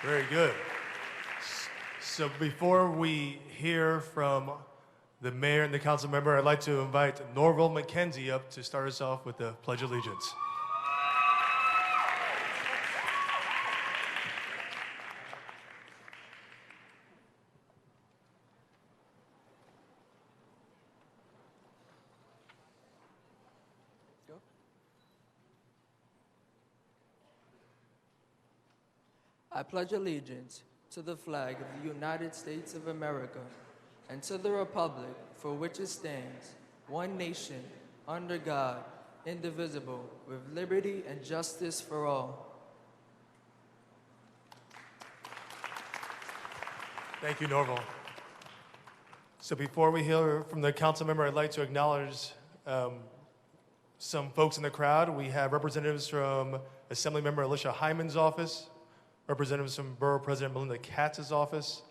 Very good. So before we hear from the mayor and the council member, I'd like to invite Norval McKenzie up to start us off with the Pledge of Allegiance. I pledge allegiance to the flag of the United States of America and to the republic for which it stands, one nation, under God, indivisible, with liberty and justice for all. Thank you, Norval. So before we hear from the council member, I'd like to acknowledge some folks in the crowd. We have representatives from Assemblymember Alicia Hyman's office, representatives from Borough President Melinda Katz's office,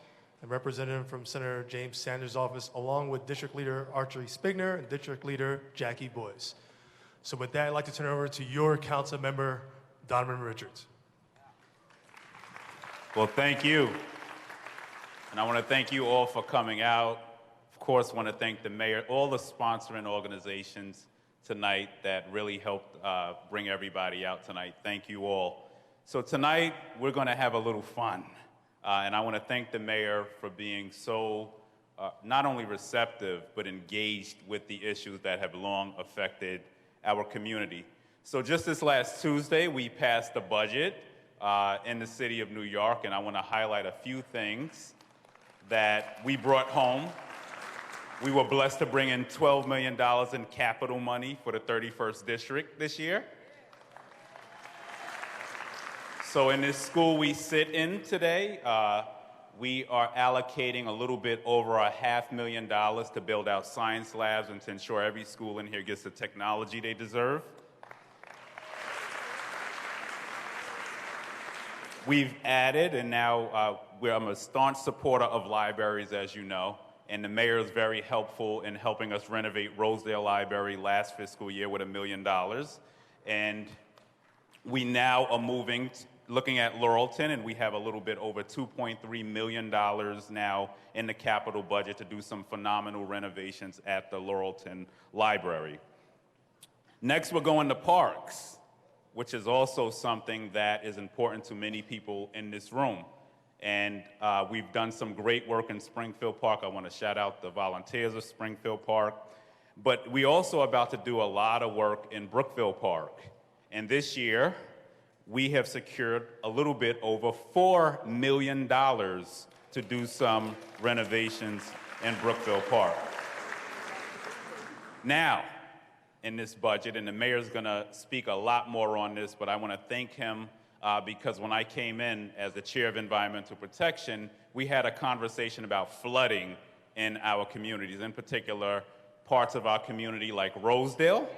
and representative from Senator James Sanders' office, along with District Leader Archie Spigner and District Leader Jackie Boyce. So with that, I'd like to turn it over to your council member, Donovan Richards. Well, thank you. And I want to thank you all for coming out. Of course, I want to thank the mayor, all the sponsoring organizations tonight that really helped bring everybody out tonight. Thank you all. So tonight, we're going to have a little fun. And I want to thank the mayor for being so not only receptive, but engaged with the issues that have long affected our community. So just this last Tuesday, we passed the budget in the city of New York, and I want to highlight a few things that we brought home. We were blessed to bring in $12 million in capital money for the 31st District this year. So in this school we sit in today, we are allocating a little bit over $500,000 to build out science labs and to ensure every school in here gets the technology they deserve. We've added, and now I'm a staunch supporter of libraries, as you know, and the mayor is very helpful in helping us renovate Rosedale Library last fiscal year with $1 million. And we now are looking at Laurelton, and we have a little bit over $2.3 million now in the capital budget to do some phenomenal renovations at the Laurelton Library. Next, we're going to parks, which is also something that is important to many people in this room. And we've done some great work in Springfield Park. I want to shout out the volunteers of Springfield Park. But we also are about to do a lot of work in Brookville Park. And this year, we have secured a little bit over $4 million to do some renovations in Brookville Park. Now, in this budget, and the mayor's going to speak a lot more on this, but I want to thank him because when I came in as the chair of environmental protection, we had a conversation about flooding in our communities, in particular parts of our community like Rosedale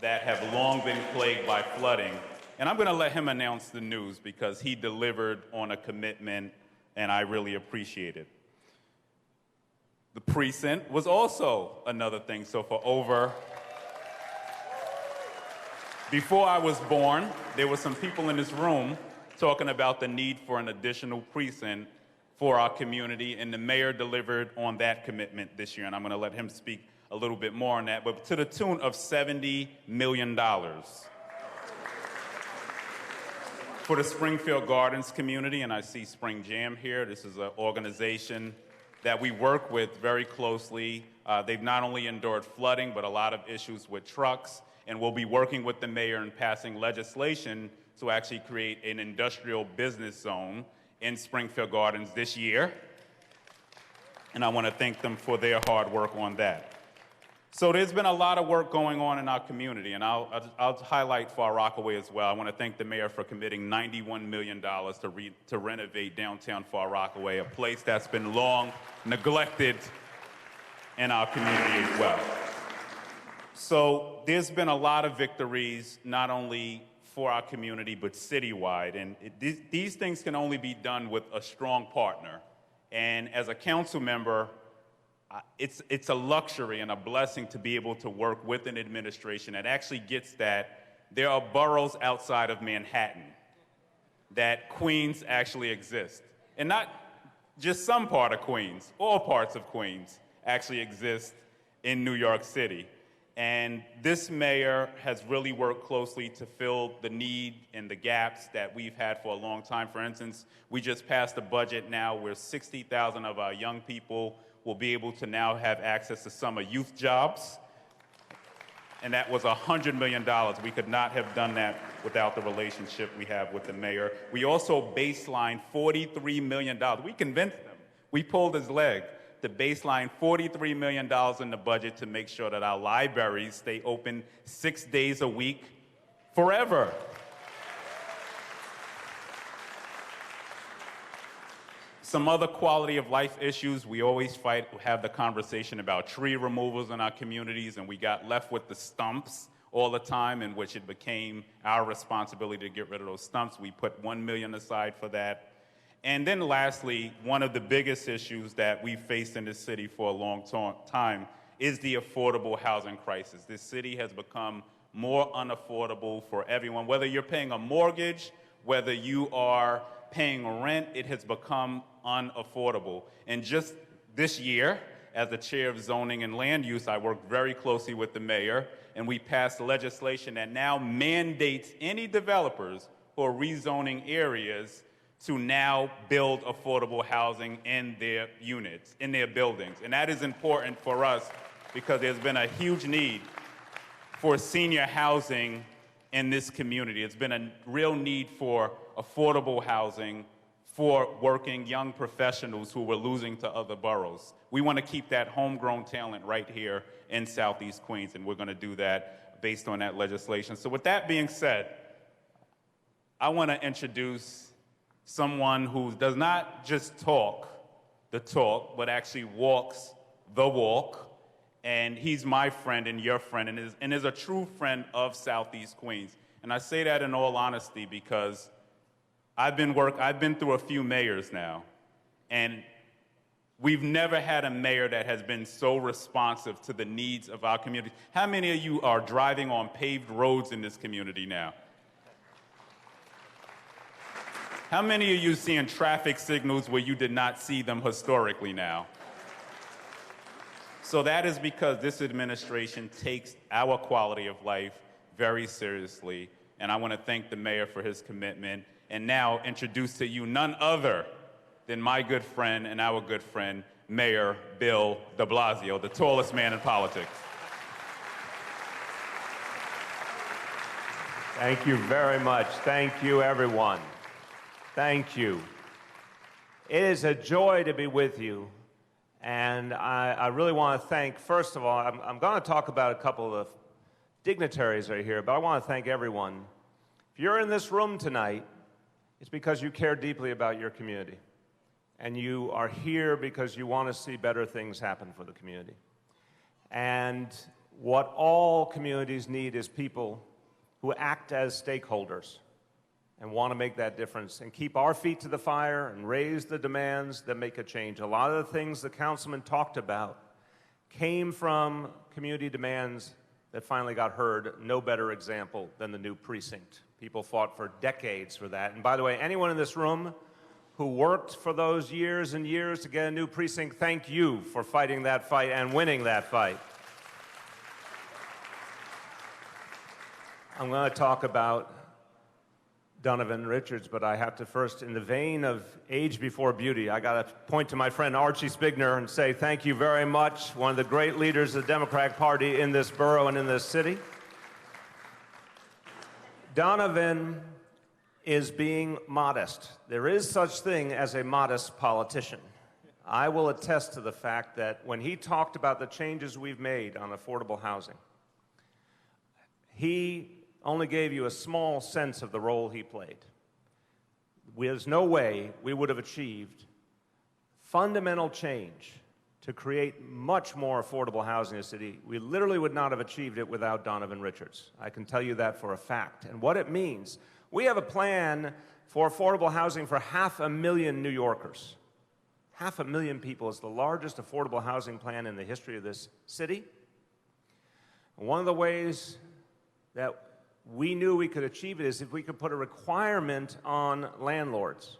that have long been plagued by flooding. And I'm going to let him announce the news because he delivered on a commitment, and I really appreciate it. The precinct was also another thing. So before I was born, there were some people in this room talking about the need for an additional precinct for our community, and the mayor delivered on that commitment this year, and I'm going to let him speak a little bit more on that, but to the tune of $70 million. For the Springfield Gardens community, and I see Spring Jam here, this is an organization that we work with very closely. They've not only endured flooding, but a lot of issues with trucks, and we'll be working with the mayor in passing legislation to actually create an industrial business zone in Springfield Gardens this year. And I want to thank them for their hard work on that. So there's been a lot of work going on in our community, and I'll highlight Far Rockaway as well. I want to thank the mayor for committing $91 million to renovate downtown Far Rockaway, a place that's been long neglected in our community as well. So there's been a lot of victories, not only for our community, but citywide, and these things can only be done with a strong partner. And as a council member, it's a luxury and a blessing to be able to work with an administration that actually gets that there are boroughs outside of Manhattan that Queens actually exists. And not just some part of Queens, all parts of Queens actually exist in New York City. And this mayor has really worked closely to fill the need and the gaps that we've had for a long time. For instance, we just passed a budget now where 60,000 of our young people will be able to now have access to summer youth jobs. And that was $100 million. We could not have done that without the relationship we have with the mayor. We also baselined $43 million. We convinced him. We pulled his leg to baseline $43 million in the budget to make sure that our libraries stay open 6 days a week forever. Some other quality of life issues, we always have the conversation about tree removals in our communities, and we got left with the stumps all the time, in which it became our responsibility to get rid of those stumps. We put $1 million aside for that. And then lastly, one of the biggest issues that we've faced in this city for a long time is the affordable housing crisis. This city has become more unaffordable for everyone. Whether you're paying a mortgage, whether you are paying rent, it has become unaffordable. And just this year, as the chair of zoning and land use, I worked very closely with the mayor, and we passed legislation that now mandates any developers who are rezoning areas to now build affordable housing in their units, in their buildings. And that is important for us because there's been a huge need for senior housing in this community. It's been a real need for affordable housing for working young professionals who we're losing to other boroughs. We want to keep that homegrown talent right here in Southeast Queens, and we're going to do that based on that legislation. So with that being said, I want to introduce someone who does not just talk the talk, but actually walks the walk. And he's my friend and your friend, and is a true friend of Southeast Queens. And I say that in all honesty because I've been through a few mayors now, and we've never had a mayor that has been so responsive to the needs of our community. How many of you are driving on paved roads in this community now? How many of you seeing traffic signals where you did not see them historically now? So that is because this administration takes our quality of life very seriously, and I want to thank the mayor for his commitment, and now introduce to you none other than my good friend and our good friend, Mayor Bill de Blasio, the tallest man in politics. Thank you very much. Thank you, everyone. Thank you. It is a joy to be with you, and I really want to thank, first of all, I'm going to talk about a couple of dignitaries right here, but I want to thank everyone. If you're in this room tonight, it's because you care deeply about your community, and you are here because you want to see better things happen for the community. And what all communities need is people who act as stakeholders and want to make that difference and keep our feet to the fire and raise the demands that make a change. A lot of the things the councilman talked about came from community demands that finally got heard. No better example than the new precinct. People fought for decades for that. And by the way, anyone in this room who worked for those years and years to get a new precinct, thank you for fighting that fight and winning that fight. I'm going to talk about Donovan Richards, but I have to first, in the vein of age before beauty, I got to point to my friend Archie Spigner and say thank you very much, one of the great leaders of the Democratic Party in this borough and in this city. Donovan is being modest. There is such thing as a modest politician. I will attest to the fact that when he talked about the changes we've made on affordable housing, he only gave you a small sense of the role he played. There's no way we would have achieved fundamental change to create much more affordable housing in the city. We literally would not have achieved it without Donovan Richards. I can tell you that for a fact. And what it means, we have a plan for affordable housing for 500,000 New Yorkers. 500,000 people is the largest affordable housing plan in the history of this city. And one of the ways that we knew we could achieve it is if we could put a requirement on landlords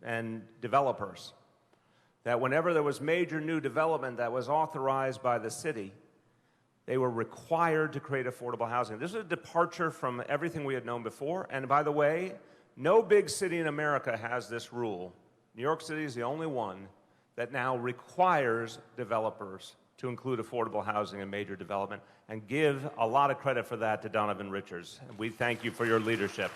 and developers that whenever there was major new development that was authorized by the city, they were required to create affordable housing. This is a departure from everything we had known before. And by the way, no big city in America has this rule. New York City is the only one that now requires developers to include affordable housing in major development, and give a lot of credit for that to Donovan Richards. And we thank you for your leadership.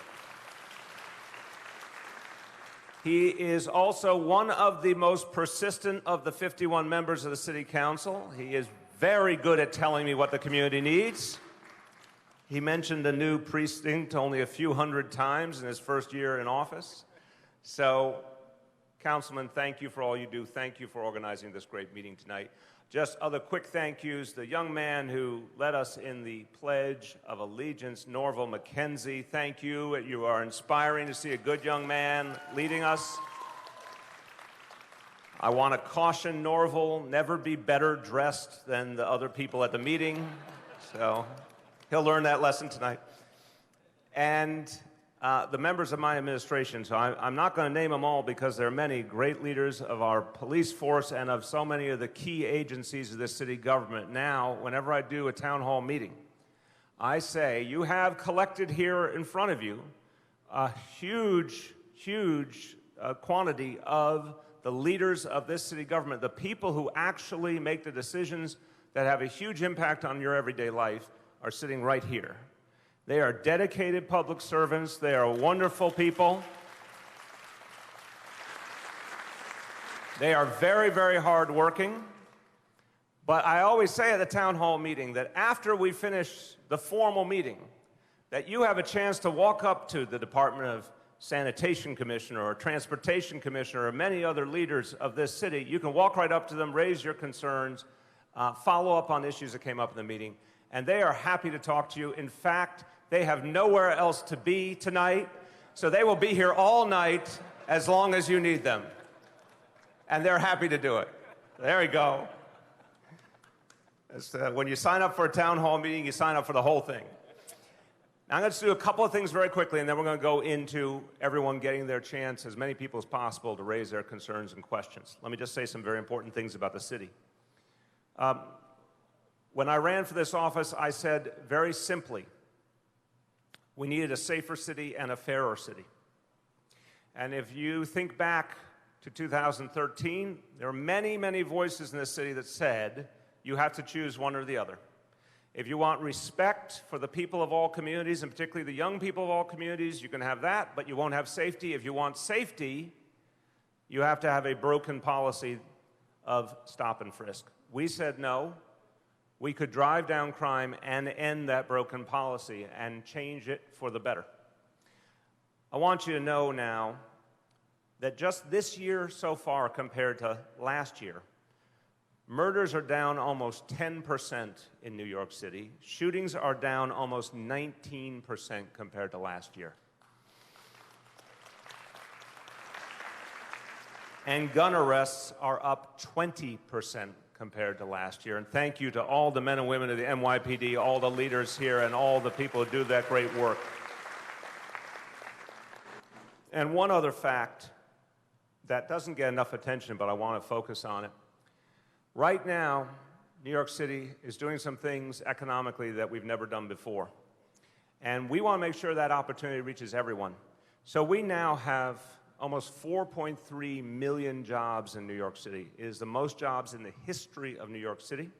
He is also one of the most persistent of the 51 members of the City Council. He is very good at telling me what the community needs. He mentioned a new precinct only a few hundred times in his first year in office. So, Councilman, thank you for all you do. Thank you for organizing this great meeting tonight. Just other quick thank yous. The young man who led us in the Pledge of Allegiance, Norval McKenzie, thank you. You are inspiring to see a good young man leading us. I want to caution Norval, never be better dressed than the other people at the meeting. So he'll learn that lesson tonight. And the members of my administration, so I'm not going to name them all because there are many great leaders of our police force and of so many of the key agencies of this city government. Now, whenever I do a town hall meeting, I say, you have collected here in front of you a huge quantity of the leaders of this city government, the people who actually make the decisions that have a huge impact on your everyday life are sitting right here. They are dedicated public servants. They are wonderful people. They are very, very hardworking. But I always say at the town hall meeting that after we finish the formal meeting, that you have a chance to walk up to the Department of Sanitation Commissioner or Transportation Commissioner or many other leaders of this city. You can walk right up to them, raise your concerns, follow up on issues that came up in the meeting, and they are happy to talk to you. In fact, they have nowhere else to be tonight, so they will be here all night as long as you need them. And they're happy to do it. There we go. When you sign up for a town hall meeting, you sign up for the whole thing. Now, I'm going to do a couple of things very quickly, and then we're going to go into everyone getting their chance, as many people as possible, to raise their concerns and questions. Let me just say some very important things about the city. When I ran for this office, I said very simply, we needed a safer city and a fairer city. And if you think back to 2013, there are many, many voices in this city that said you have to choose one or the other. If you want respect for the people of all communities, and particularly the young people of all communities, you can have that, but you won't have safety. If you want safety, you have to have a broken policy of stop and frisk. We said no. We could drive down crime and end that broken policy and change it for the better. I want you to know now that just this year so far compared to last year, murders are down almost 10% in New York City. Shootings are down almost 19% compared to last year. And gun arrests are up 20% compared to last year. And thank you to all the men and women of the NYPD, all the leaders here, and all the people who do that great work. And one other fact that doesn't get enough attention, but I want to focus on it. Right now, New York City is doing some things economically that we've never done before. And we want to make sure that opportunity reaches everyone. So we now have almost 4.3 million jobs in New York City. It is the most jobs in the history of New York City.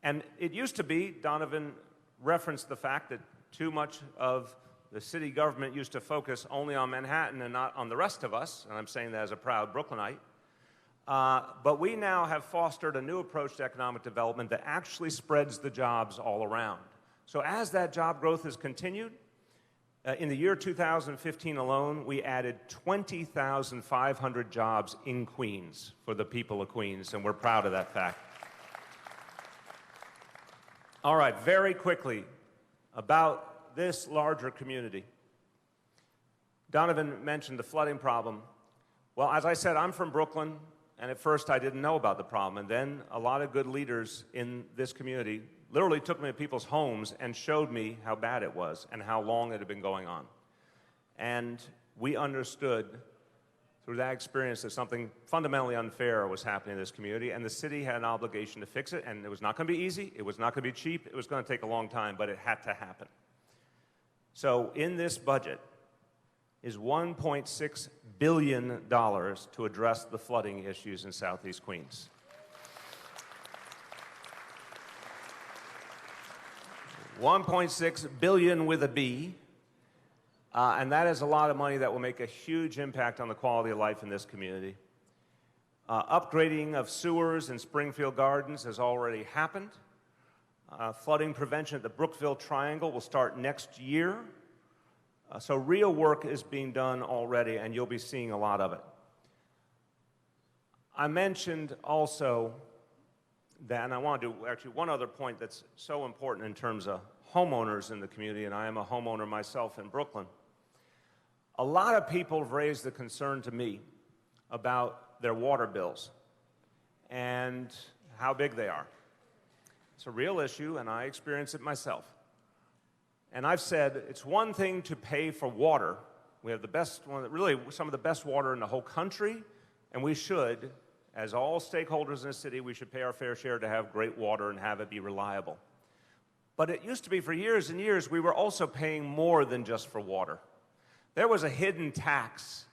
And it used to be, Donovan referenced the fact that too much of the city government used to focus only on Manhattan and not on the rest of us, and I'm saying that as a proud Brooklynite. But we now have fostered a new approach to economic development that actually spreads the jobs all around. So as that job growth has continued, in the year 2015 alone, we added 20,500 jobs in Queens for the people of Queens, and we're proud of that fact. All right, very quickly about this larger community. Donovan mentioned the flooding problem. Well, as I said, I'm from Brooklyn, and at first I didn't know about the problem, and then a lot of good leaders in this community literally took me to people's homes and showed me how bad it was and how long it had been going on. And we understood through that experience that something fundamentally unfair was happening in this community, and the city had an obligation to fix it, and it was not going to be easy, it was not going to be cheap, it was going to take a long time, but it had to happen. So in this budget is $1.6 billion to address the flooding issues in Southeast Queens. $1.6 billion with a B, and that is a lot of money that will make a huge impact on the quality of life in this community. Upgrading of sewers in Springfield Gardens has already happened. Flooding prevention at the Brookville Triangle will start next year. So real work is being done already, and you'll be seeing a lot of it. I mentioned also that, and I want to do actually one other point that's so important in terms of homeowners in the community, and I am a homeowner myself in Brooklyn. A lot of people have raised the concern to me about their water bills and how big they are. It's a real issue, and I experience it myself. And I've said it's one thing to pay for water. We have the best, really some of the best water in the whole country, and we should, as all stakeholders in the city, we should pay our fair share to have great water and have it be reliable. But it used to be for years and years, we were also paying more than just for water. There was a hidden tax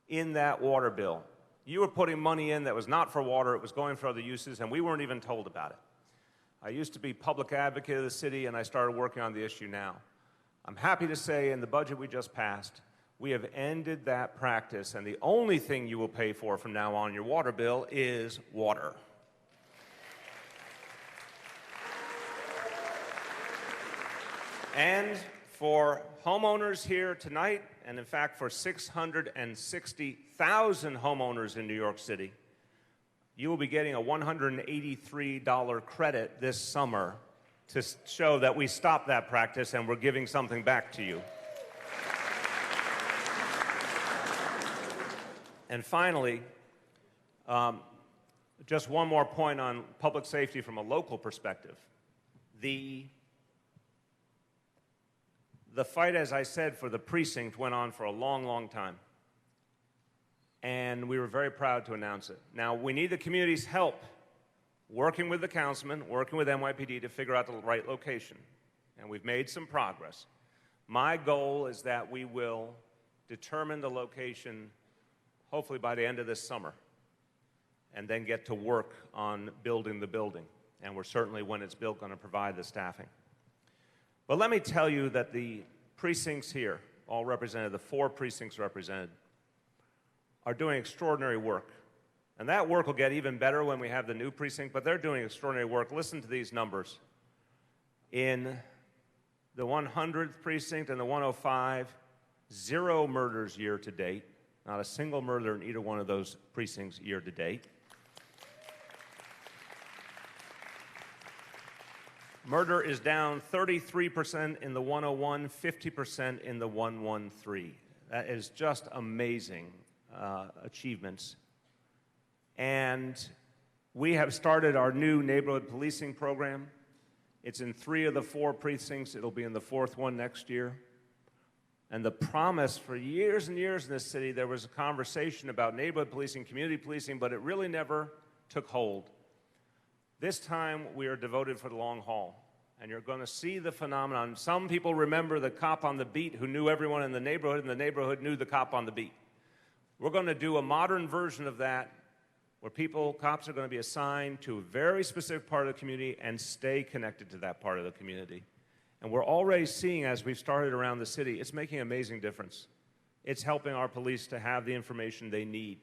in that water bill. You were putting money in that was not for water, it was going for other uses, and we weren't even told about it. I used to be public advocate of the city, and I started working on the issue now. I'm happy to say in the budget we just passed, we have ended that practice, and the only thing you will pay for from now on your water bill is water. And for homeowners here tonight, and in fact for 660,000 homeowners in New York City, you will be getting a $183 credit this summer to show that we stopped that practice and we're giving something back to you. And finally, just one more point on public safety from a local perspective. The fight, as I said, for the precinct went on for a long, long time. And we were very proud to announce it. Now, we need the community's help working with the councilman, working with NYPD to figure out the right location. And we've made some progress. My goal is that we will determine the location hopefully by the end of this summer and then get to work on building the building. And we're certainly, when it's built, going to provide the staffing. But let me tell you that the precincts here, all represented, the 4 precincts represented, are doing extraordinary work. And that work will get even better when we have the new precinct, but they're doing extraordinary work. Listen to these numbers. In the 100th precinct and the 105, 0 murders year to date. Not a single murder in either one of those precincts year to date. Murder is down 33% in the 101, 50% in the 113. That is just amazing achievements. And we have started our new neighborhood policing program. It's in 3 of the 4 precincts. It'll be in the 4th one next year. And the promise for years and years in this city, there was a conversation about neighborhood policing, community policing, but it really never took hold. This time, we are devoted for the long haul, and you're going to see the phenomenon. Some people remember the cop on the beat who knew everyone in the neighborhood, and the neighborhood knew the cop on the beat. We're going to do a modern version of that, where cops are going to be assigned to a very specific part of the community and stay connected to that part of the community. And we're already seeing, as we've started around the city, it's making an amazing difference. It's helping our police to have the information they need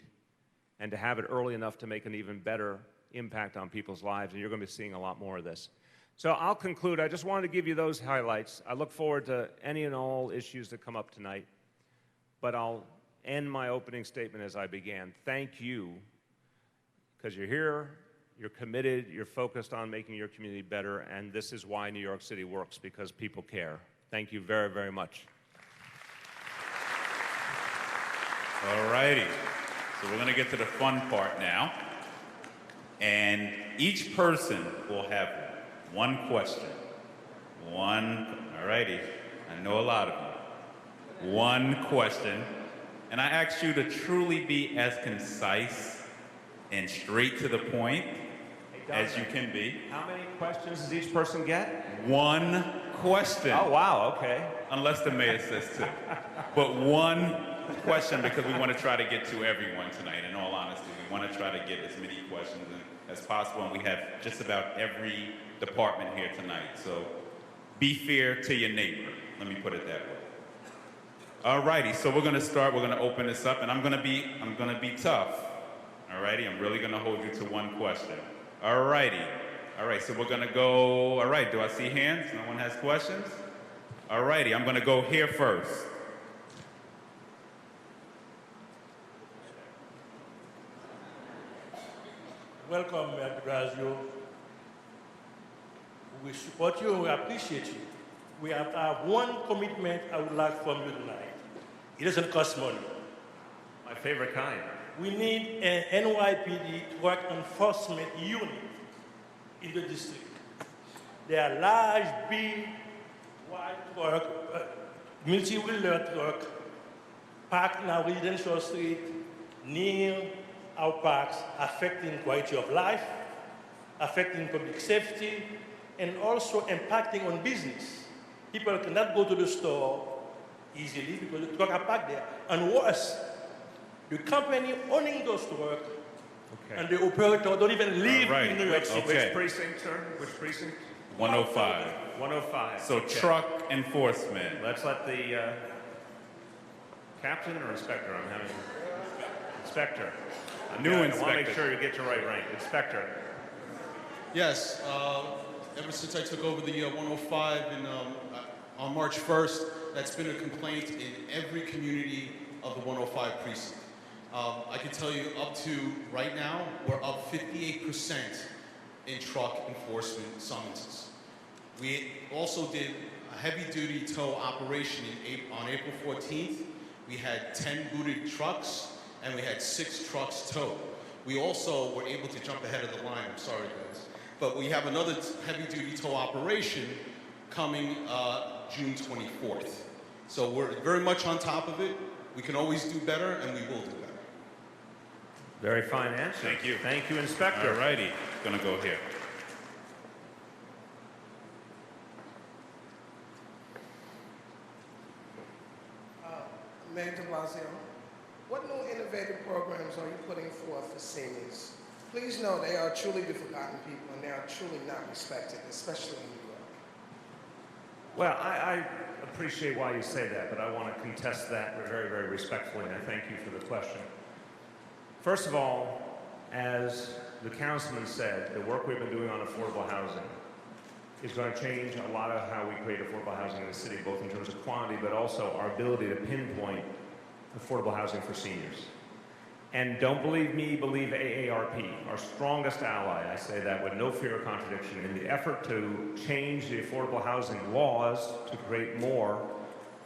and to have it early enough to make an even better impact on people's lives, and you're going to be seeing a lot more of this. So I'll conclude. I just wanted to give you those highlights. I look forward to any and all issues that come up tonight, but I'll end my opening statement as I began. Thank you, because you're here, you're committed, you're focused on making your community better, and this is why New York City works, because people care. Thank you very, very much. All righty. So we're going to get to the fun part now. And each person will have One question. All righty. I know a lot of you. One question. And I ask you to truly be as concise and straight to the point as you can be. How many questions does each person get? One question. Oh, wow, okay. Unless the mayor says two. But one question, because we want to try to get to everyone tonight. In all honesty, we want to try to get as many questions as possible, and we have just about every department here tonight. So be fair to your neighbor. Let me put it that way. All righty, so we're going to start. We're going to open this up, and I'm going to be tough. All righty, I'm really going to hold you to one question. All righty. All right, so we're going to go. All right, do I see hands? No one has questions? All righty, I'm going to go here first. Welcome, Mayor Blasio. We support you and we appreciate you. We have one commitment I would like from you tonight. It doesn't cost money. My favorite kind. We need an NYPD truck enforcement unit in the district. They are large, big, wide truck, multi-wheeler truck, parked in our residential street, near our parks, affecting quality of life, affecting public safety, and also impacting on business. People cannot go to the store easily because the trucks are parked there. And worse, the company owning those trucks and the operator don't even live in New York City. Okay. Which precinct, sir? Which precinct? 105. 105. So okay. truck enforcement. Let's let the captain or inspector, I'm having inspector. New I want to inspector. make sure you get your right rank. Inspector. Yes, ever since I took over the 105 on March 1st, that's been a complaint in every community of the 105 precinct. I can tell you up to right now, we're up 58% in truck enforcement summonses. We also did a heavy-duty tow operation on April 14th. We had 10 booted trucks, and we had 6 trucks towed. We also were able to jump ahead of the line, I'm sorry guys. But we have another heavy-duty tow operation coming June 24th. So we're very much on top of it. We can always do better, and we will do better. Very fine answer. Thank you. Thank you, Inspector. All righty. Gonna go here. Mayor de Blasio, what new innovative programs are you putting forth for seniors? Please know they are truly the forgotten people and they are truly not respected, especially in New York. Well, I appreciate why you say that, but I want to contest that very, very respectfully, and I thank you for the question. First of all, as the councilman said, the work we've been doing on affordable housing is going to change a lot of how we create affordable housing in the city, both in terms of quantity, but also our ability to pinpoint affordable housing for seniors. And don't believe me, believe AARP, our strongest ally. I say that with no fear of contradiction. In the effort to change the affordable housing laws to create more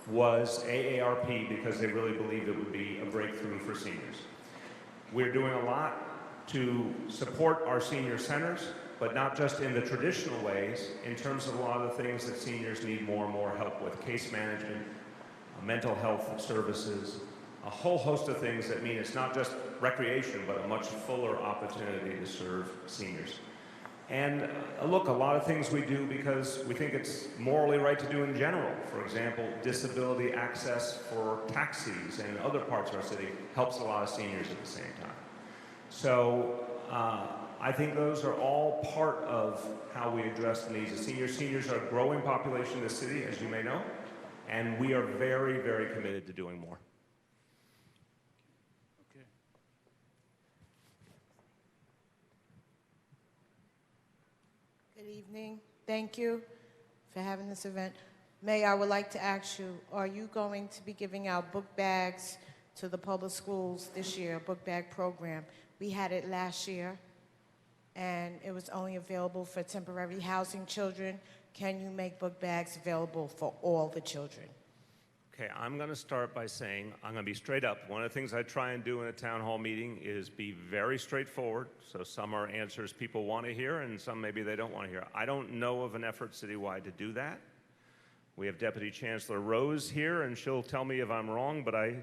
was AARP, because they really believed it would be a breakthrough for seniors. We're doing a lot to support our senior centers, but not just in the traditional ways, in terms of a lot of the things that seniors need more and more help with: case management, mental health services, a whole host of things that mean it's not just recreation, but a much fuller opportunity to serve seniors. And look, a lot of things we do because we think it's morally right to do in general. For example, disability access for taxis and other parts of our city helps a lot of seniors at the same time. So I think those are all part of how we address the needs of seniors. Seniors are a growing population in the city, as you may know, and we are very, very committed to doing more. Good evening. Thank you for having this event. Mayor, I would like to ask you, are you going to be giving out book bags to the public schools this year, a book bag program? We had it last year, and it was only available for temporary housing children. Can you make book bags available for all the children? Okay, I'm going to start by saying, I'm going to be straight up. One of the things I try and do in a town hall meeting is be very straightforward. So some are answers people want to hear and some maybe they don't want to hear. I don't know of an effort citywide to do that. We have Deputy Chancellor Rose here, and she'll tell me if I'm wrong, but I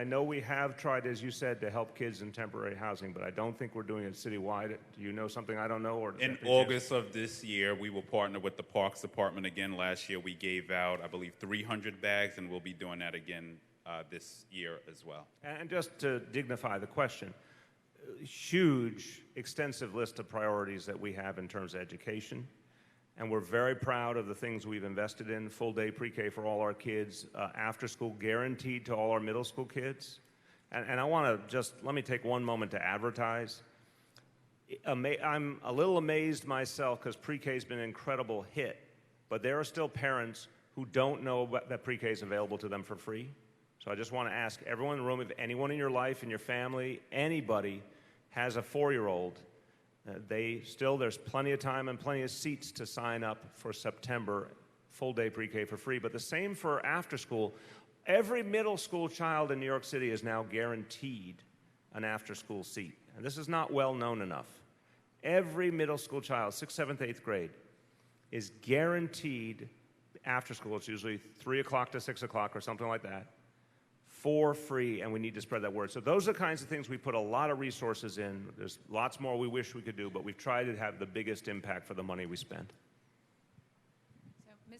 know we have tried, as you said, to help kids in temporary housing, but I don't think we're doing it citywide. Do you know something I don't know? Or In August of this year, we will partner with the Parks Department again. Last year, we gave out, I believe, 300 bags, and we'll be doing that again this year as well. And just to dignify the question, huge, extensive list of priorities that we have in terms of education. And we're very proud of the things we've invested in, full-day pre-K for all our kids, after school guaranteed to all our middle school kids. And I want to just, let me take one moment to advertise. I'm a little amazed myself because pre-K has been an incredible hit, but there are still parents who don't know that pre-K is available to them for free. So I just want to ask everyone in the room, if anyone in your life, in your family, anybody has a 4-year-old, there's plenty of time and plenty of seats to sign up for September, full-day pre-K for free. But the same for after school. Every middle school child in New York City is now guaranteed an after-school seat. And this is not well known enough. Every middle school child, 6th, 7th, 8th grade, is guaranteed after school. It's usually 3 o'clock to 6 o'clock or something like that, for free, and we need to spread that word. So those are the kinds of things we put a lot of resources in. There's lots more we wish we could do, but we've tried to have the biggest impact for the money we spend. So, Ms.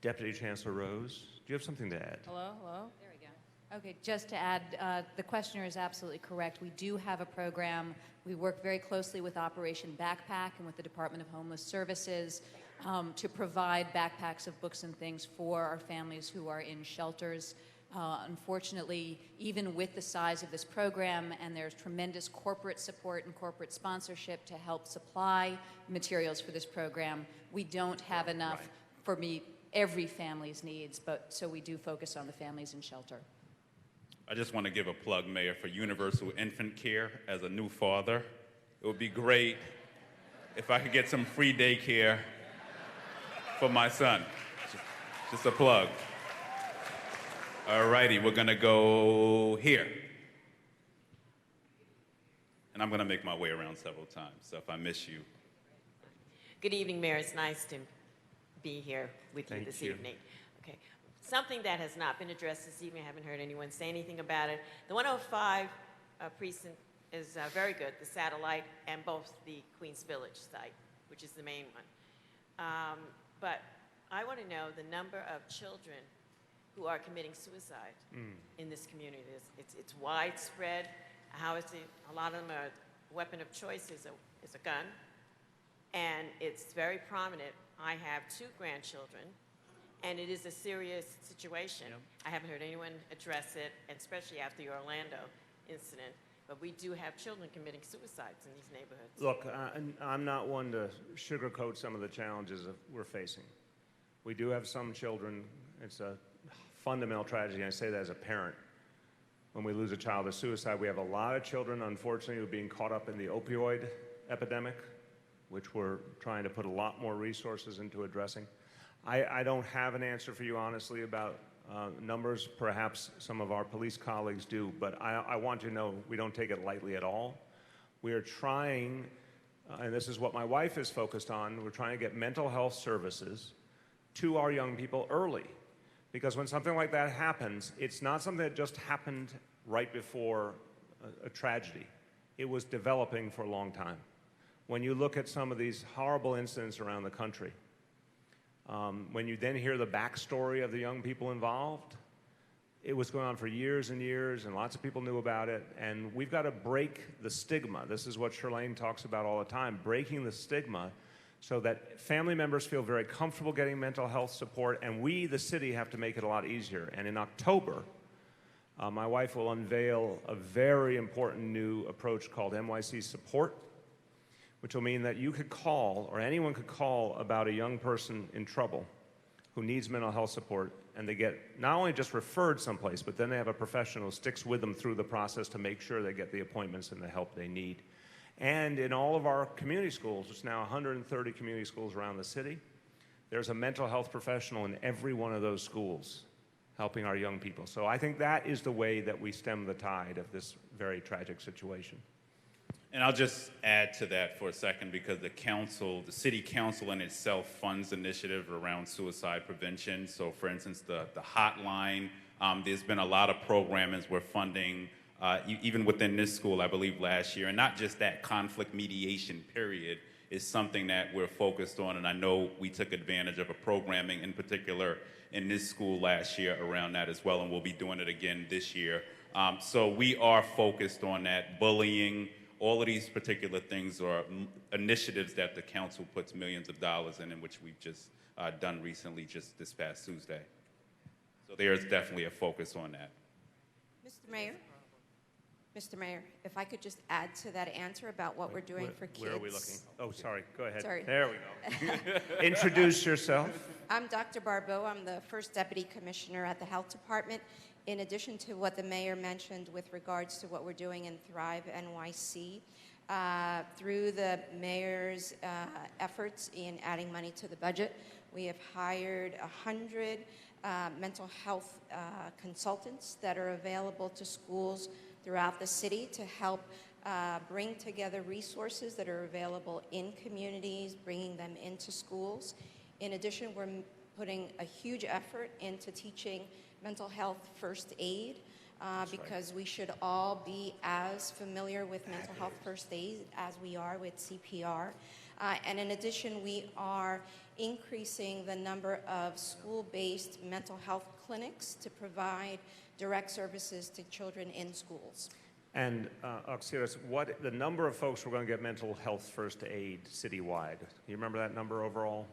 Deputy Chancellor Rose, do you have something to add? Hello? There we go. Okay, just to add, the questioner is absolutely correct. We do have a program. We work very closely with Operation Backpack and with the Department of Homeless Services to provide backpacks of books and things for our families who are in shelters. Unfortunately, even with the size of this program, and there's tremendous corporate support and corporate sponsorship to help supply materials for this program, we don't have enough for meet every family's needs, but so we do focus on the families in shelter. I just want to give a plug, Mayor, for Universal Infant Care. As a new father, it would be great if I could get some free daycare for my son. Just a plug. All righty, we're going to go here. And I'm going to make my way around several times, so if I miss you. Good evening, Mayor. It's nice to be here with you this evening. Okay. Something that has not been addressed this evening, I haven't heard anyone say anything about it. The 105 precinct is very good, the satellite, and both the Queens Village site, which is the main one. But I want to know the number of children who are committing suicide in this community. It's widespread. How is it? A lot of them are, weapon of choice is a gun, and it's very prominent. I have 2 grandchildren, and it is a serious situation. Yep. I haven't heard anyone address it, and especially after the Orlando incident, but we do have children committing suicides in these neighborhoods. Look, I'm not one to sugarcoat some of the challenges that we're facing. We do have some children. It's a fundamental tragedy, and I say that as a parent. When we lose a child to suicide, we have a lot of children, unfortunately, who are being caught up in the opioid epidemic, which we're trying to put a lot more resources into addressing. I don't have an answer for you, honestly, about numbers. Perhaps some of our police colleagues do, but I want you to know we don't take it lightly at all. We are trying, and this is what my wife is focused on, we're trying to get mental health services to our young people early. Because when something like that happens, it's not something that just happened right before a tragedy. It was developing for a long time. When you look at some of these horrible incidents around the country, when you then hear the backstory of the young people involved, it was going on for years and years, and lots of people knew about it, and we've got to break the stigma. This is what Shirlane talks about all the time, breaking the stigma so that family members feel very comfortable getting mental health support, and we, the city, have to make it a lot easier. And in October, my wife will unveil a very important new approach called NYC Support, which will mean that you could call, or anyone could call, about a young person in trouble who needs mental health support, and they get not only just referred someplace, but then they have a professional who sticks with them through the process to make sure they get the appointments and the help they need. And in all of our community schools, there's now 130 community schools around the city, there's a mental health professional in every one of those schools helping our young people. So I think that is the way that we stem the tide of this very tragic situation. And I'll just add to that for a second, because the city council in itself funds initiative around suicide prevention. So for instance, the hotline, there's been a lot of programming we're funding, even within this school, I believe last year. And not just that, conflict mediation period is something that we're focused on. And I know we took advantage of a programming in particular in this school last year around that as well, and we'll be doing it again this year. So we are focused on that. Bullying, all of these particular things are initiatives that the council puts millions of dollars in which we've just done recently, just this past Tuesday. So there is definitely a focus on that. Mr. Mayor, if I could just add to that answer about what we're doing for kids. Where are we looking? Oh, sorry. Go ahead. Sorry. There we go. Introduce yourself. I'm Dr. Barbeau. I'm the first deputy commissioner at the health department. In addition to what the mayor mentioned with regards to what we're doing in Thrive NYC, through the mayor's efforts in adding money to the budget, we have hired 100 mental health consultants that are available to schools throughout the city to help bring together resources that are available in communities, bringing them into schools. In addition, we're putting a huge effort into teaching mental health first aid because we should all be as familiar with mental health first aid as we are with CPR. And in addition, we are increasing the number of school-based mental health clinics to provide direct services to children in schools. And Oxiris, what the number of folks who are going to get mental health first aid citywide? You remember that number overall?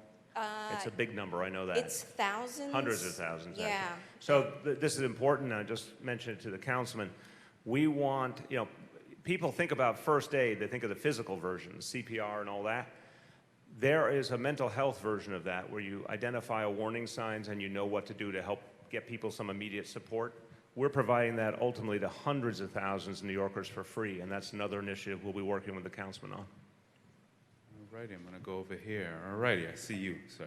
It's a big number, I know that. It's thousands. Hundreds of thousands, yeah. actually. So this is important, I just mentioned it to the councilman. We want, people think about first aid, they think of the physical version, CPR and all that. There is a mental health version of that where you identify warning signs and you know what to do to help get people some immediate support. We're providing that ultimately to hundreds of thousands of New Yorkers for free, and that's another initiative we'll be working with the councilman on. All righty, I'm going to go over here. All righty, I see you, sir.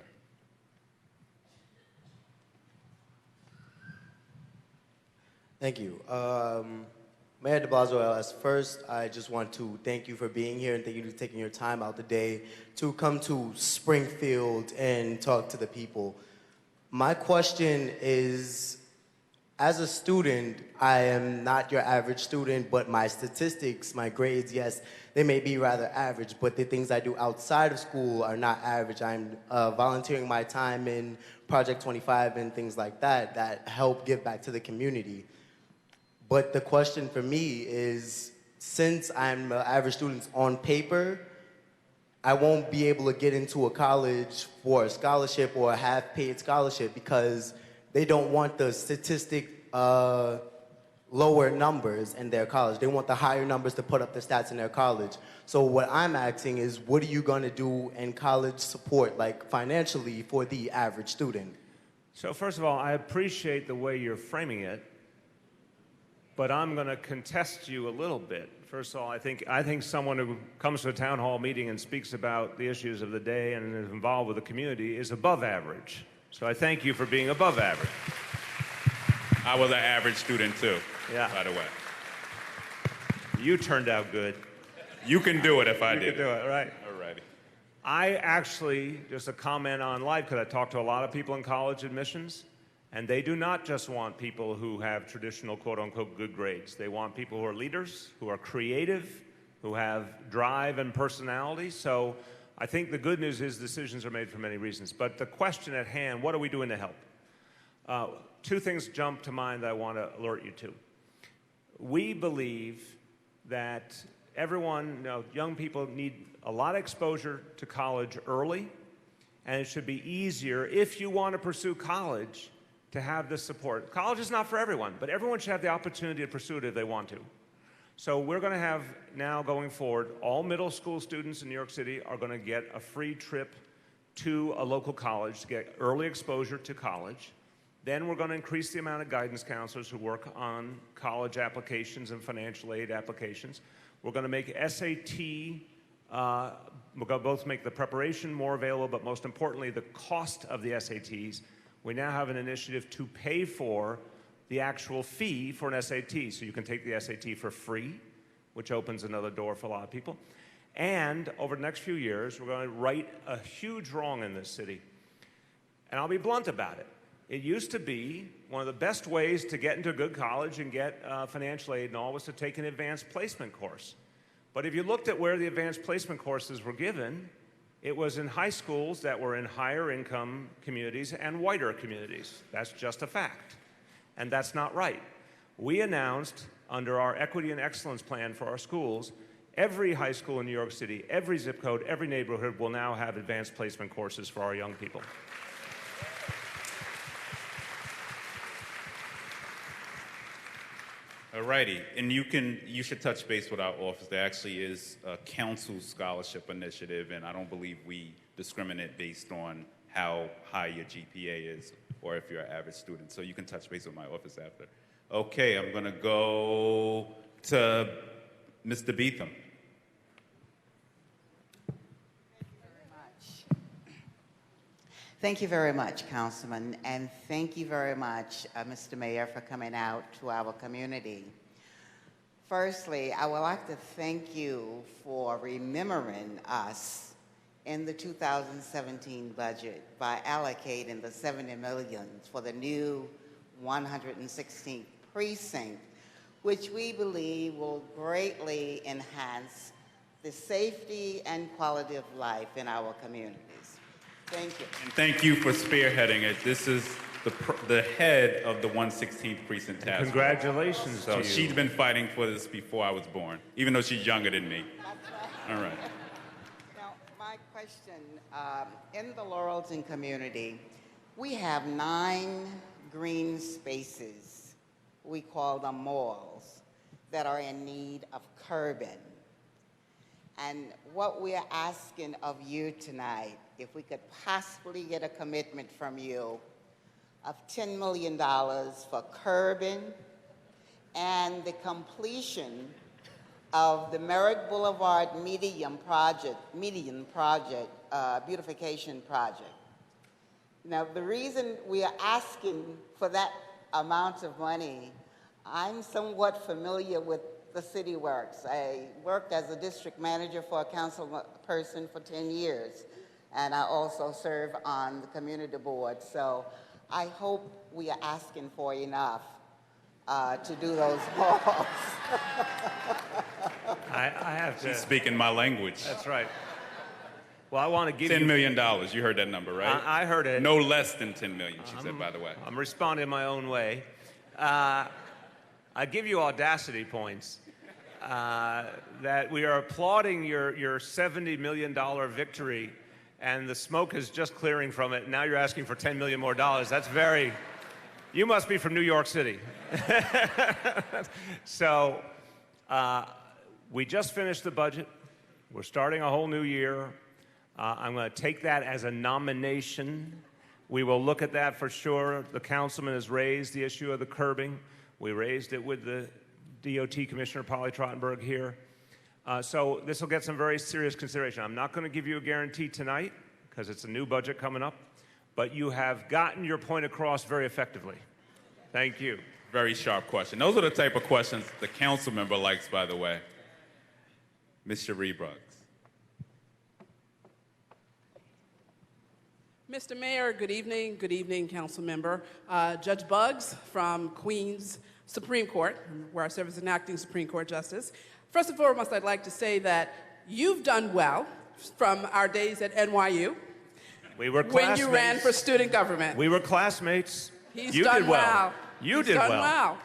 Thank you. Mayor de Blasio, as first, I just want to thank you for being here and thank you for taking your time out the day to come to Springfield and talk to the people. My question is, as a student, I am not your average student, but my statistics, my grades, yes, they may be rather average, but the things I do outside of school are not average. I'm volunteering my time in Project 25 and things like that that help give back to the community. But the question for me is, since I'm an average student on paper, I won't be able to get into a college for a scholarship or a half-paid scholarship because they don't want the statistic lower numbers in their college. They want the higher numbers to put up the stats in their college. So what I'm asking is, what are you going to do in college support, like financially, for the average student? So first of all, I appreciate the way you're framing it, but I'm going to contest you a little bit. First of all, I think someone who comes to a town hall meeting and speaks about the issues of the day and is involved with the community is above average. So I thank you for being above average. I was an average student too, by the way. You turned out good. You can do it if I did. You can do it, right. All righty. I actually, just a comment on live, because I talked to a lot of people in college admissions, and they do not just want people who have traditional, quote-unquote, good grades. They want people who are leaders, who are creative, who have drive and personality. So I think the good news is decisions are made for many reasons. But the question at hand, what are we doing to help? Two things jump to mind that I want to alert you to. We believe that everyone, young people need a lot of exposure to college early, and it should be easier if you want to pursue college to have this support. College is not for everyone, but everyone should have the opportunity to pursue it if they want to. So we're going to have now going forward, all middle school students in New York City are going to get a free trip to a local college to get early exposure to college. Then we're going to increase the amount of guidance counselors who work on college applications and financial aid applications. We're going to make SAT, we're going to both make the preparation more available, but most importantly, the cost of the SATs. We now have an initiative to pay for the actual fee for an SAT. So you can take the SAT for free, which opens another door for a lot of people. And over the next few years, we're going to right a huge wrong in this city. And I'll be blunt about it. It used to be one of the best ways to get into a good college and get financial aid and all was to take an advanced placement course. But if you looked at where the advanced placement courses were given, it was in high schools that were in higher income communities and whiter communities. That's just a fact. And that's not right. We announced under our Equity and Excellence Plan for our schools, every high school in New York City, every zip code, every neighborhood will now have advanced placement courses for our young people. All righty, and you should touch base with our office. There actually is a council scholarship initiative, and I don't believe we discriminate based on how high your GPA is or if you're an average student. So you can touch base with my office after. Okay, I'm gonna go to Mr. Beetham. Thank you very much, Councilman, and thank you very much, Mr. Mayor, for coming out to our community. Firstly, I would like to thank you for remembering us in the 2017 budget by allocating the $70 million for the new 116th precinct, which we believe will greatly enhance the safety and quality of life in our communities. Thank you. And thank you for spearheading it. This is the head of the 116th Precinct Task Force. Congratulations to you. So she's been fighting for this before I was born, even though she's younger than me. That's right. All right. Now, my question, in the Laurelton community, we have 9 green spaces, we call them malls, that are in need of curbing. And what we're asking of you tonight, if we could possibly get a commitment from you of $10 million for curbing and the completion of the Merrick Boulevard median beautification project. Now, the reason we are asking for that amount of money, I'm somewhat familiar with the city works. I worked as a district manager for a council person for 10 years, and I also serve on the community board. So I hope we are asking for enough to do those malls. I have to. She's speaking my language. That's right. Well, I want to give you $10 million. You heard that number, right? I heard it. No less than 10 million, she said, by the way. I'm responding my own way. I give you audacity points that we are applauding your $70 million victory, and the smoke is just clearing from it. Now you're asking for $10 million more. That's very. You must be from New York City. So we just finished the budget. We're starting a whole new year. I'm going to take that as a nomination. We will look at that for sure. The councilman has raised the issue of the curbing. We raised it with the DOT Commissioner Polly Trottenberg here. So this will get some very serious consideration. I'm not going to give you a guarantee tonight because it's a new budget coming up, but you have gotten your point across very effectively. Thank you. Very sharp question. Those are the type of questions the council member likes, by the way. Ms. Cherie Brooks. Mr. Mayor, good evening. Good evening, council member. Judge Buggs from Queens Supreme Court, where I serve as an acting Supreme Court justice. First and foremost, I'd like to say that you've done well from our days at NYU. We were classmates. When you ran for student government. We were classmates. He's you done did well. You He's did done well.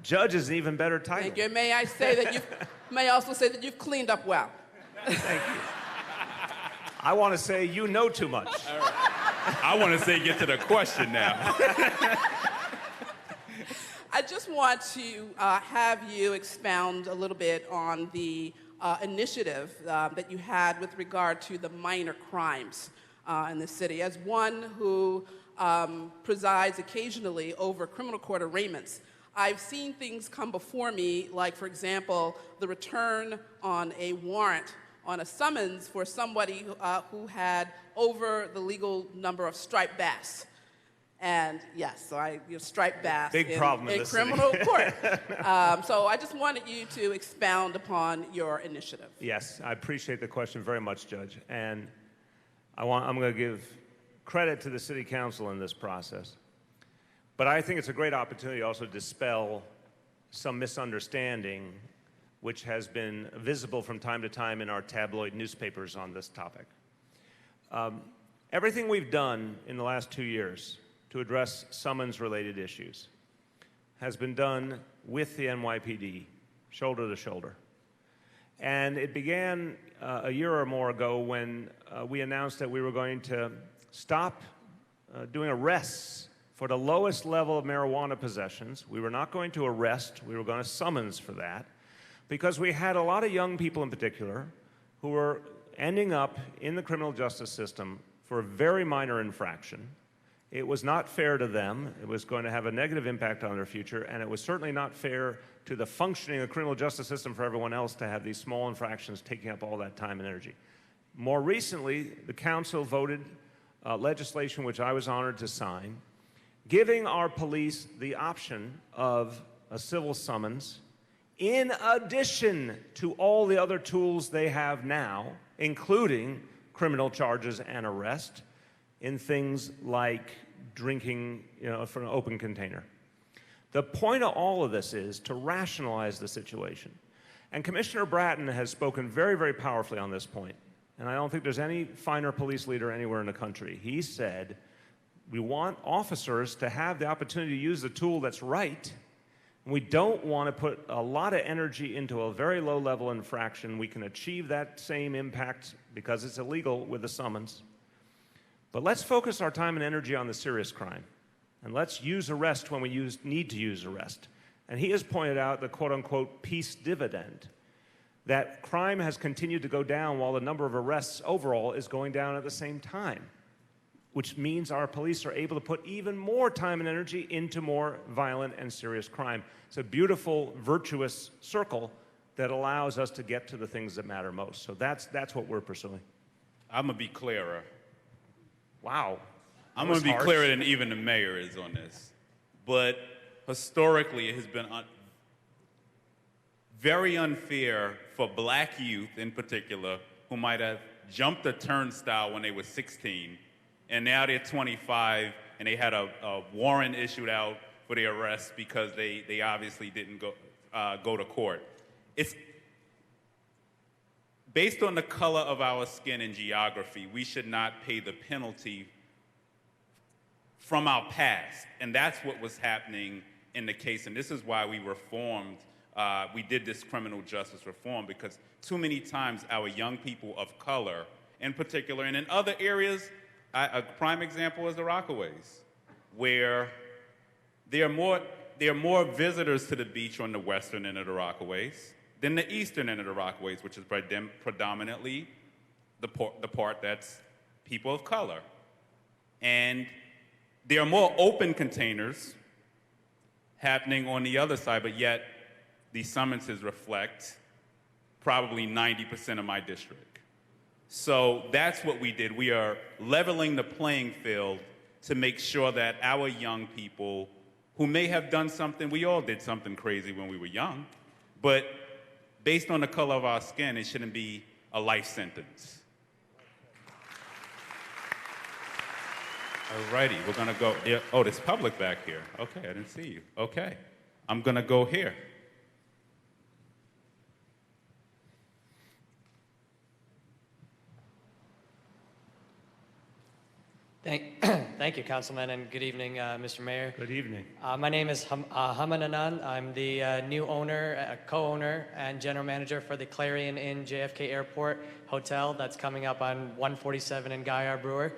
Judge is an even better title. Thank you. May I say that may also say that you've cleaned up well. Thank you. I want to say you know too much. All right. I want to say get to the question now. I just want to have you expound a little bit on the initiative that you had with regard to the minor crimes in the city. As one who presides occasionally over criminal court arraignments, I've seen things come before me, like, for example, the return on a warrant on a summons for somebody who had over the legal number of striped bass. And yes, so striped bass Big problem in the criminal city. court. So I just wanted you to expound upon your initiative. Yes, I appreciate the question very much, Judge. And I'm going to give credit to the City Council in this process. But I think it's a great opportunity also to dispel some misunderstanding which has been visible from time to time in our tabloid newspapers on this topic. Everything we've done in the last 2 years to address summons-related issues has been done with the NYPD, shoulder to shoulder. And it began a year or more ago when we announced that we were going to stop doing arrests for the lowest level of marijuana possessions. We were not going to arrest, we were going to summons for that, because we had a lot of young people in particular who were ending up in the criminal justice system for a very minor infraction. It was not fair to them, it was going to have a negative impact on their future, and it was certainly not fair to the functioning of the criminal justice system for everyone else to have these small infractions taking up all that time and energy. More recently, the council voted legislation which I was honored to sign, giving our police the option of a civil summons in addition to all the other tools they have now, including criminal charges and arrest, in things like drinking from an open container. The point of all of this is to rationalize the situation. And Commissioner Bratton has spoken very, very powerfully on this point. And I don't think there's any finer police leader anywhere in the country. He said, we want officers to have the opportunity to use the tool that's right. And we don't want to put a lot of energy into a very low-level infraction. We can achieve that same impact because it's illegal with the summons. But let's focus our time and energy on the serious crime. And let's use arrest when we need to use arrest. And he has pointed out the quote-unquote peace dividend, that crime has continued to go down while the number of arrests overall is going down at the same time, which means our police are able to put even more time and energy into more violent and serious crime. It's a beautiful, virtuous circle that allows us to get to the things that matter most. So that's what we're pursuing. I'm going to be clearer. Wow. I'm going to be clearer than even the mayor is on this. But historically, it has been very unfair for black youth in particular who might have jumped a turnstile when they were 16, and now they're 25, and they had a warrant issued out for their arrest because they obviously didn't go to court. It's based on the color of our skin and geography, we should not pay the penalty from our past. And that's what was happening in the case. And this is why we reformed, we did this criminal justice reform, because too many times our young people of color in particular, and in other areas, a prime example is the Rockaways, where there are more visitors to the beach on the western end of the Rockaways than the eastern end of the Rockaways, which is predominantly the part that's people of color. And there are more open containers happening on the other side, but yet the summonses reflect probably 90% of my district. So that's what we did. We are leveling the playing field to make sure that our young people who may have done something, we all did something crazy when we were young, but based on the color of our skin, it shouldn't be a life sentence. All righty, we're gonna go, oh, there's public back here. Okay, I didn't see you. Okay, I'm gonna go here. Thank you, Councilman, and good evening, Mr. Mayor. Good evening. My name is Haman Anand. I'm the new owner, co-owner, and general manager for the Clarion Inn JFK Airport Hotel that's coming up on 147 in Guy Brewer.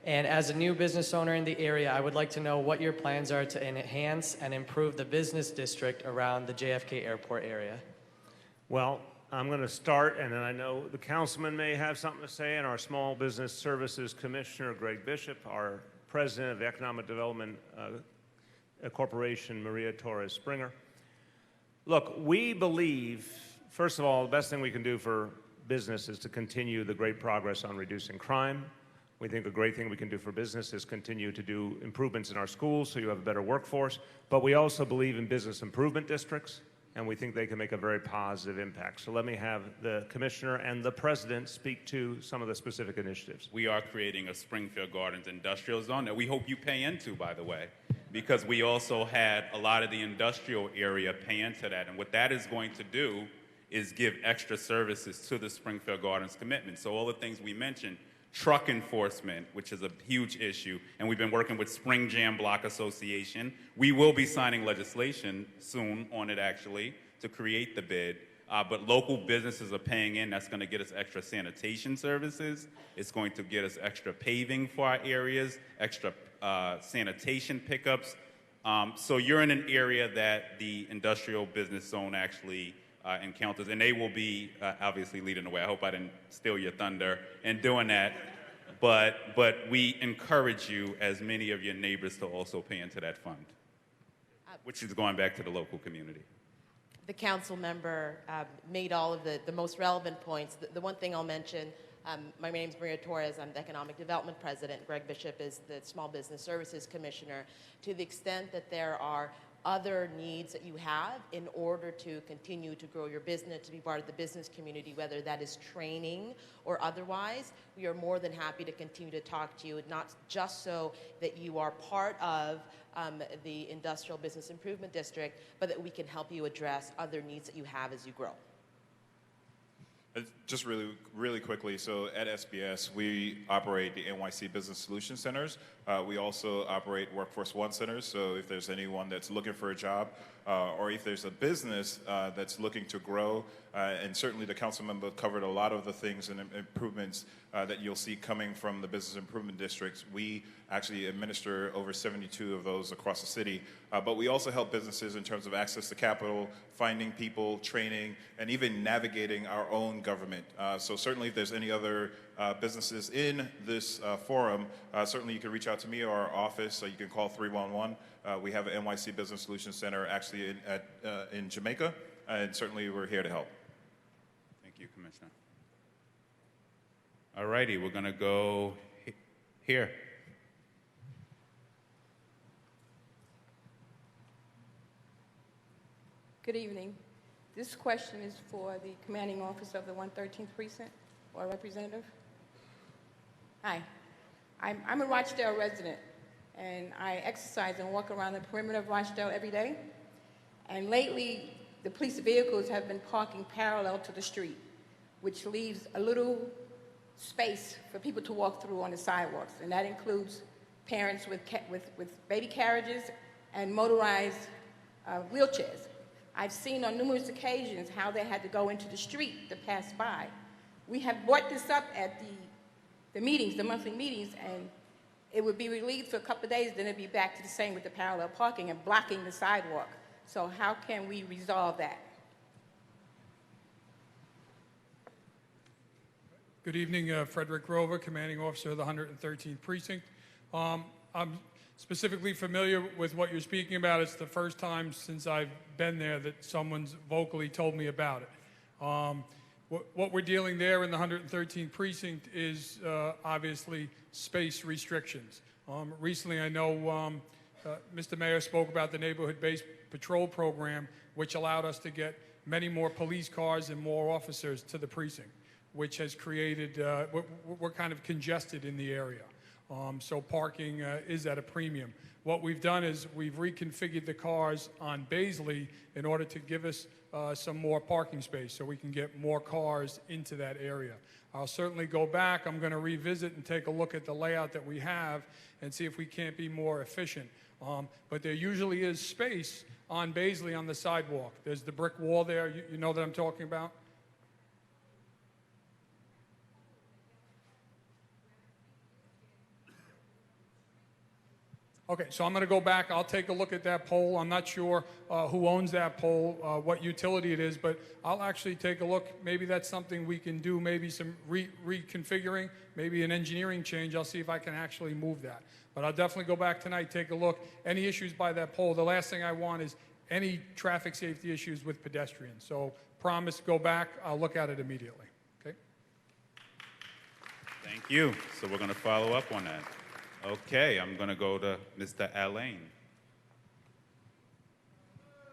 And as a new business owner in the area, I would like to know what your plans are to enhance and improve the business district around the JFK Airport area. Well, I'm going to start, and then I know the councilman may have something to say, and our Small Business Services Commissioner, Greg Bishop, our President of the Economic Development Corporation, Maria Torres Springer. Look, we believe, first of all, the best thing we can do for business is to continue the great progress on reducing crime. We think a great thing we can do for business is continue to do improvements in our schools so you have a better workforce. But we also believe in business improvement districts, and we think they can make a very positive impact. So let me have the Commissioner and the President speak to some of the specific initiatives. We are creating a Springfield Gardens industrial zone that we hope you pay into, by the way, because we also had a lot of the industrial area pay into that. And what that is going to do is give extra services to the Springfield Gardens commitment. So all the things we mentioned, truck enforcement, which is a huge issue, and we've been working with Spring Jam Block Association. We will be signing legislation soon on it, actually, to create the bid. But local businesses are paying in. That's going to get us extra sanitation services. It's going to get us extra paving for our areas, extra sanitation pickups. So you're in an area that the industrial business zone actually encounters, and they will be obviously leading the way. I hope I didn't steal your thunder in doing that, but we encourage you, as many of your neighbors, to also pay into that fund, which is going back to the local community. The council member made all of the most relevant points. The one thing I'll mention, my name is Maria Torres. I'm the Economic Development President. Greg Bishop is the Small Business Services Commissioner. To the extent that there are other needs that you have in order to continue to grow your business, to be part of the business community, whether that is training or otherwise, we are more than happy to continue to talk to you, not just so that you are part of the Industrial Business Improvement District, but that we can help you address other needs that you have as you grow. Just really quickly, so at SBS, we operate the NYC Business Solution Centers. We also operate Workforce One Centers, so if there's anyone that's looking for a job, or if there's a business that's looking to grow, and certainly the council member covered a lot of the things and improvements that you'll see coming from the business improvement districts. We actually administer over 72 of those across the city, but we also help businesses in terms of access to capital, finding people, training, and even navigating our own government. So certainly if there's any other businesses in this forum, certainly you can reach out to me or our office, so you can call 311. We have an NYC Business Solutions Center actually in Jamaica, and certainly we're here to help. Thank you, Commissioner. All righty, we're going to go here. Good evening. This question is for the commanding officer of the 113th Precinct, or a representative. Hi. I'm a Rochdale resident, and I exercise and walk around the perimeter of Rochdale every day. And lately, the police vehicles have been parking parallel to the street, which leaves a little space for people to walk through on the sidewalks, and that includes parents with baby carriages and motorized wheelchairs. I've seen on numerous occasions how they had to go into the street to pass by. We have brought this up at the meetings, the monthly meetings, and it would be relieved for a couple of days, then it'd be back to the same with the parallel parking and blocking the sidewalk. So how can we resolve that? Good evening, Frederick Grover, Commanding Officer of the 113th Precinct. I'm specifically familiar with what you're speaking about. It's the first time since I've been there that someone's vocally told me about it. What we're dealing there in the 113th Precinct is obviously space restrictions. Recently, I know Mr. Mayor spoke about the neighborhood-based patrol program, which allowed us to get many more police cars and more officers to the precinct, which has created, we're kind of congested in the area. So parking is at a premium. What we've done is we've reconfigured the cars on Baisley in order to give us some more parking space so we can get more cars into that area. I'll certainly go back. I'm going to revisit and take a look at the layout that we have and see if we can't be more efficient. But there usually is space on Baisley on the sidewalk. There's the brick wall there. You know that I'm talking about? Okay, so I'm going to go back. I'll take a look at that pole. I'm not sure who owns that pole, what utility it is, but I'll actually take a look. Maybe that's something we can do, maybe some reconfiguring, maybe an engineering change. I'll see if I can actually move that. But I'll definitely go back tonight, take a look. Any issues by that pole, the last thing I want is any traffic safety issues with pedestrians. So promise, go back. I'll look at it immediately. Okay? Thank you. So we're going to follow up on that. Okay, I'm going to go to Mr. Alain.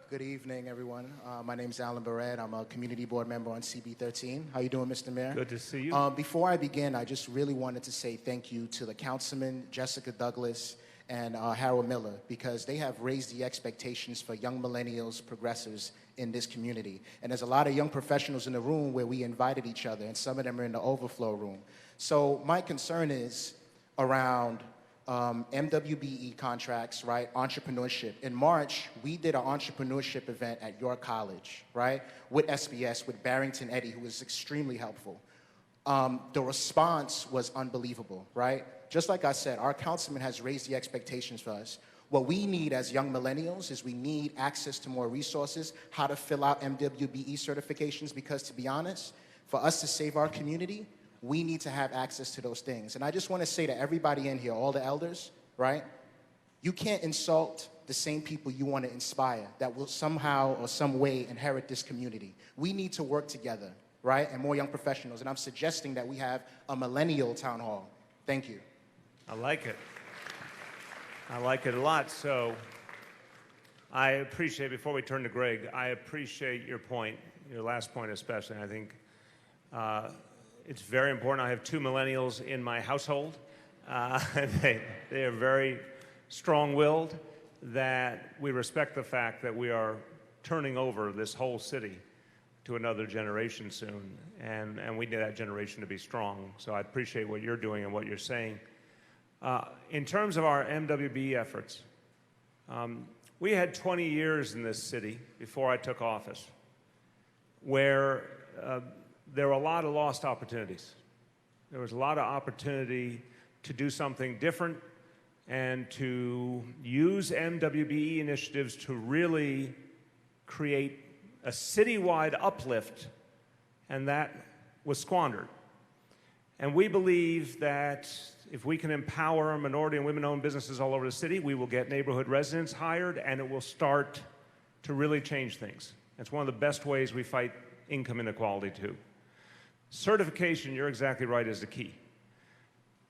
Good evening, everyone. My name is Alan Barrett. I'm a community board member on CB13. How you doing, Mr. Mayor? Good to see you. Before I begin, I just really wanted to say thank you to the councilman, Jessica Douglas, and Harold Miller, because they have raised the expectations for young millennials, progressives in this community. And there's a lot of young professionals in the room where we invited each other, and some of them are in the overflow room. So my concern is around MWBE contracts, right? Entrepreneurship. In March, we did an entrepreneurship event at your college, right? With SBS, with Barrington Eddy, who was extremely helpful. The response was unbelievable, right? Just like I said, our councilman has raised the expectations for us. What we need as young millennials is we need access to more resources, how to fill out MWBE certifications, because to be honest, for us to save our community, we need to have access to those things. And I just want to say to everybody in here, all the elders, right? You can't insult the same people you want to inspire that will somehow or some way inherit this community. We need to work together, right? And more young professionals. And I'm suggesting that we have a millennial town hall. Thank you. I like it. I like it a lot. So I appreciate, before we turn to Greg, I appreciate your point, your last point especially. I think it's very important. I have 2 millennials in my household. They are very strong-willed, that we respect the fact that we are turning over this whole city to another generation soon, and we need that generation to be strong. So I appreciate what you're doing and what you're saying. In terms of our MWB efforts, we had 20 years in this city before I took office where there were a lot of lost opportunities. There was a lot of opportunity to do something different and to use MWBE initiatives to really create a citywide uplift, and that was squandered. And we believe that if we can empower minority and women-owned businesses all over the city, we will get neighborhood residents hired, and it will start to really change things. It's one of the best ways we fight income inequality, too. Certification, you're exactly right, is the key.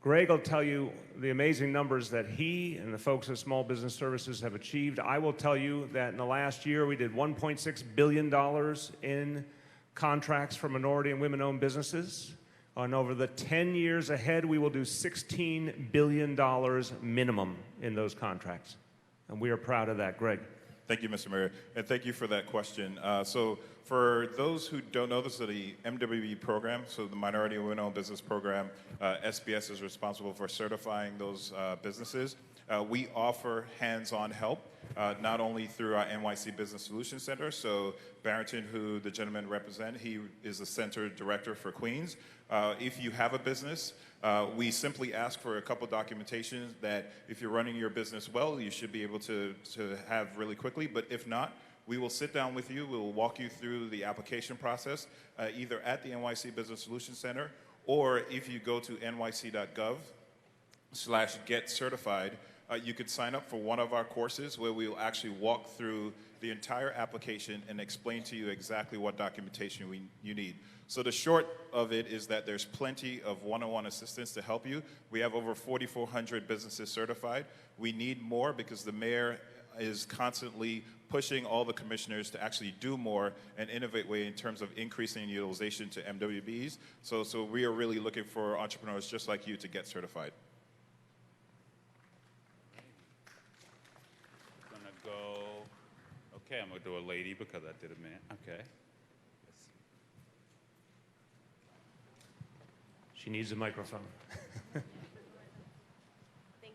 Greg will tell you the amazing numbers that he and the folks at Small Business Services have achieved. I will tell you that in the last year, we did $1.6 billion in contracts for minority and women-owned businesses. And over the 10 years ahead, we will do $16 billion minimum in those contracts. And we are proud of that. Greg. Thank you, Mr. Mayor, and thank you for that question. So for those who don't know, this is the MWB program, so the Minority and Women-Owned Business Program. SBS is responsible for certifying those businesses. We offer hands-on help, not only through our NYC Business Solutions Center. So Barrington, who the gentleman represents, he is the center director for Queens. If you have a business, we simply ask for a couple documentation that if you're running your business well, you should be able to have really quickly. But if not, we will sit down with you. We will walk you through the application process, either at the NYC Business Solutions Center, or if you go to nyc.gov/get certified, you could sign up for one of our courses where we will actually walk through the entire application and explain to you exactly what documentation you need. So the short of it is that there's plenty of one-on-one assistance to help you. We have over 4,400 businesses certified. We need more because the mayor is constantly pushing all the commissioners to actually do more and innovate way in terms of increasing utilization to MWBs. So we are really looking for entrepreneurs just like you to get certified. Okay, I'm going to do a lady because I did a man. Okay. She needs a microphone. Thank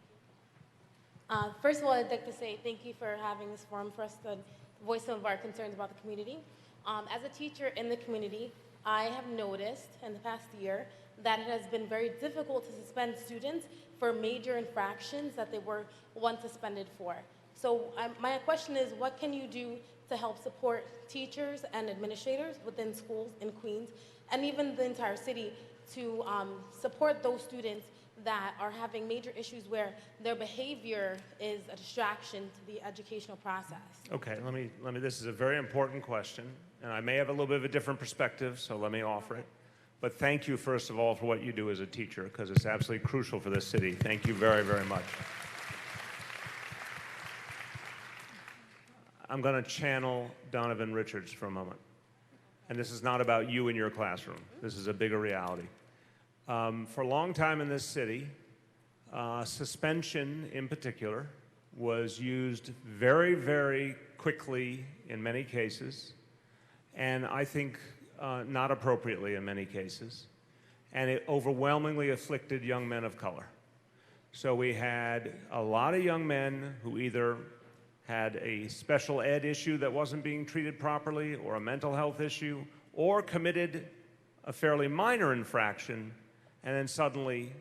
you. First of all, I'd like to say thank you for having this forum for us to voice some of our concerns about the community. As a teacher in the community, I have noticed in the past year that it has been very difficult to suspend students for major infractions that they were once suspended for. So my question is, what can you do to help support teachers and administrators within schools in Queens and even the entire city to support those students that are having major issues where their behavior is a distraction to the educational process? Okay, let me, this is a very important question, and I may have a little bit of a different perspective, so let me offer it. But thank you, first of all, for what you do as a teacher, because it's absolutely crucial for this city. Thank you very, very much. I'm going to channel Donovan Richards for a moment. And this is not about you in your classroom. This is a bigger reality. For a long time in this city, suspension in particular was used very, very quickly in many cases, and I think not appropriately in many cases, and it overwhelmingly afflicted young men of color. So we had a lot of young men who either had a special ed issue that wasn't being treated properly, or a mental health issue, or committed a fairly minor infraction, and then suddenly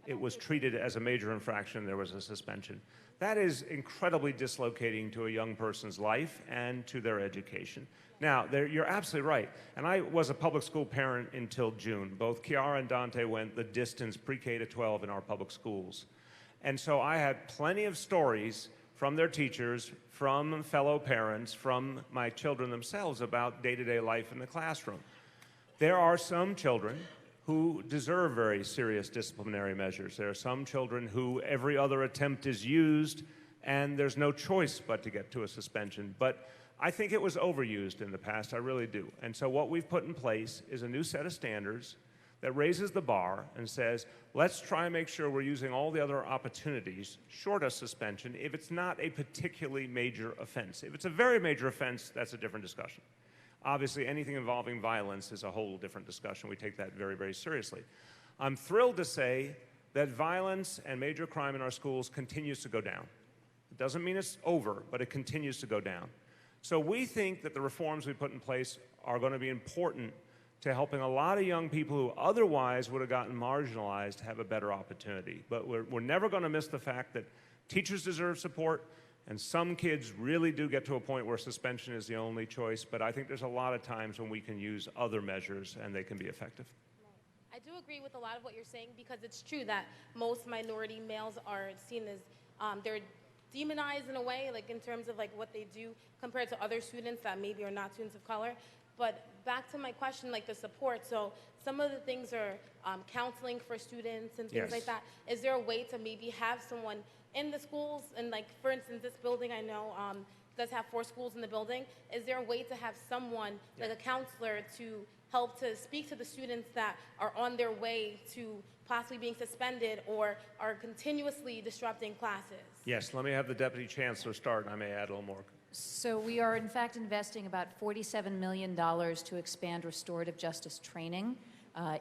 it was treated as a major infraction, there was a suspension. That is incredibly dislocating to a young person's life and to their education. Now, you're absolutely right. And I was a public school parent until June. Both Kiara and Dante went the distance pre-K to 12 in our public schools. And so I had plenty of stories from their teachers, from fellow parents, from my children themselves about day-to-day life in the classroom. There are some children who deserve very serious disciplinary measures. There are some children who every other attempt is used and there's no choice but to get to a suspension. But I think it was overused in the past, I really do. And so what we've put in place is a new set of standards that raises the bar and says, let's try and make sure we're using all the other opportunities, short of suspension, if it's not a particularly major offense. If it's a very major offense, that's a different discussion. Obviously, anything involving violence is a whole different discussion. We take that very, very seriously. I'm thrilled to say that violence and major crime in our schools continues to go down. It doesn't mean it's over, but it continues to go down. So we think that the reforms we put in place are going to be important to helping a lot of young people who otherwise would have gotten marginalized have a better opportunity. But we're never going to miss the fact that teachers deserve support, and some kids really do get to a point where suspension is the only choice, but I think there's a lot of times when we can use other measures and they can be effective. I do agree with a lot of what you're saying, because it's true that most minority males are seen as, they're demonized in a way, like in terms of like what they do compared to other students that maybe are not students of color. But back to my question, like the support, so some of the things are counseling for students and things like that. Is there a way to maybe have someone in the schools, and like, for instance, this building I know does have 4 schools in the building. Is there a way to have someone, like a counselor, to help to speak to the students that are on their way to possibly being suspended or are continuously disrupting classes? Yes, let me have the Deputy Chancellor start, and I may add a little more. So we are, in fact, investing about $47 million to expand restorative justice training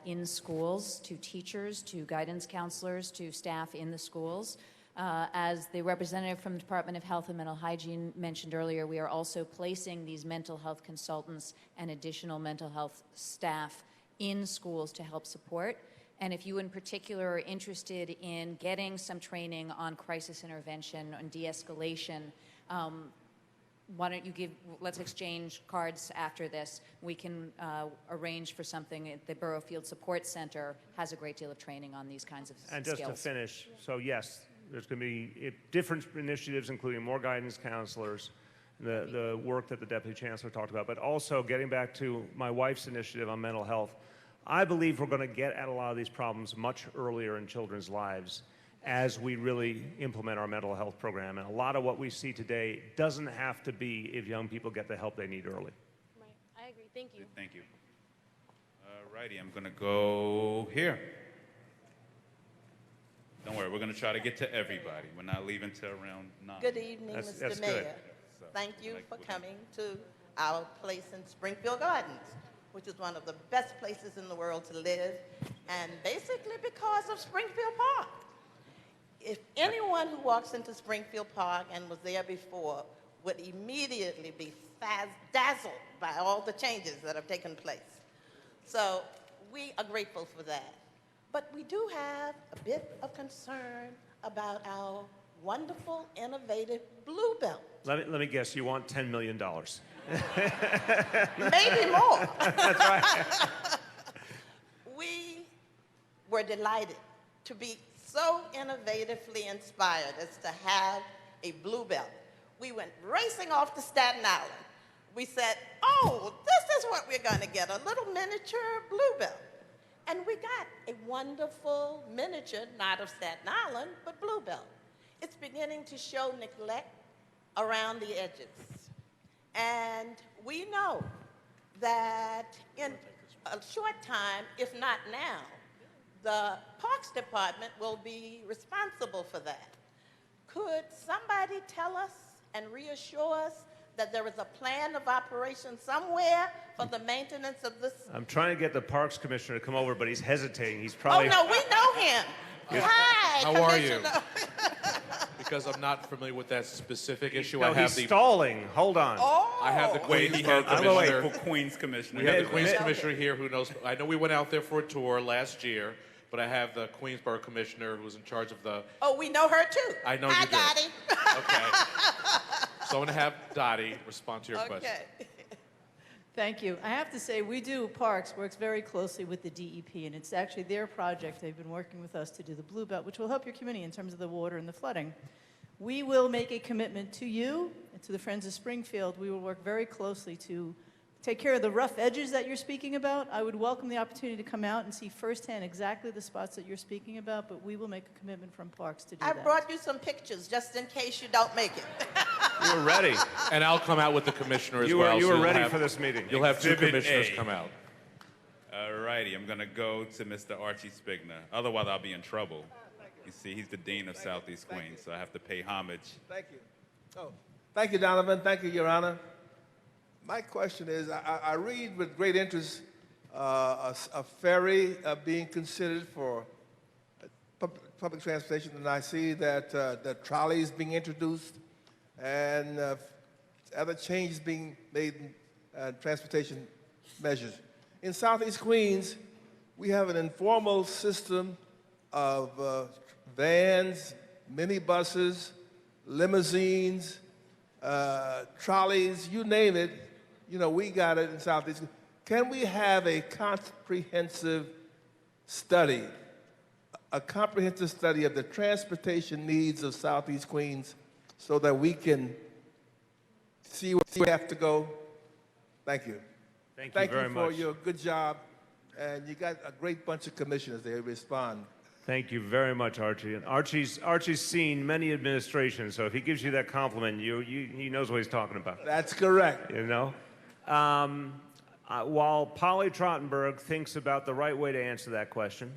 in schools, to teachers, to guidance counselors, to staff in the schools. As the representative from the Department of Health and Mental Hygiene mentioned earlier, we are also placing these mental health consultants and additional mental health staff in schools to help support. And if you in particular are interested in getting some training on crisis intervention and de-escalation, why don't you let's exchange cards after this. We can arrange for something. The Borough Field Support Center has a great deal of training on these kinds of skills. And just to finish, so yes, there's going to be different initiatives, including more guidance counselors, the work that the Deputy Chancellor talked about, but also getting back to my wife's initiative on mental health. I believe we're going to get at a lot of these problems much earlier in children's lives as we really implement our mental health program. And a lot of what we see today doesn't have to be if young people get the help they need early. Right, I agree. Thank you. Thank you. All righty, I'm going to go here. Don't worry, we're going to try to get to everybody. We're not leaving till around 9. Good evening, Mr. Mayor. Good. Thank you for coming to our place in Springfield Gardens, which is one of the best places in the world to live, and basically because of Springfield Park. If anyone who walks into Springfield Park and was there before would immediately be dazzled by all the changes that have taken place. So we are grateful for that. But we do have a bit of concern about our wonderful, innovative Blue Belt. Let me guess, you want $10 million. Maybe more. That's right. We were delighted to be so innovatively inspired as to have a Blue Belt. We went racing off to Staten Island. We said, oh, this is what we're going to get, a little miniature Blue Belt. And we got a wonderful miniature, not of Staten Island, but Blue Belt. It's beginning to show neglect around the edges. And we know that in a short time, if not now, the Parks Department will be responsible for that. Could somebody tell us and reassure us that there is a plan of operation somewhere for the maintenance of this? I'm trying to get the Parks Commissioner to come over, but he's hesitating. He's probably... Oh, no, we know him. Hi, How are you? Commissioner. Because I'm not familiar with that specific issue. No, I have he's stalling. Hold on. I have the Wait, he had Queensborough the Commissioner. for Queens Commissioner. We have the Queens Commissioner here who knows. I know we went out there for a tour last year, but I have the Queensborough Commissioner who's in charge of the... Oh, we know her too. I know Hi, you do. Dottie. Okay. So I'm going to have Dottie respond to your question. Okay. Thank you. I have to say, we do, Parks works very closely with the DEP, and it's actually their project. They've been working with us to do the Blue Belt, which will help your community in terms of the water and the flooding. We will make a commitment to you and to the Friends of Springfield. We will work very closely to take care of the rough edges that you're speaking about. I would welcome the opportunity to come out and see firsthand exactly the spots that you're speaking about, but we will make a commitment from Parks to do I that. brought you some pictures just in case you don't make it. You were ready. And I'll come out with the commissioner as You well. were so you'll ready have- for this meeting. You'll have two Exhibit commissioners A. come out. All righty, I'm going to go to Mr. Archie Spigner. Otherwise, I'll be in trouble. You see, he's the Dean of Southeast Queens, so I have to pay homage. Thank you. Oh, thank you, Donovan. Thank you, Your Honor. My question is, I read with great interest a ferry being considered for public transportation, and I see that the trolleys being introduced and other changes being made in transportation measures. In Southeast Queens, we have an informal system of vans, minibuses, limousines, trolleys, you name it. You know, we got it in Southeast. Can we have a comprehensive study, of the transportation needs of Southeast Queens so that we can see where we have to go? Thank you. Thank you very for much. your good job. And you got a great bunch of commissioners. They respond. Thank you very much, Archie. And Archie's seen many administrations, so if he gives you that compliment, he knows what he's talking about. That's correct. You know? While Polly Trottenberg thinks about the right way to answer that question,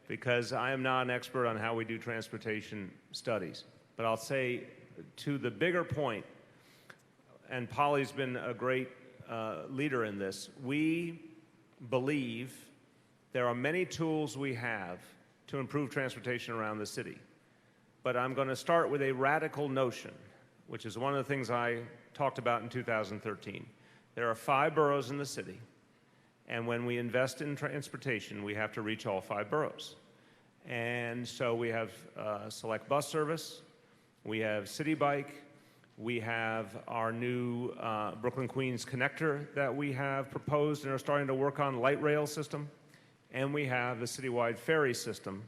because I am not an expert on how we do transportation studies, but I'll say to the bigger point, and Polly's been a great leader in this, we believe there are many tools we have to improve transportation around the city. But I'm going to start with a radical notion, which is one of the things I talked about in 2013. There are 5 boroughs in the city, and when we invest in transportation, we have to reach all 5 boroughs. And so we have select bus service, we have City Bike, we have our new Brooklyn-Queens connector that we have proposed and are starting to work on, light rail system, and we have the citywide ferry system,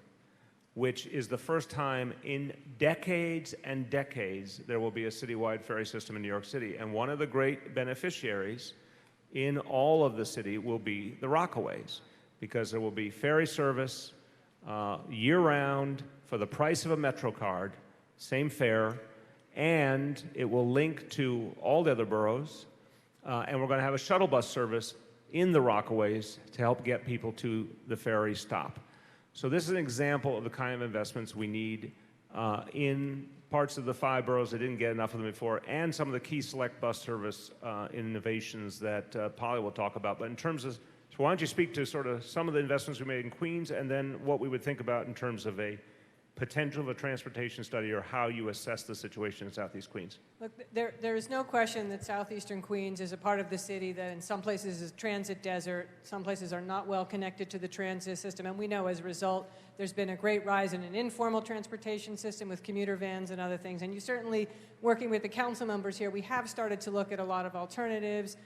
which is the first time in decades and decades there will be a citywide ferry system in New York City. And one of the great beneficiaries in all of the city will be the Rockaways, because there will be ferry service year-round for the price of a MetroCard, same fare, and it will link to all the other boroughs, and we're going to have a shuttle bus service in the Rockaways to help get people to the ferry stop. So this is an example of the kind of investments we need in parts of the 5 boroughs that didn't get enough of them before, and some of the key select bus service innovations that Polly will talk about. But in terms of, so why don't you speak to sort of some of the investments we made in Queens, and then what we would think about in terms of a potential of a transportation study or how you assess the situation in Southeast Queens? Look, there is no question that southeastern Queens is a part of the city that in some places is transit desert, some places are not well connected to the transit system, and we know as a result there's been a great rise in an informal transportation system with commuter vans and other things. And you certainly, working with the council members here, we have started to look at a lot of alternatives.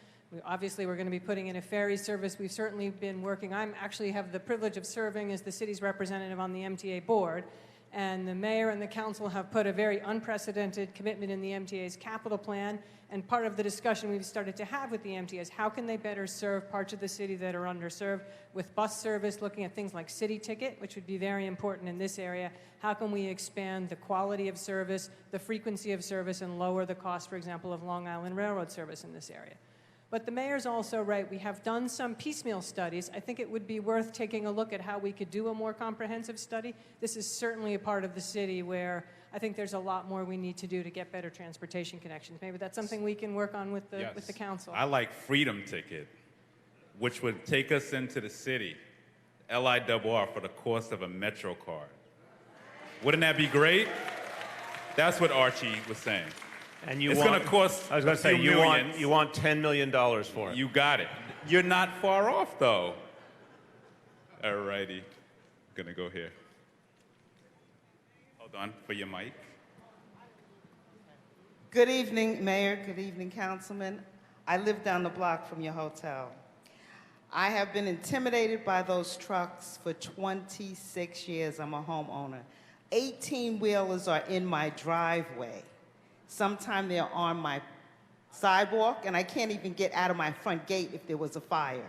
Obviously, we're going to be putting in a ferry service. We've certainly been working. I actually have the privilege of serving as the city's representative on the MTA board. And the mayor and the council have put a very unprecedented commitment in the MTA's capital plan. And part of the discussion we've started to have with the MTA is how can they better serve parts of the city that are underserved with bus service, looking at things like City Ticket, which would be very important in this area. How can we expand the quality of service, the frequency of service, and lower the cost, for example, of Long Island Railroad service in this area? But the mayor's also right. We have done some piecemeal studies. I think it would be worth taking a look at how we could do a more comprehensive study. This is certainly a part of the city where I think there's a lot more we need to do to get better transportation connections. Maybe that's something we can work on with the council. I like Freedom Ticket, which would take us into the city, LIRR, for the cost of a Metro card. Wouldn't that be great? That's what Archie was saying. And you it's going to cost I was going to say, you want $10 million for it. You got it. You're not far off, though. All righty. Going to go here. Hold on for your mic. Good evening, Mayor. Good evening, Councilman. I live down the block from your hotel. I have been intimidated by those trucks for 26 years. I'm a homeowner. 18-wheelers are in my driveway. Sometimes they're on my sidewalk, and I can't even get out of my front gate if there was a fire.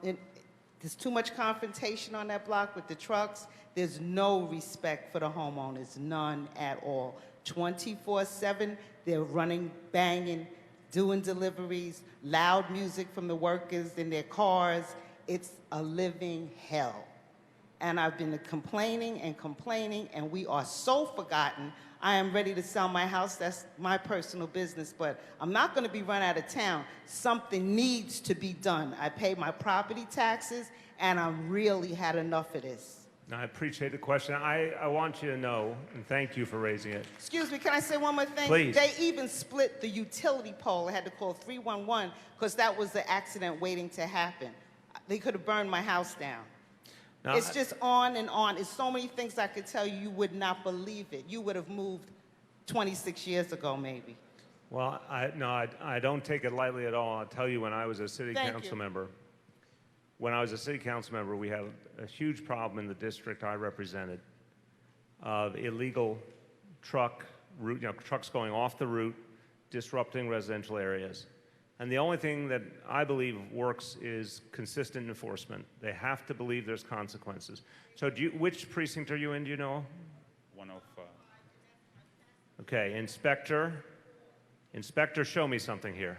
There's too much confrontation on that block with the trucks. There's no respect for the homeowners, none at all. 24/7, they're running, banging, doing deliveries, loud music from the workers in their cars. It's a living hell. And I've been complaining and complaining, and we are so forgotten. I am ready to sell my house. That's my personal business, but I'm not going to be run out of town. Something needs to be done. I pay my property taxes, and I've really had enough of this. I appreciate the question. I want you to know, and thank you for raising it. Excuse me, can I say one more thing? Please. They even split the utility pole. I had to call 311 because that was the accident waiting to happen. They could have burned my house down. Now, it's just on and on. It's so many things I could tell you, you would not believe it. You would have moved 26 years ago, maybe. Well, I don't take it lightly at all. I'll tell you, when I was a city council member, we had a huge problem in the district I represented of illegal trucks going off the route, disrupting residential areas. And the only thing that I believe works is consistent enforcement. They have to believe there's consequences. So which precinct are you in, do you know? 105. Okay, Inspector, show me something here.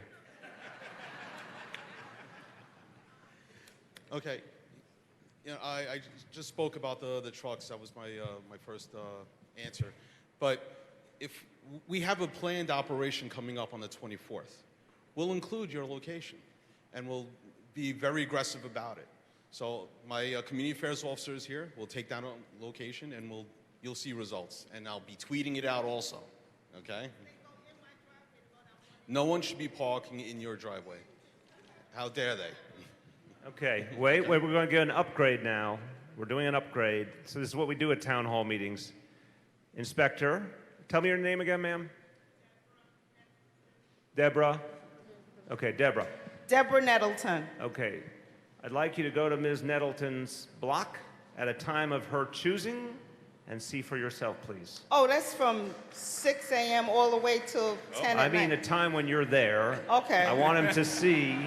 Okay. You know, I just spoke about the trucks. That was my first answer. But if we have a planned operation coming up on the 24th, we'll include your location, and we'll be very aggressive about it. So my community affairs officer is here. We'll take down a location, and you'll see results. And I'll be tweeting it out also, okay? No one should be parking in your driveway. How dare they? Okay, wait, we're going to get an upgrade now. We're doing an upgrade. So this is what we do at town hall meetings. Inspector, tell me your name again, ma'am. Deborah. Okay, Deborah. Deborah Nettleton. Okay. I'd like you to go to Ms. Nettleton's block at a time of her choosing and see for yourself, please. Oh, that's from 6 a.m. all the way till 10 at night. I mean a time when you're there. Okay. I want him to see.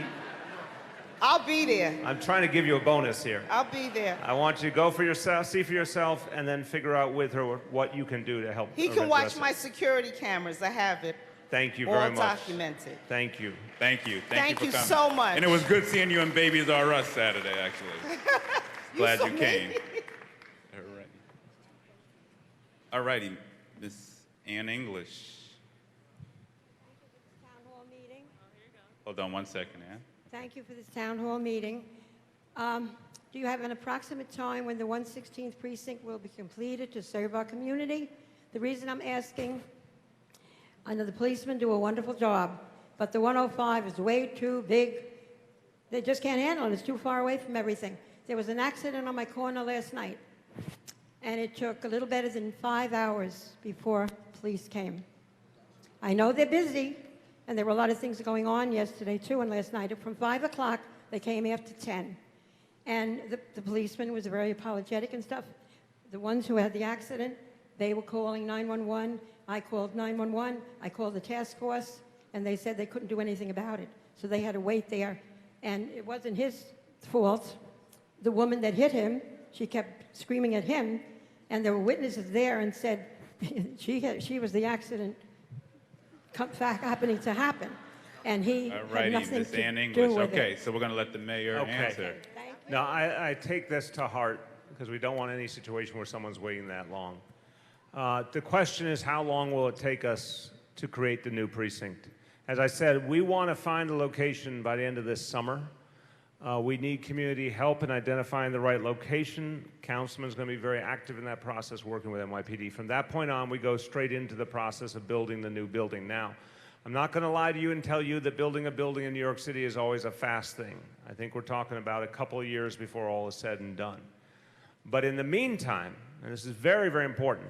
I'll be there. I'm trying to give you a bonus here. I'll be there. I want you to go for yourself, see for yourself, and then figure out with her what you can do to help. He can watch my security cameras. I have it. Thank you very much. All documented. Thank you. Thank you. Thank you for coming. so much. And it was good seeing you in Babies R Us Saturday, actually. Glad you came. All righty, Miss Ann English. Town hall meeting. Hold on one second, Ann. Thank you for this town hall meeting. Do you have an approximate time when the 116th precinct will be completed to serve our community? The reason I'm asking, I know the policemen do a wonderful job, but the 105 is way too big. They just can't handle it. It's too far away from everything. There was an accident on my corner last night, and it took a little better than 5 hours before police came. I know they're busy, and there were a lot of things going on yesterday, too, and last night. From 5 o'clock, they came after 10. And the policeman was very apologetic and stuff. The ones who had the accident, they were calling 911. I called 911. I called the task force, and they said they couldn't do anything about it. So they had to wait there. And it wasn't his fault. The woman that hit him, she kept screaming at him, and there were witnesses there and said she was the accident happening to happen. And he had nothing Ms. Ann to English. do with Okay, it. so we're going to let the mayor answer. No, I take this to heart because we don't want any situation where someone's waiting that long. The question is, how long will it take us to create the new precinct? As I said, we want to find a location by the end of this summer. We need community help in identifying the right location. Councilman's going to be very active in that process, working with NYPD. From that point on, we go straight into the process of building the new building. Now, I'm not going to lie to you and tell you that building a building in New York City is always a fast thing. I think we're talking about a couple of years before all is said and done. But in the meantime, and this is very, very important,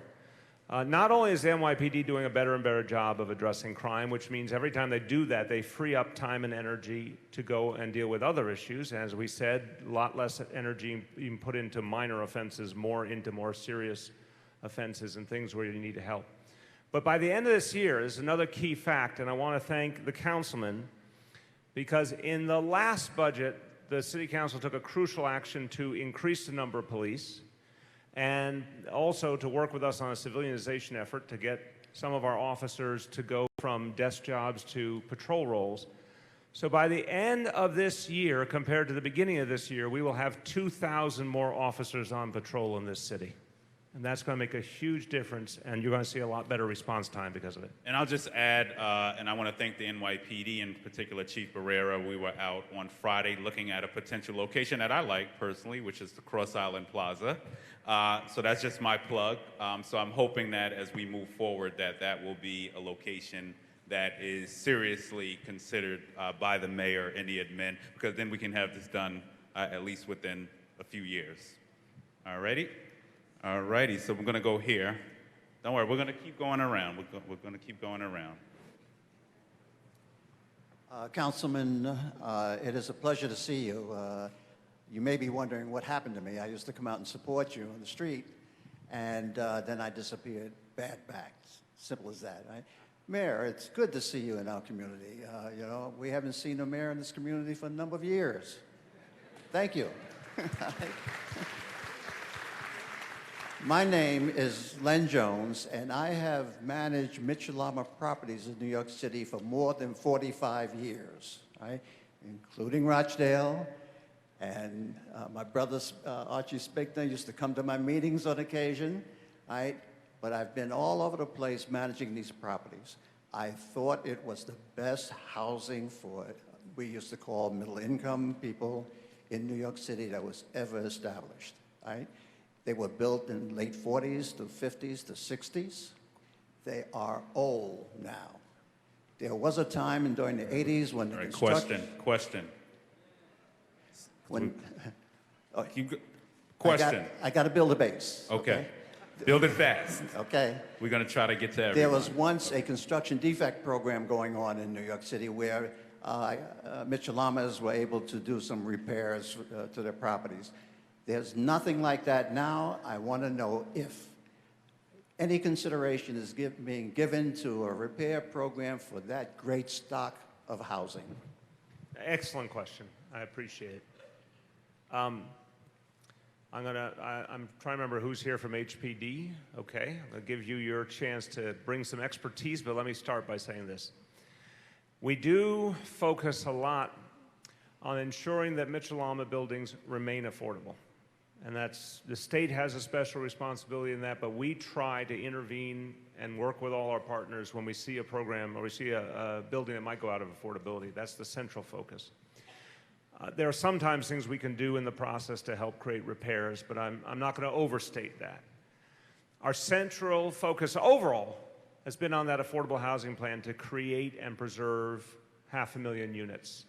not only is the NYPD doing a better and better job of addressing crime, which means every time they do that, they free up time and energy to go and deal with other issues. As we said, a lot less energy being put into minor offenses, more into more serious offenses and things where you need help. But by the end of this year, there's another key fact, and I want to thank the councilman, because in the last budget, the city council took a crucial action to increase the number of police and also to work with us on a civilianization effort to get some of our officers to go from desk jobs to patrol roles. So by the end of this year, compared to the beginning of this year, we will have 2,000 more officers on patrol in this city. And that's going to make a huge difference, and you're going to see a lot better response time because of it. And I'll just add, and I want to thank the NYPD, in particular Chief Barrera. We were out on Friday looking at a potential location that I like personally, which is the Cross Island Plaza. So that's just my plug. So I'm hoping that as we move forward, that will be a location that is seriously considered by the mayor and the admin, because then we can have this done at least within a few years. All righty? All righty, so we're going to go here. Don't worry, we're going to keep going around. We're going to keep going around. Councilman, it is a pleasure to see you. You may be wondering what happened to me. I used to come out and support you on the street, and then I disappeared. Bad back. Simple as that, right? Mayor, it's good to see you in our community. You know, we haven't seen a mayor in this community for a number of years. Thank you. My name is Len Jones, and I have managed Mitchell-Lama properties in New York City for more than 45 years, right? Including Rochdale. And my brother, Archie Spickner, used to come to my meetings on occasion, right? But I've been all over the place managing these properties. I thought it was the best housing for, we used to call middle-income people in New York City that was ever established, right? They were built in late 40s to 50s to 60s. They are old now. There was a time during the 80s when the construction... Question. When, Question. I got to build a base. Okay. Build it fast. Okay. We're going to try to get to everyone. There was once a construction defect program going on in New York City where Mitchell-Lamas were able to do some repairs to their properties. There's nothing like that now. I want to know if any consideration is being given to a repair program for that great stock of housing. Excellent question. I appreciate it. I'm trying to remember who's here from HPD. Okay, I'll give you your chance to bring some expertise, but let me start by saying this. We do focus a lot on ensuring that Mitchell-Lama buildings remain affordable. And that's, the state has a special responsibility in that, but we try to intervene and work with all our partners when we see a program or we see a building that might go out of affordability. That's the central focus. There are sometimes things we can do in the process to help create repairs, but I'm not going to overstate that. Our central focus overall has been on that affordable housing plan to create and preserve 500,000 units.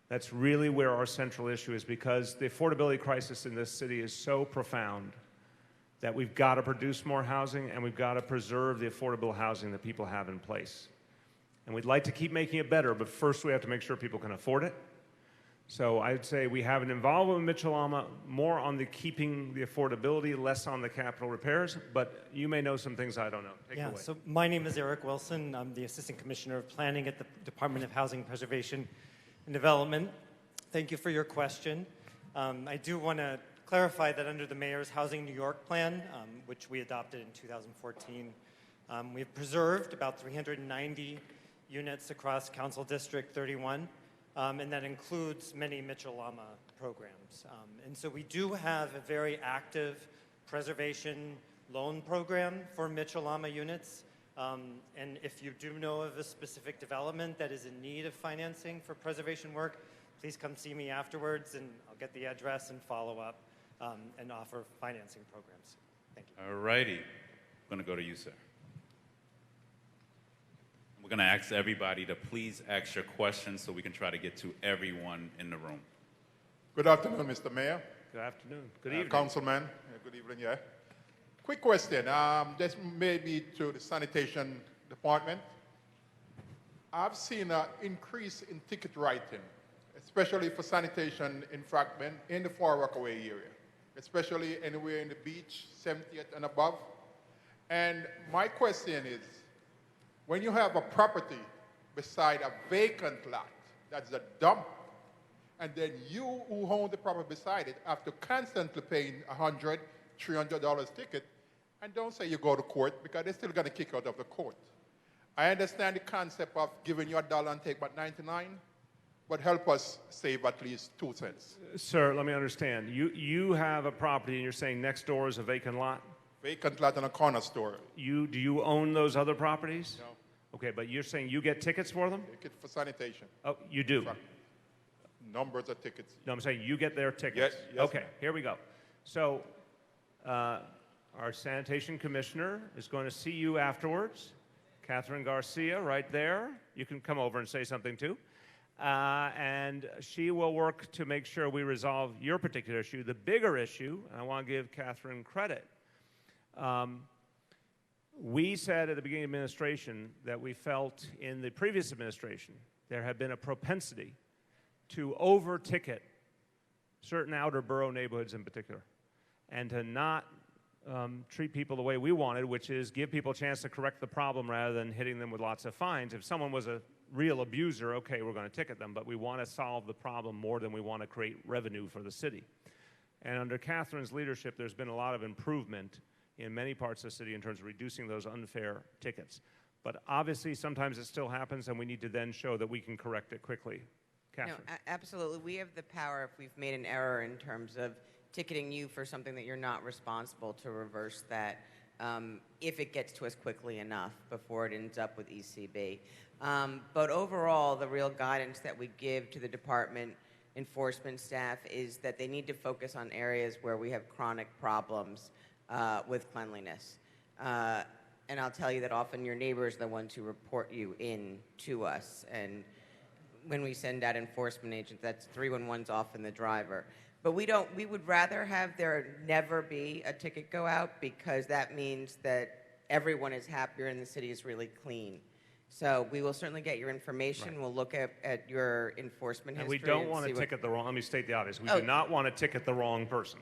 That's really where our central issue is, because the affordability crisis in this city is so profound that we've got to produce more housing and we've got to preserve the affordable housing that people have in place. And we'd like to keep making it better, but first we have to make sure people can afford it. So I'd say we have an involvement with Mitchell-Lama more on the keeping the affordability, less on the capital repairs, but you may know some things I don't know. Take it away. So my name is Eric Wilson. I'm the Assistant Commissioner of Planning at the Department of Housing Preservation and Development. Thank you for your question. I do want to clarify that under the Mayor's Housing New York plan, which we adopted in 2014, we've preserved about 390 units across Council District 31. And that includes many Mitchell-Lama programs. And so we do have a very active preservation loan program for Mitchell-Lama units. And if you do know of a specific development that is in need of financing for preservation work, please come see me afterwards and I'll get the address and follow up and offer financing programs. Thank you. All righty. I'm going to go to you, sir. We're going to ask everybody to please ask your questions so we can try to get to everyone in the room. Good afternoon, Mr. Mayor. Good afternoon. Good evening. Councilman. Good evening, yeah. Quick question. This may be to the sanitation department. I've seen an increase in ticket writing, especially for sanitation infractment in the Far Rockaway area, especially anywhere in the beach, 70th and above. And my question is, when you have a property beside a vacant lot, that's a dump, and then you who own the property beside it have to constantly pay $100, $300 ticket, and don't say you go to court because they're still going to kick you out of the court. I understand the concept of giving you $1 and take about 99, but help us save at least 2 cents. Sir, let me understand. You have a property and you're saying next door is a vacant lot? Vacant lot and a corner store. Do you own those other properties? No. Okay, but you're saying you get tickets for them? Ticket for sanitation. Oh, you do? Numbers of tickets. No, I'm saying you get their tickets. Yes, okay, here we go. So our sanitation commissioner is going to see you afterwards. Catherine Garcia, right there. You can come over and say something too. And she will work to make sure we resolve your particular issue. The bigger issue, and I want to give Catherine credit, we said at the beginning of administration that we felt in the previous administration there had been a propensity to over-ticket certain outer borough neighborhoods in particular, and to not treat people the way we wanted, which is give people a chance to correct the problem rather than hitting them with lots of fines. If someone was a real abuser, okay, we're going to ticket them, but we want to solve the problem more than we want to create revenue for the city. And under Catherine's leadership, there's been a lot of improvement in many parts of the city in terms of reducing those unfair tickets. But obviously, sometimes it still happens, and we need to then show that we can correct it quickly. Catherine. No, absolutely. We have the power, if we've made an error in terms of ticketing you for something that you're not responsible, to reverse that if it gets to us quickly enough before it ends up with ECB. But overall, the real guidance that we give to the department enforcement staff is that they need to focus on areas where we have chronic problems with cleanliness. And I'll tell you that often your neighbors are the ones who report you in to us. And when we send out enforcement agents, that's 311's often the driver. But we would rather have there never be a ticket go out, because that means that everyone is happier and the city is really clean. So we will certainly get your information. Right. We'll look at your enforcement history. And we don't want to ticket the wrong, let me state the obvious. We do not want to ticket the wrong person.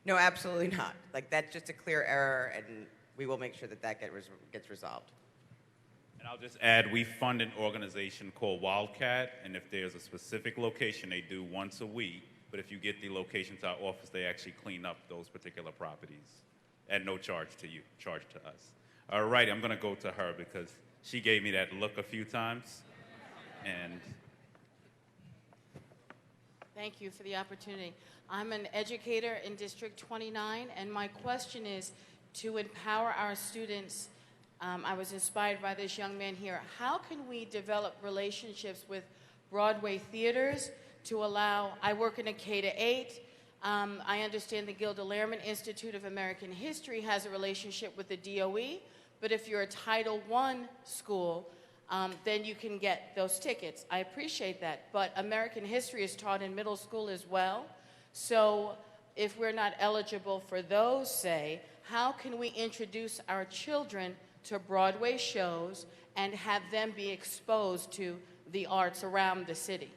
No, absolutely not. Like, that's just a clear error, and we will make sure that that gets resolved. And I'll just add, we fund an organization called Wildcat, and if there's a specific location, they do once a week. But if you get the location to our office, they actually clean up those particular properties at no charge to you, charge to us. All right, I'm going to go to her because she gave me that look a few times. And thank you for the opportunity. I'm an educator in District 29, and my question is to empower our students. I was inspired by this young man here. How can we develop relationships with Broadway theaters to allow, I work in a K-8. I understand the Gilda Lehrman Institute of American History has a relationship with the DOE, but if you're a Title I school, then you can get those tickets. I appreciate that, but American history is taught in middle school as well. So if we're not eligible for those, say, how can we introduce our children to Broadway shows and have them be exposed to the arts around the city?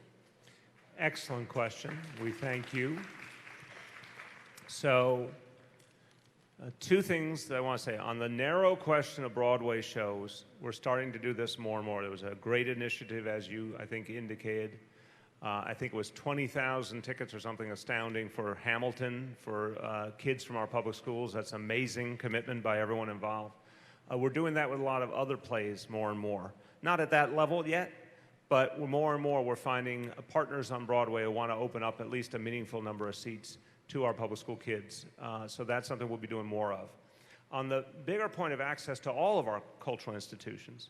Excellent question. We thank you. So, two things that I want to say. On the narrow question of Broadway shows, we're starting to do this more and more. There was a great initiative, as you, I think, indicated. I think it was 20,000 tickets or something astounding for Hamilton, for kids from our public schools. That's amazing commitment by everyone involved. We're doing that with a lot of other plays more and more. Not at that level yet, but more and more we're finding partners on Broadway who want to open up at least a meaningful number of seats to our public school kids. So that's something we'll be doing more of. On the bigger point of access to all of our cultural institutions,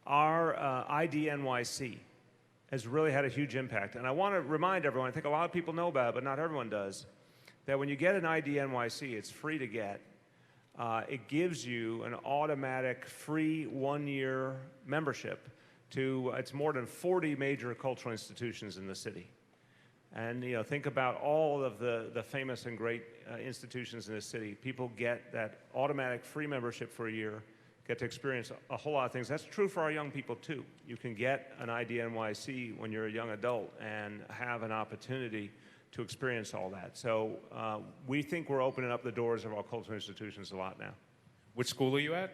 our IDNYC has really had a huge impact. And I want to remind everyone, I think a lot of people know about it, but not everyone does, that when you get an IDNYC, it's free to get. It gives you an automatic free one-year membership to, it's more than 40 major cultural institutions in the city. And think about all of the famous and great institutions in this city. People get that automatic free membership for a year, get to experience a whole lot of things. That's true for our young people too. You can get an IDNYC when you're a young adult and have an opportunity to experience all that. So we think we're opening up the doors of our cultural institutions a lot now. Which school are you at?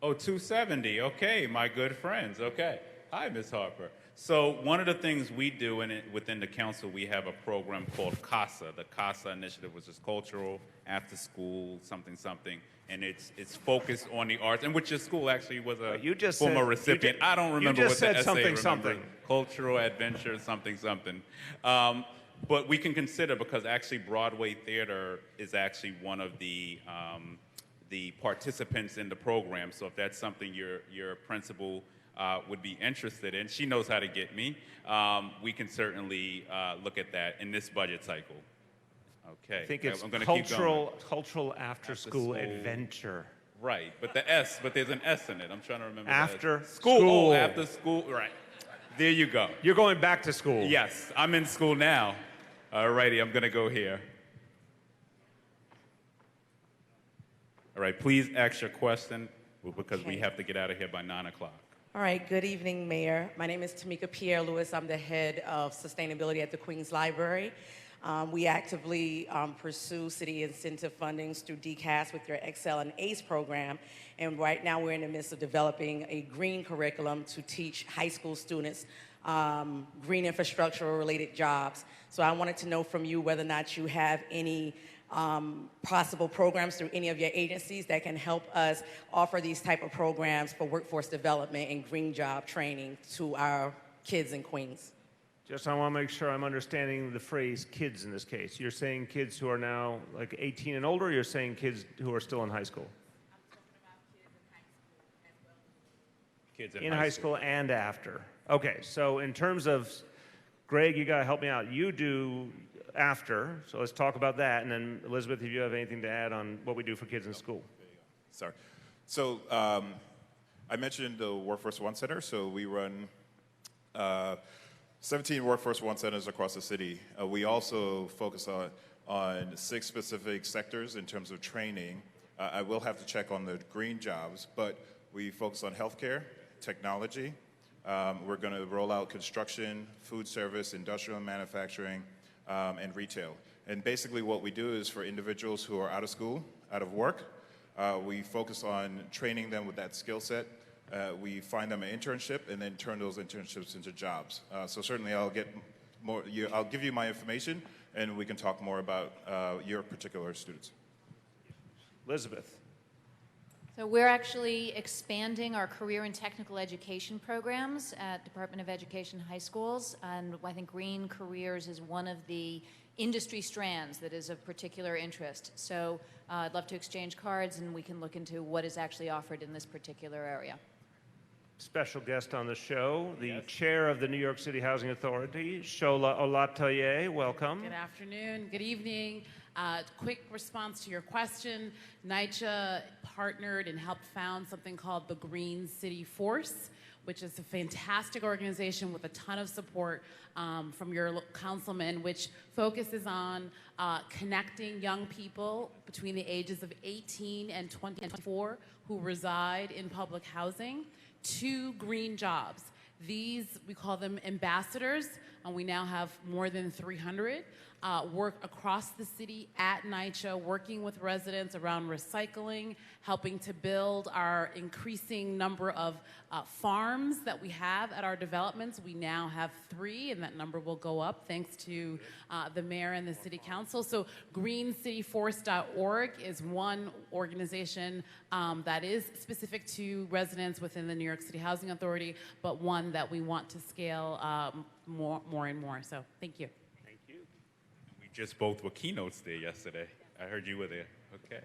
Oh, 270. Okay, my good friends. Okay. Hi, Ms. Harper. So one of the things we do within the council, we have a program called CASA, the CASA initiative, which is cultural, after school, something, and it's focused on the arts, and which your school actually was a former recipient. I don't remember what the essay remember. Cultural adventure, something. But we can consider, because actually Broadway Theater is actually one of the participants in the program. So if that's something your principal would be interested in, she knows how to get me. We can certainly look at that in this budget cycle. Okay. I think it's I'm gonna cultural after-school adventure. Right, but there's an S in it. I'm trying to remember. After school. Oh, after school. Right. There you go. You're going back to school. Yes, I'm in school now. All righty, I'm going to go here. All right, please ask your question, because we have to get out of here by 9 o'clock. All right, good evening, Mayor. My name is Tamika Pierre-Lewis. I'm the head of sustainability at the Queens Library. We actively pursue city incentive fundings through DCAS with your Excel and ACE program. And right now we're in the midst of developing a green curriculum to teach high school students green infrastructure related jobs. So I wanted to know from you whether or not you have any possible programs through any of your agencies that can help us offer these type of programs for workforce development and green job training to our kids in Queens. Just I want to make sure I'm understanding the phrase kids in this case. You're saying kids who are now like 18 and older, or you're saying kids who are still in high school? I'm talking about kids in high school as well. Kids in high school and after. Okay, so in terms of, Greg, you got to help me out. You do after, so let's talk about that. And then Elizabeth, if you have anything to add on what we do for kids in school. Sorry. So I mentioned the Workforce One Center. So we run 17 Workforce One centers across the city. We also focus on 6 specific sectors in terms of training. I will have to check on the green jobs, but we focus on healthcare, technology. We're going to roll out construction, food service, industrial and manufacturing, and retail. And basically what we do is for individuals who are out of school, out of work, we focus on training them with that skill set. We find them an internship and then turn those internships into jobs. So certainly I'll get more, I'll give you my information and we can talk more about your particular students. Elizabeth. So we're actually expanding our career and technical education programs at Department of Education high schools, and I think green careers is one of the industry strands that is of particular interest. So I'd love to exchange cards and we can look into what is actually offered in this particular area. special guest on the show, the chair of the New York City Housing Authority, Shola Olatoye. Welcome. Good afternoon, good evening. Quick response to your question. NYCHA partnered and helped found something called the Green City Force, which is a fantastic organization with a ton of support from your councilman, which focuses on connecting young people between the ages of 18 and 24 who reside in public housing to green jobs. These, we call them ambassadors, and we now have more than 300, work across the city at NYCHA, working with residents around recycling, helping to build our increasing number of farms that we have at our developments. We now have 3, and that number will go up thanks to the mayor and the city council. So greencityforce.org is one organization that is specific to residents within the New York City Housing Authority, but one that we want to scale more and more. So thank you. We just both were keynotes there yesterday. I heard you were there. Okay.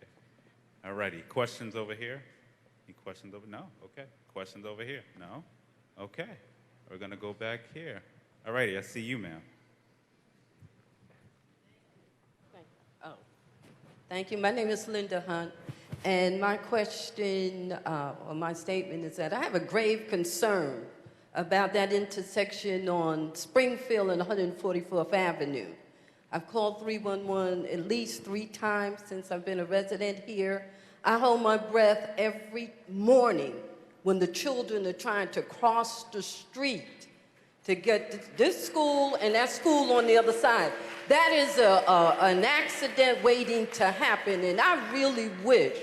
All righty. Questions over here? Any questions over? No? Okay. Questions over here? No? Okay. We're going to go back here. All righty. I see you, ma'am. Thank you. My name is Linda Hunt, and my question or my statement is that I have a grave concern about that intersection on Springfield and 144th Avenue. I've called 311 at least 3 times since I've been a resident here. I hold my breath every morning when the children are trying to cross the street to get to this school and that school on the other side. That is an accident waiting to happen, and I really wish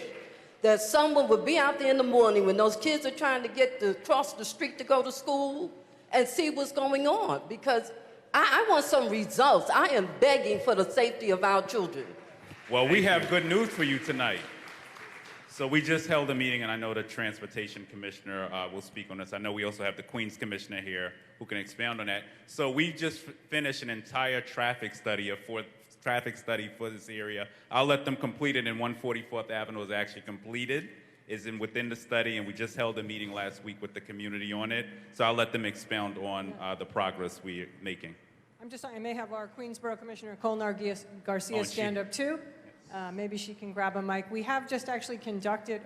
that someone would be out there in the morning when those kids are trying to get to cross the street to go to school and see what's going on, because I want some results. I am begging for the safety of our children. Well, we have good news for you tonight. So we just held a meeting, and I know the Transportation Commissioner will speak on this. I know we also have the Queens Commissioner here who can expound on that. So we just finished an entire traffic study for this area. I'll let them complete it, and 144th Avenue is actually completed. Is within the study, and we just held a meeting last week with the community on it. So I'll let them expound on the progress we're making. I'm just sorry, I may have our Queensborough Commissioner Colnar Garcia stand up too. Maybe she can grab a mic. We have just actually conducted,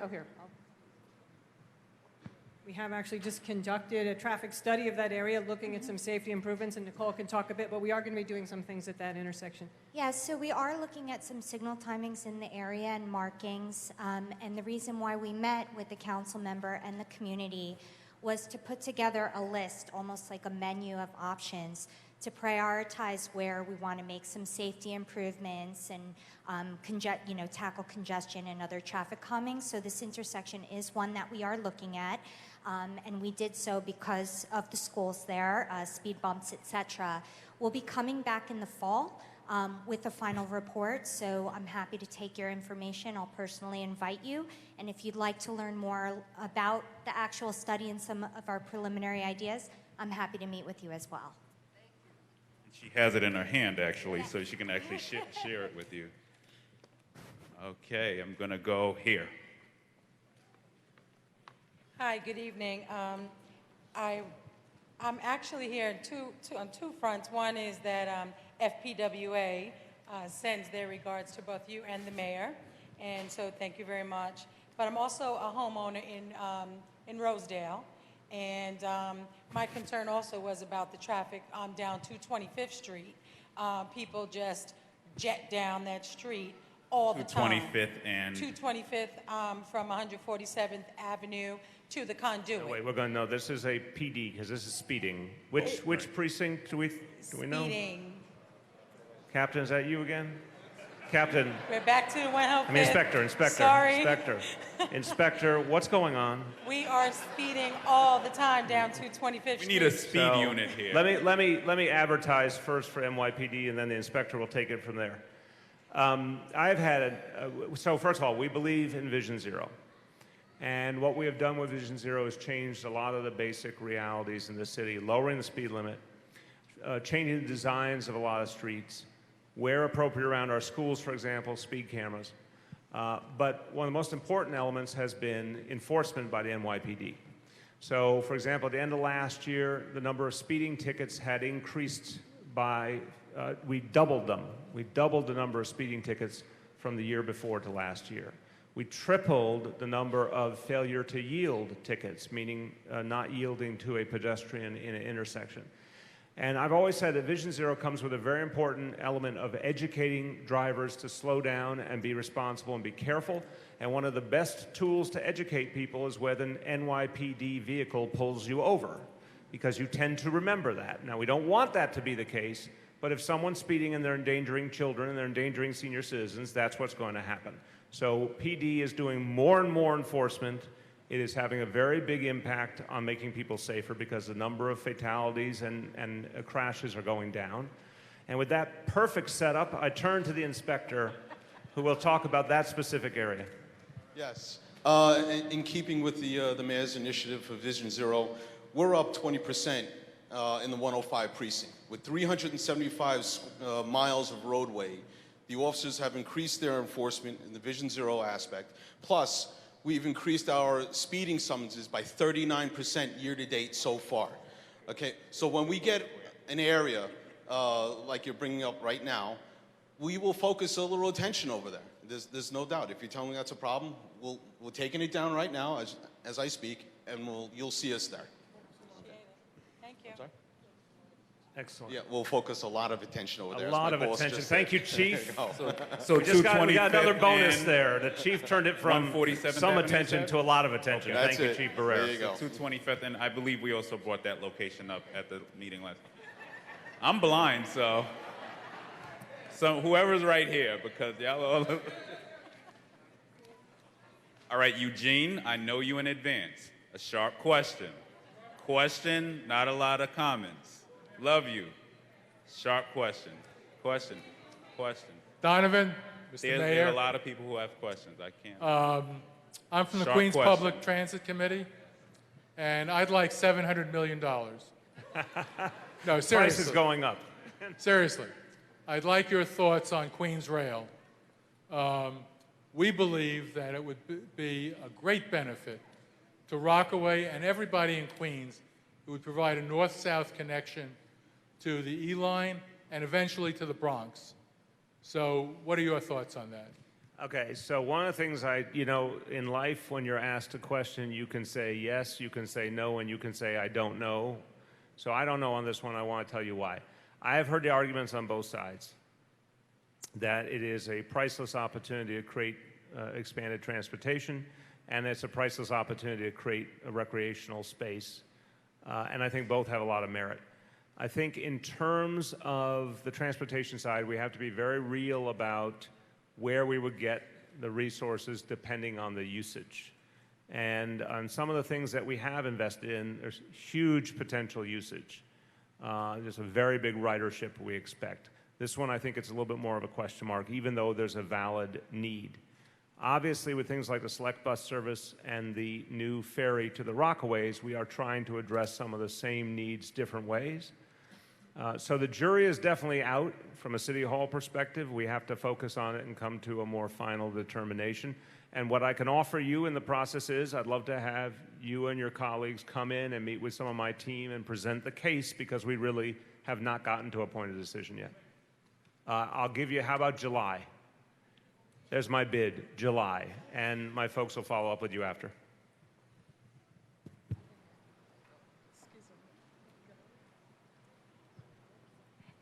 we have actually just conducted a traffic study of that area, looking at some safety improvements, and Nicole can talk a bit, but we are going to be doing some things at that intersection. Yeah, so we are looking at some signal timings in the area and markings, and the reason why we met with the council member and the community was to put together a list, almost like a menu of options, to prioritize where we want to make some safety improvements and tackle congestion and other traffic calming. So this intersection is one that we are looking at, and we did so because of the schools there, speed bumps, etc. We'll be coming back in the fall with a final report, so I'm happy to take your information. I'll personally invite you, and if you'd like to learn more about the actual study and some of our preliminary ideas, I'm happy to meet with you as well. She has it in her hand, actually, so she can actually share it with you. Okay, I'm going to go here. Hi, good evening. I'm actually here on two fronts. One is that FPWA sends their regards to both you and the mayor, and so thank you very much. But I'm also a homeowner in Rosedale, and my concern also was about the traffic down 225th Street. People just jet down that street all the time. 225th and 225th from 147th Avenue to the conduit. No, wait, we're going to know. This is a PD because this is speeding. Which precinct do we know? Speeding. Captain, is that you again? Captain. We're back to 105th. Inspector. Sorry. Inspector, what's going on? We are speeding all the time down 225th Street. We need a speed unit here. Let me advertise first for NYPD, and then the inspector will take it from there. So first of all, we believe in Vision Zero. And what we have done with Vision Zero is changed a lot of the basic realities in the city, lowering the speed limit, changing the designs of a lot of streets, where appropriate around our schools, for example, speed cameras. But one of the most important elements has been enforcement by the NYPD. So, for example, at the end of last year, the number of speeding tickets had increased by, we doubled them. We doubled the number of speeding tickets from the year before to last year. We tripled the number of failure to yield tickets, meaning not yielding to a pedestrian in an intersection. And I've always said that Vision Zero comes with a very important element of educating drivers to slow down and be responsible and be careful. And one of the best tools to educate people is when an NYPD vehicle pulls you over, because you tend to remember that. Now, we don't want that to be the case, but if someone's speeding and they're endangering children and they're endangering senior citizens, that's what's going to happen. So PD is doing more and more enforcement. It is having a very big impact on making people safer because the number of fatalities and crashes are going down. And with that perfect setup, I turn to the inspector who will talk about that specific area. Yes. In keeping with the mayor's initiative for Vision Zero, we're up 20% in the 105 precinct. With 375 miles of roadway, the officers have increased their enforcement in the Vision Zero aspect. Plus, we've increased our speeding summonses by 39% year-to-date so far. Okay, so when we get an area like you're bringing up right now, we will focus a little attention over there. There's no doubt. If you tell me that's a problem, we're taking it down right now as I speak, and you'll see us there. Thank you. Sorry? Excellent. Yeah, we'll focus a lot of attention over there. A as lot my of boss attention. just Thank said. you, Chief. So we got another 225th bonus and there. The Chief turned it from 147th some Avenue, attention sir? to a lot of attention. Okay. Thank you, Chief Barrera. There you go. 225th, and I believe we also brought that location up at the meeting last. I'm blind, so whoever's right here, because y'all all. All right, Eugene, I know you in advance. A sharp question. Question, not a lot of comments. Love you. Sharp question. Question. Donovan, Mr. There Mayor. are a lot of people who have questions. I can't. I'm from the Sharp Queens question. Public Transit Committee, and I'd like $700 million. No, seriously. Price is going up. Seriously. I'd like your thoughts on Queens Rail. We believe that it would be a great benefit to Rockaway and everybody in Queens. It would provide a north-south connection to the E-Line and eventually to the Bronx. So what are your thoughts on that? Okay, so one of the things in life, when you're asked a question, you can say yes, you can say no, and you can say I don't know. So I don't know on this one. I want to tell you why. I have heard the arguments on both sides that it is a priceless opportunity to create expanded transportation, and it's a priceless opportunity to create a recreational space. And I think both have a lot of merit. I think in terms of the transportation side, we have to be very real about where we would get the resources depending on the usage. And on some of the things that we have invested in, there's huge potential usage. There's a very big ridership we expect. This one, I think it's a little bit more of a question mark, even though there's a valid need. Obviously, with things like the select bus service and the new ferry to the Rockaways, we are trying to address some of the same needs different ways. So the jury is definitely out from a City Hall perspective. We have to focus on it and come to a more final determination. And what I can offer you in the process is I'd love to have you and your colleagues come in and meet with some of my team and present the case, because we really have not gotten to a point of decision yet. I'll give you, how about July? There's my bid, July. And my folks will follow up with you after.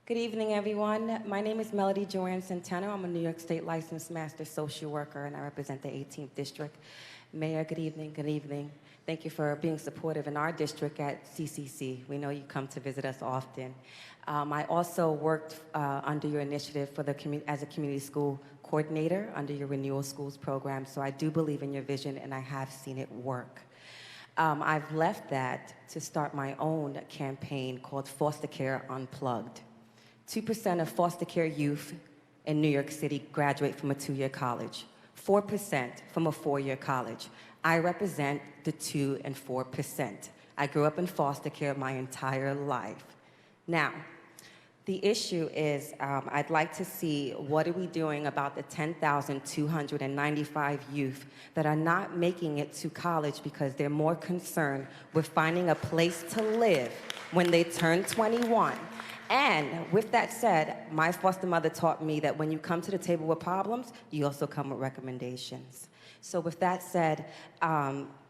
Good evening, everyone. My name is Melody Joanne Centeno. I'm a New York State licensed master social worker, and I represent the 18th District. Mayor, good evening, good evening. Thank you for being supportive in our district at CCC. We know you come to visit us often. I also worked under your initiative for as a community school coordinator under your Renewal Schools program, so I do believe in your vision, and I have seen it work. I've left that to start my own campaign called Foster Care Unplugged. 2% of foster care youth in New York City graduate from a 2-year college, 4% from a 4-year college. I represent the 2 and 4%. I grew up in foster care my entire life. Now, The issue is, I'd like to see what are we doing about the 10,295 youth that are not making it to college because they're more concerned with finding a place to live when they turn 21. And with that said, my foster mother taught me that when you come to the table with problems, you also come with recommendations. So with that said,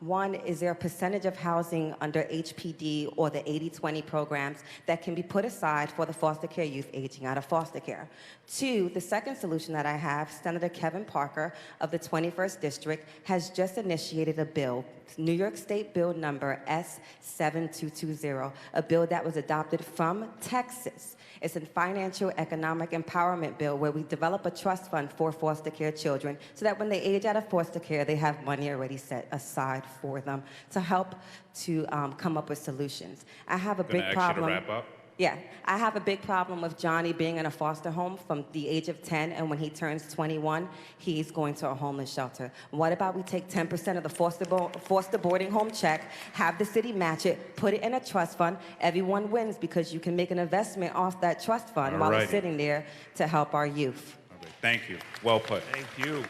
one, is there a percentage of housing under HPD or the 80-20 programs that can be put aside for the foster care youth aging out of foster care? Two, the second solution that I have, Senator Kevin Parker of the 21st District has just initiated a bill, New York State Bill number S7220, a bill that was adopted from Texas. It's a financial economic empowerment bill where we develop a trust fund for foster care children so that when they age out of foster care, they have money already set aside for them to help to come up with solutions. I have a big problem. Gonna ask you to wrap up. Yeah, I have a big problem with Johnny being in a foster home from the age of 10, and when he turns 21, he's going to a homeless shelter. What about we take 10% of the foster boarding home check, have the city match it, put it in a trust fund, everyone wins because you can make an investment off that trust fund while it's sitting there to help our youth. Okay, thank you. Well put. Thank you.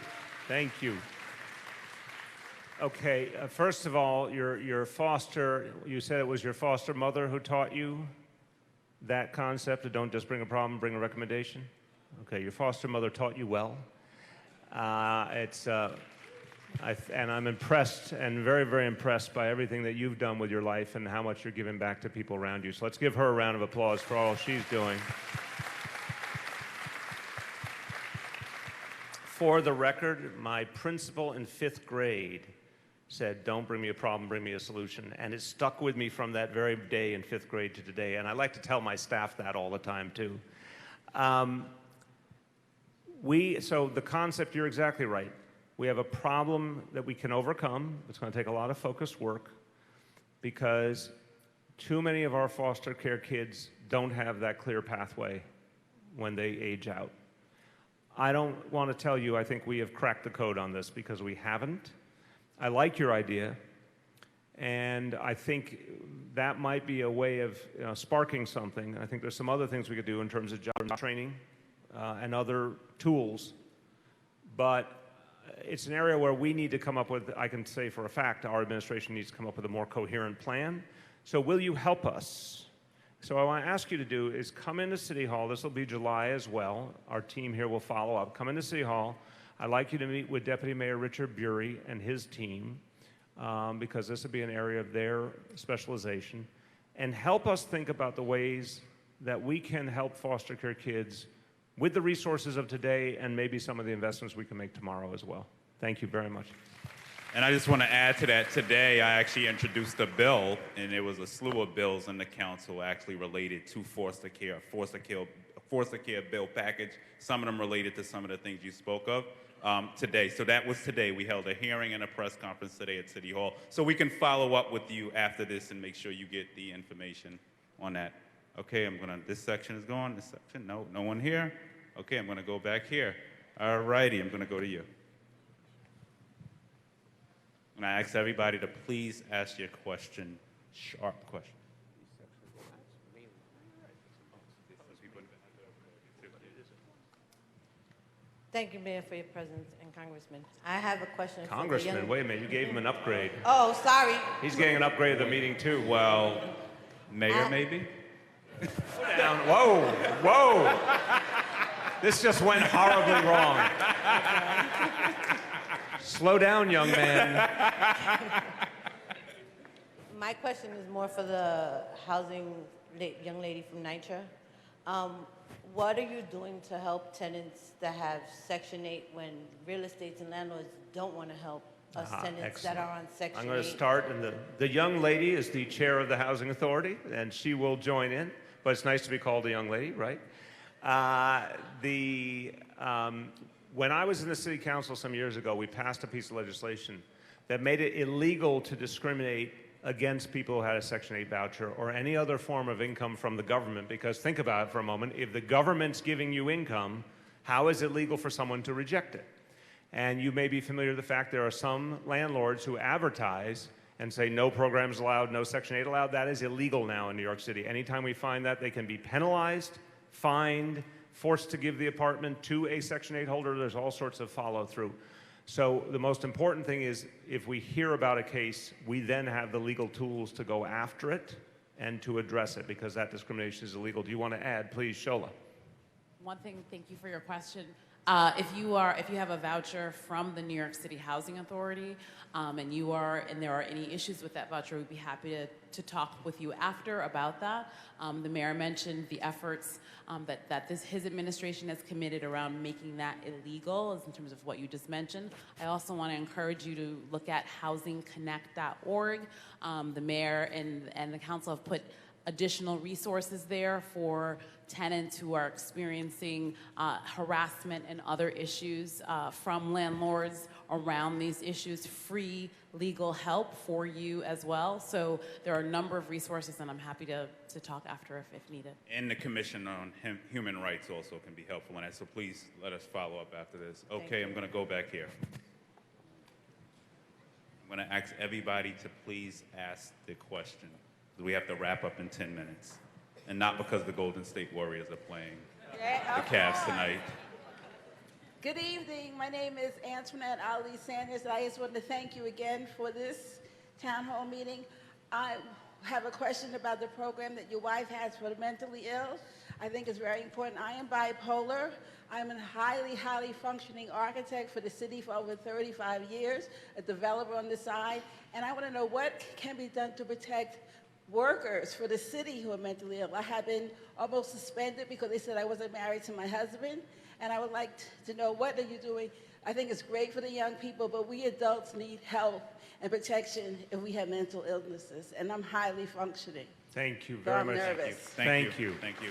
Thank you. Okay, first of all, your foster, you said it was your foster mother who taught you that concept of don't just bring a problem, bring a recommendation? Okay, your foster mother taught you well. And I'm impressed and very, very impressed by everything that you've done with your life and how much you're giving back to people around you. So let's give her a round of applause for all she's doing. For the record, my principal in 5th grade said, don't bring me a problem, bring me a solution. And it stuck with me from that very day in 5th grade to today. And I like to tell my staff that all the time, too. So the concept, you're exactly right. We have a problem that we can overcome. It's going to take a lot of focused work because too many of our foster care kids don't have that clear pathway when they age out. I don't want to tell you I think we have cracked the code on this because we haven't. I like your idea, and I think that might be a way of sparking something. I think there's some other things we could do in terms of job training and other tools, but it's an area where we need to come up with, I can say for a fact, our administration needs to come up with a more coherent plan. So will you help us? So what I want to ask you to do is come into City Hall. This will be July as well. Our team here will follow up. Come into City Hall. I'd like you to meet with Deputy Mayor Richard Bury and his team because this would be an area of their specialization, and help us think about the ways that we can help foster care kids with the resources of today and maybe some of the investments we can make tomorrow as well. Thank you very much. And I just want to add to that, today I actually introduced a bill, and there was a slew of bills in the council actually related to foster care bill package, some of them related to some of the things you spoke of. Today. So that was today. We held a hearing and a press conference today at City Hall. So we can follow up with you after this and make sure you get the information on that. Okay, this section is gone. This section, no one here. Okay, I'm gonna go back here. All righty, I'm gonna go to you. And I ask everybody to please ask your question, sharp question. Thank you, Mayor, for your presence, and Congressman. I have a question for Congressman, the young... wait a minute, you gave him an upgrade. Oh, sorry. He's getting an upgrade at the meeting, too. Well, Mayor, maybe? Put down. Whoa, whoa. This just went horribly wrong. Slow down, young man. My question is more for the housing young lady from NYCHA. What are you doing to help tenants that have Section 8 when real estates and landlords don't want to help us tenants Excellent. that are on Section 8? I'm going to start, and the young lady is the chair of the Housing Authority, and she will join in, but it's nice to be called a young lady, right? When I was in the city council some years ago, we passed a piece of legislation that made it illegal to discriminate against people who had a Section 8 voucher or any other form of income from the government, because think about it for a moment, if the government's giving you income, how is it legal for someone to reject it? And you may be familiar with the fact there are some landlords who advertise and say no programs allowed, no Section 8 allowed. That is illegal now in New York City. Anytime we find that, they can be penalized, fined, forced to give the apartment to a Section 8 holder. There's all sorts of follow-through. So the most important thing is if we hear about a case, we then have the legal tools to go after it and to address it, because that discrimination is illegal. Do you want to add, please, Shola? One thing, thank you for your question. If you have a voucher from the New York City Housing Authority, and there are any issues with that voucher, we'd be happy to talk with you after about that. The mayor mentioned the efforts that his administration has committed around making that illegal, in terms of what you just mentioned. I also want to encourage you to look at housingconnect.org. The mayor and the council have put additional resources there for tenants who are experiencing harassment and other issues from landlords around these issues, free legal help for you as well. So there are a number of resources, and I'm happy to talk after if needed. And the Commission on Human Rights also can be helpful in that, so please let us follow up after this. Okay, I'm going to go back here. I'm going to ask everybody to please ask the question. We have to wrap up in 10 minutes. And not because the Golden State Warriors are playing the Cavs tonight. Good evening. My name is Antoinette Ali Sanders, and I just want to thank you again for this town hall meeting. I have a question about the program that your wife has for the mentally ill. I think it's very important. I am bipolar. I'm a highly, highly functioning architect for the city for over 35 years, a developer on the side, and I want to know what can be done to protect workers for the city who are mentally ill. I have been almost suspended because they said I wasn't married to my husband, and I would like to know, what are you doing? I think it's great for the young people, but we adults need help and protection if we have mental illnesses, and I'm highly functioning. Thank you very much. Nervous. Thank you. Thank you.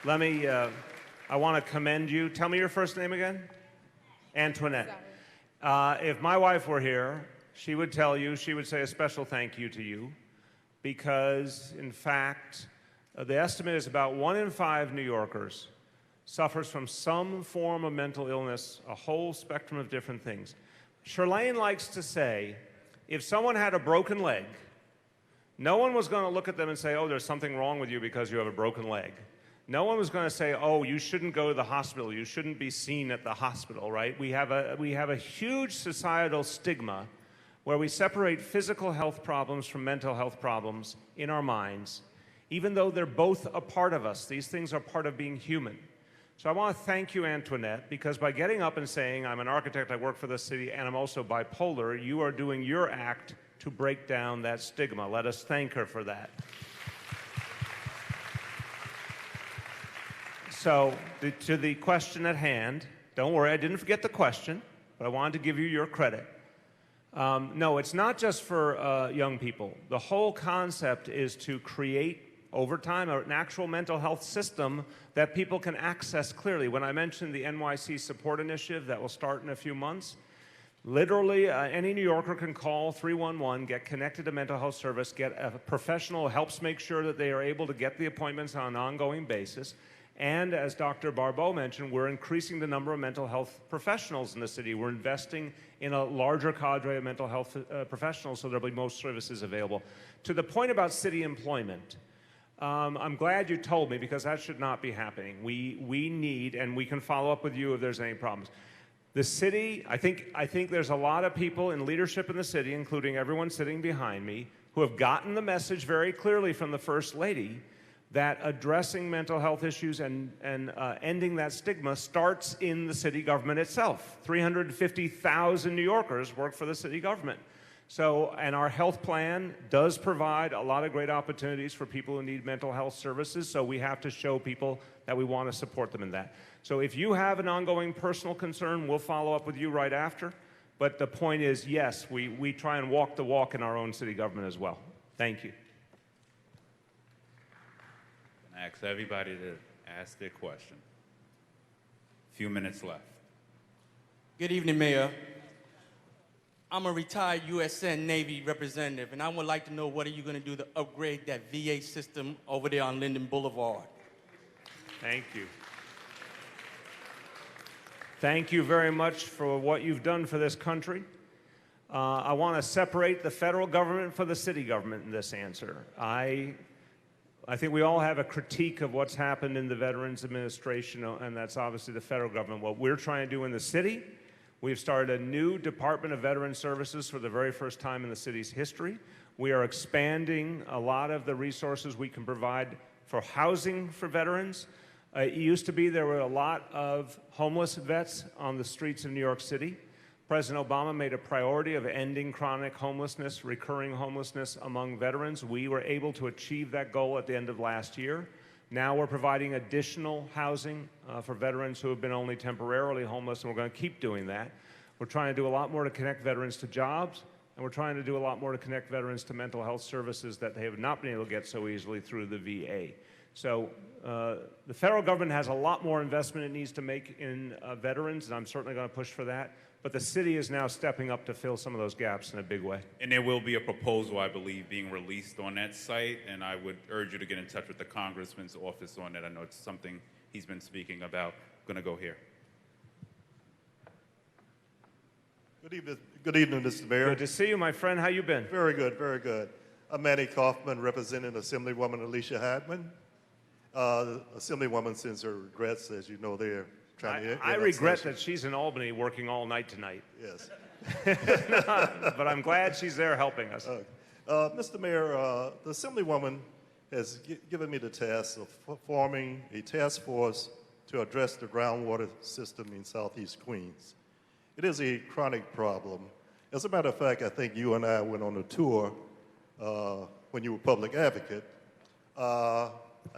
Let me, I want to commend you. Tell me your first name again. Antoinette. If my wife were here, she would tell you, she would say a special thank you to you, because, in fact, the estimate is about 1 in 5 New Yorkers suffers from some form of mental illness, a whole spectrum of different things. Shirlane likes to say, if someone had a broken leg, no one was going to look at them and say, oh, there's something wrong with you because you have a broken leg. No one was going to say, oh, you shouldn't go to the hospital, you shouldn't be seen at the hospital, right? We have a huge societal stigma where we separate physical health problems from mental health problems in our minds, even though they're both a part of us. These things are part of being human. So I want to thank you, Antoinette, because by getting up and saying, I'm an architect, I work for the city, and I'm also bipolar, you are doing your act to break down that stigma. Let us thank her for that. So, to the question at hand, don't worry, I didn't forget the question, but I wanted to give you your credit. No, it's not just for young people. The whole concept is to create, over time, an actual mental health system that people can access clearly. When I mentioned the NYC Support Initiative that will start in a few months, literally any New Yorker can call 311, get connected to mental health service, get a professional who helps make sure that they are able to get the appointments on an ongoing basis. And as Dr. Barbeau mentioned, we're increasing the number of mental health professionals in the city. We're investing in a larger cadre of mental health professionals, so there'll be most services available. To the point about city employment, I'm glad you told me, because that should not be happening. We need, and we can follow up with you if there's any problems. The city, I think there's a lot of people in leadership in the city, including everyone sitting behind me, who have gotten the message very clearly from the First Lady that addressing mental health issues and ending that stigma starts in the city government itself. 350,000 New Yorkers work for the city government. So, and our health plan does provide a lot of great opportunities for people who need mental health services, so we have to show people that we want to support them in that. So if you have an ongoing personal concern, we'll follow up with you right after. But the point is, yes, we try and walk the walk in our own city government as well. Thank you. I ask everybody to ask their question. A few minutes left. Good evening, Mayor. I'm a retired USN Navy representative, and I would like to know, what are you going to do to upgrade that VA system over there on Linden Boulevard? Thank you. Thank you very much for what you've done for this country. I want to separate the federal government from the city government in this answer. I I think we all have a critique of what's happened in the Veterans Administration, and that's obviously the federal government. What we're trying to do in the city, we've started a new Department of Veteran Services for the very first time in the city's history. We are expanding a lot of the resources we can provide for housing for veterans. It used to be there were a lot of homeless vets on the streets of New York City. President Obama made a priority of ending chronic homelessness, recurring homelessness among veterans. We were able to achieve that goal at the end of last year. Now we're providing additional housing for veterans who have been only temporarily homeless, and we're going to keep doing that. We're trying to do a lot more to connect veterans to jobs, and we're trying to do a lot more to connect veterans to mental health services that they have not been able to get so easily through the VA. So the federal government has a lot more investment it needs to make in veterans, and I'm certainly going to push for that. But the city is now stepping up to fill some of those gaps in a big way. And there will be a proposal, I believe, being released on that site, and I would urge you to get in touch with the Congressman's office on it. I know it's something he's been speaking about. I'm going to go here. Good evening, Mr. Mayor. Good to see you, my friend. How you been? Very good, very good. I'm Manny Kaufman, representing Assemblywoman Alicia Hadman. Assemblywoman sends her regrets, as you know, they're trying to... I regret that she's in Albany working all night tonight. Yes. But I'm glad she's there helping us. Mr. Mayor, the Assemblywoman has given me the task of forming a task force to address the groundwater system in Southeast Queens. It is a chronic problem. As a matter of fact, I think you and I went on a tour when you were public advocate. I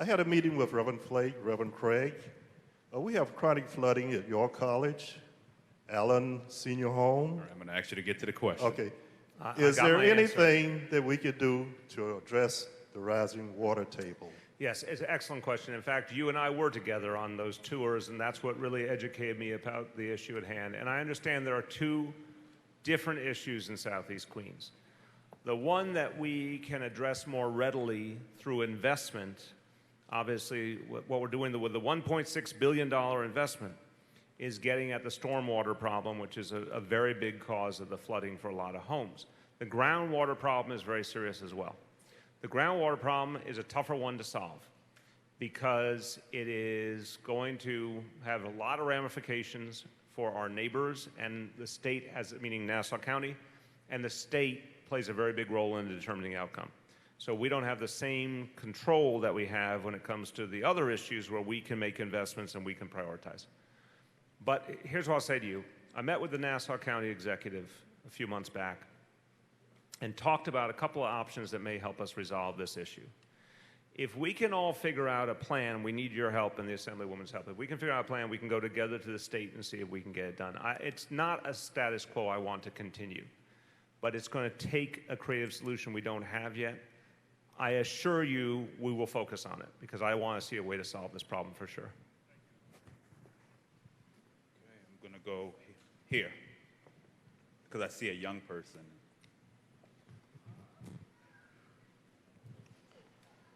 had a meeting with Reverend Flake, Reverend Craig. We have chronic flooding at York College, Allen Senior Home. All right, I'm going to ask you to get to the question. Okay. Is there anything that we could do to address the rising water table? Yes, it's an excellent question. In fact, you and I were together on those tours, and that's what really educated me about the issue at hand. And I understand there are two different issues in Southeast Queens. The one that we can address more readily through investment, obviously what we're doing with the $1.6 billion investment, is getting at the stormwater problem, which is a very big cause of the flooding for a lot of homes. The groundwater problem is very serious as well. The groundwater problem is a tougher one to solve because it is going to have a lot of ramifications for our neighbors and the state, meaning Nassau County, and the state plays a very big role in determining the outcome. So we don't have the same control that we have when it comes to the other issues where we can make investments and we can prioritize. But here's what I'll say to you. I met with the Nassau County executive a few months back and talked about a couple of options that may help us resolve this issue. If we can all figure out a plan, we need your help and the Assemblywoman's help. If we can figure out a plan, we can go together to the state and see if we can get it done. It's not a status quo I want to continue, but it's going to take a creative solution we don't have yet. I assure you we will focus on it because I want to see a way to solve this problem for sure. Okay, I'm going to go here because I see a young person.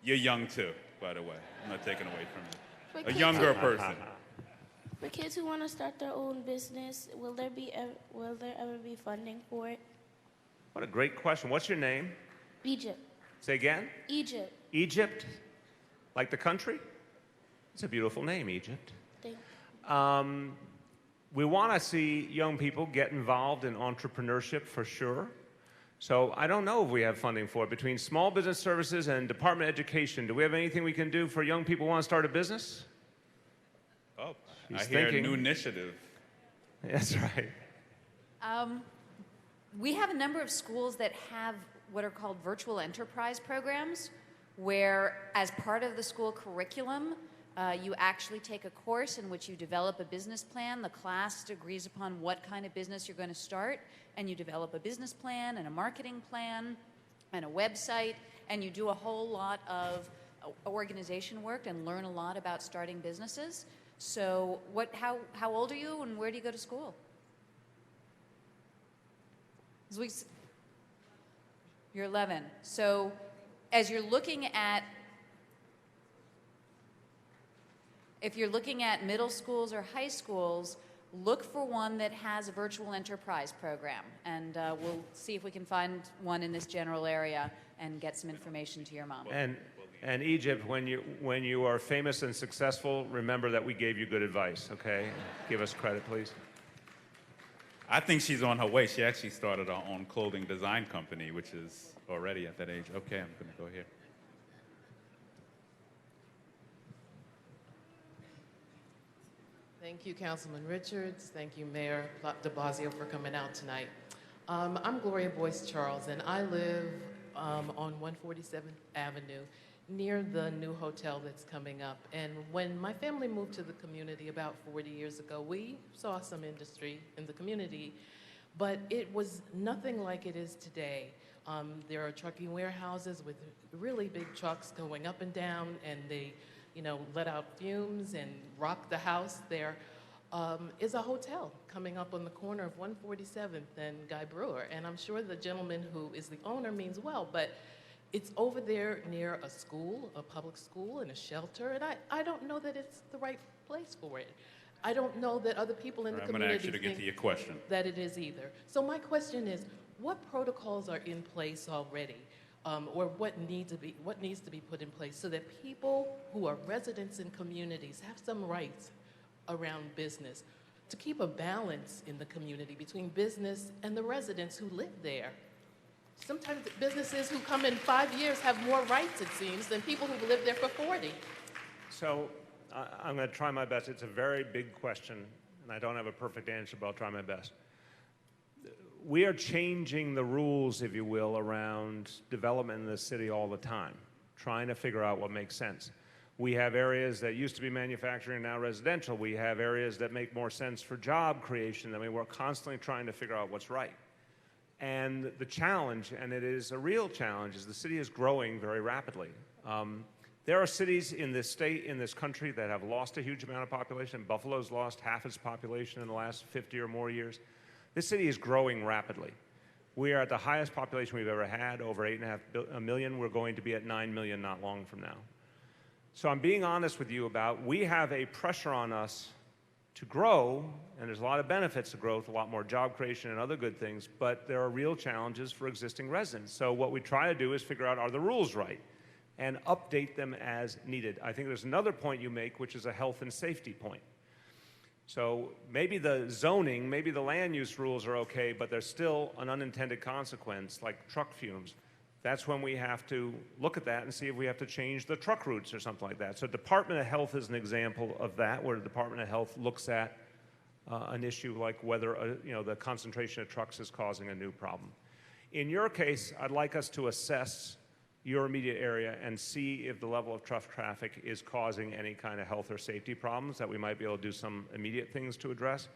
You're young too, by the way. I'm not taking away from you. A younger person. For kids who want to start their own business, will there ever be funding for it? What a great question. What's your name? Egypt. Say again? Egypt. Egypt? Like the country? It's a beautiful name, Egypt. Thank We want to see young people get involved in entrepreneurship for sure. So I don't know if we have funding for it. Between Small Business Services and Department of Education, do we have anything we can do for young people who want to start a business? Oh, She's I hear thinking. a new initiative. That's right. We have a number of schools that have what are called virtual enterprise programs, where as part of the school curriculum, you actually take a course in which you develop a business plan. The class agrees upon what kind of business you're going to start, and you develop a business plan and a marketing plan and a website, and you do a whole lot of organization work and learn a lot about starting businesses. So how old are you and where do you go to school? You're 11. So as you're looking at if you're looking at middle schools or high schools, look for one that has a virtual enterprise program, and we'll see if we can find one in this general area and get some information to your mom. And And Egypt, when you are famous and successful, remember that we gave you good advice, okay? Give us credit, please. I think she's on her way. She actually started her own clothing design company, which is already at that age. Okay, I'm going to go here. Thank you, Councilman Richards. Thank you, Mayor de Blasio, for coming out tonight. I'm Gloria Boyce Charles, and I live on 147th Avenue, near the new hotel that's coming up. And when my family moved to the community about 40 years ago, we saw some industry in the community, but it was nothing like it is today. There are trucking warehouses with really big trucks going up and down, and they, let out fumes and rock the house. There is a hotel coming up on the corner of 147th and Guy Brewer, and I'm sure the gentleman who is the owner means well, but it's over there near a school, a public school, and a shelter, and I don't know that it's the right place for it. I don't know that other people in the community I'm going to ask you to get to your question. that it is either. So my question is, what protocols are in place already, or what needs to be put in place so that people who are residents in communities have some rights around business, to keep a balance in the community between business and the residents who live there? Sometimes businesses who come in 5 years have more rights, it seems, than people who've lived there for 40. So I'm going to try my best. It's a very big question, and I don't have a perfect answer, but I'll try my best. We are changing the rules, if you will, around development in the city all the time, trying to figure out what makes sense. We have areas that used to be manufacturing and now residential. We have areas that make more sense for job creation. I mean, we're constantly trying to figure out what's right. And the challenge, and it is a real challenge, is the city is growing very rapidly. There are cities in this state, in this country, that have lost a huge amount of population. Buffalo's lost half its population in the last 50 or more years. This city is growing rapidly. We are at the highest population we've ever had, over 8.5 million. We're going to be at 9 million not long from now. So I'm being honest with you about, we have a pressure on us to grow, and there's a lot of benefits to growth, a lot more job creation and other good things, but there are real challenges for existing residents. So what we try to do is figure out, are the rules right, and update them as needed. I think there's another point you make, which is a health and safety point. So maybe the zoning, maybe the land use rules are okay, but there's still an unintended consequence, like truck fumes. That's when we have to look at that and see if we have to change the truck routes or something like that. So Department of Health is an example of that, where the Department of Health looks at an issue like whether the concentration of trucks is causing a new problem. In your case, I'd like us to assess your immediate area and see if the level of truck traffic is causing any kind of health or safety problems that we might be able to do some immediate things to address.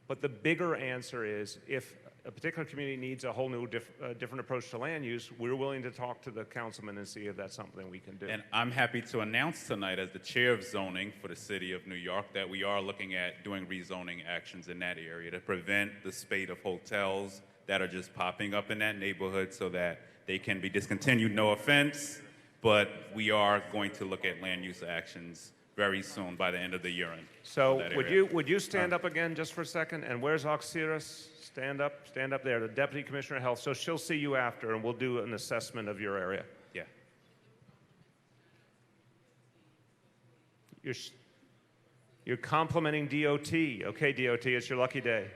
But the bigger answer is, if a particular community needs a whole new different approach to land use, we're willing to talk to the councilman and see if that's something we can do. And I'm happy to announce tonight, as the chair of zoning for the city of New York, that we are looking at doing rezoning actions in that area to prevent the spate of hotels that are just popping up in that neighborhood so that they can be discontinued. No offense, but we are going to look at land use actions very soon, by the end of the year. So would you stand up again just for a second? And where's Oxiris? Stand up there, the Deputy Commissioner of Health. So she'll see you after, and we'll do an assessment of your area. Yeah. You're complimenting DOT. Okay, DOT, it's your lucky day.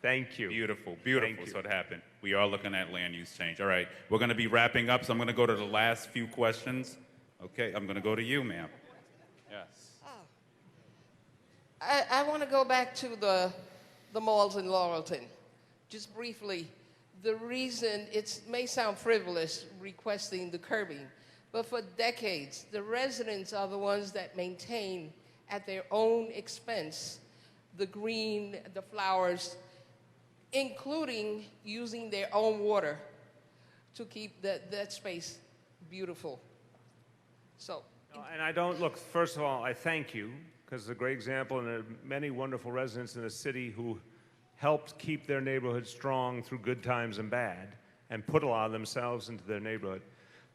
Thank you. Beautiful, beautiful. So it happened. We are looking at land use change. All right, we're going to be wrapping up, so I'm going to go to the last few questions. Okay, I'm going to go to you, ma'am. Yes. I want to go back to the malls in Laurelton. Just briefly, the reason, it may sound frivolous requesting the curbing, but for decades, the residents are the ones that maintain at their own expense the green, the flowers, including using their own water to keep that space beautiful. So. And I don't, look, first of all, I thank you, because it's a great example, and there are many wonderful residents in the city who helped keep their neighborhood strong through good times and bad, and put a lot of themselves into their neighborhood.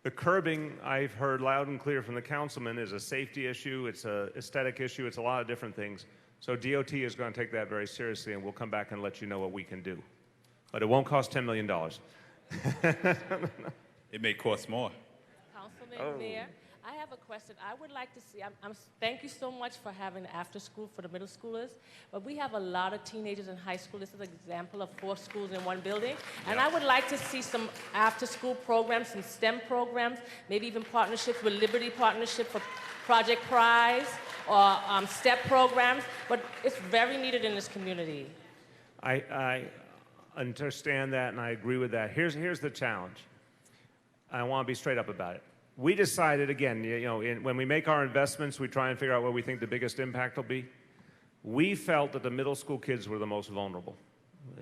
The curbing, I've heard loud and clear from the councilman, is a safety issue, it's an aesthetic issue, it's a lot of different things. So DOT is going to take that very seriously, and we'll come back and let you know what we can do. But it won't cost $10 million. It may cost more. Councilman, Mayor, I have a question. I would like to see, thank you so much for having after school for the middle schoolers, but we have a lot of teenagers in high school. This is an example of 4 schools in one building. And I would like to see some after school programs, some STEM programs, maybe even partnerships with Liberty Partnership for Project Prize or STEP programs, but it's very needed in this community. I understand that and I agree with that. Here's the challenge. I want to be straight up about it. We decided, again, when we make our investments, we try and figure out where we think the biggest impact will be. We felt that the middle school kids were the most vulnerable.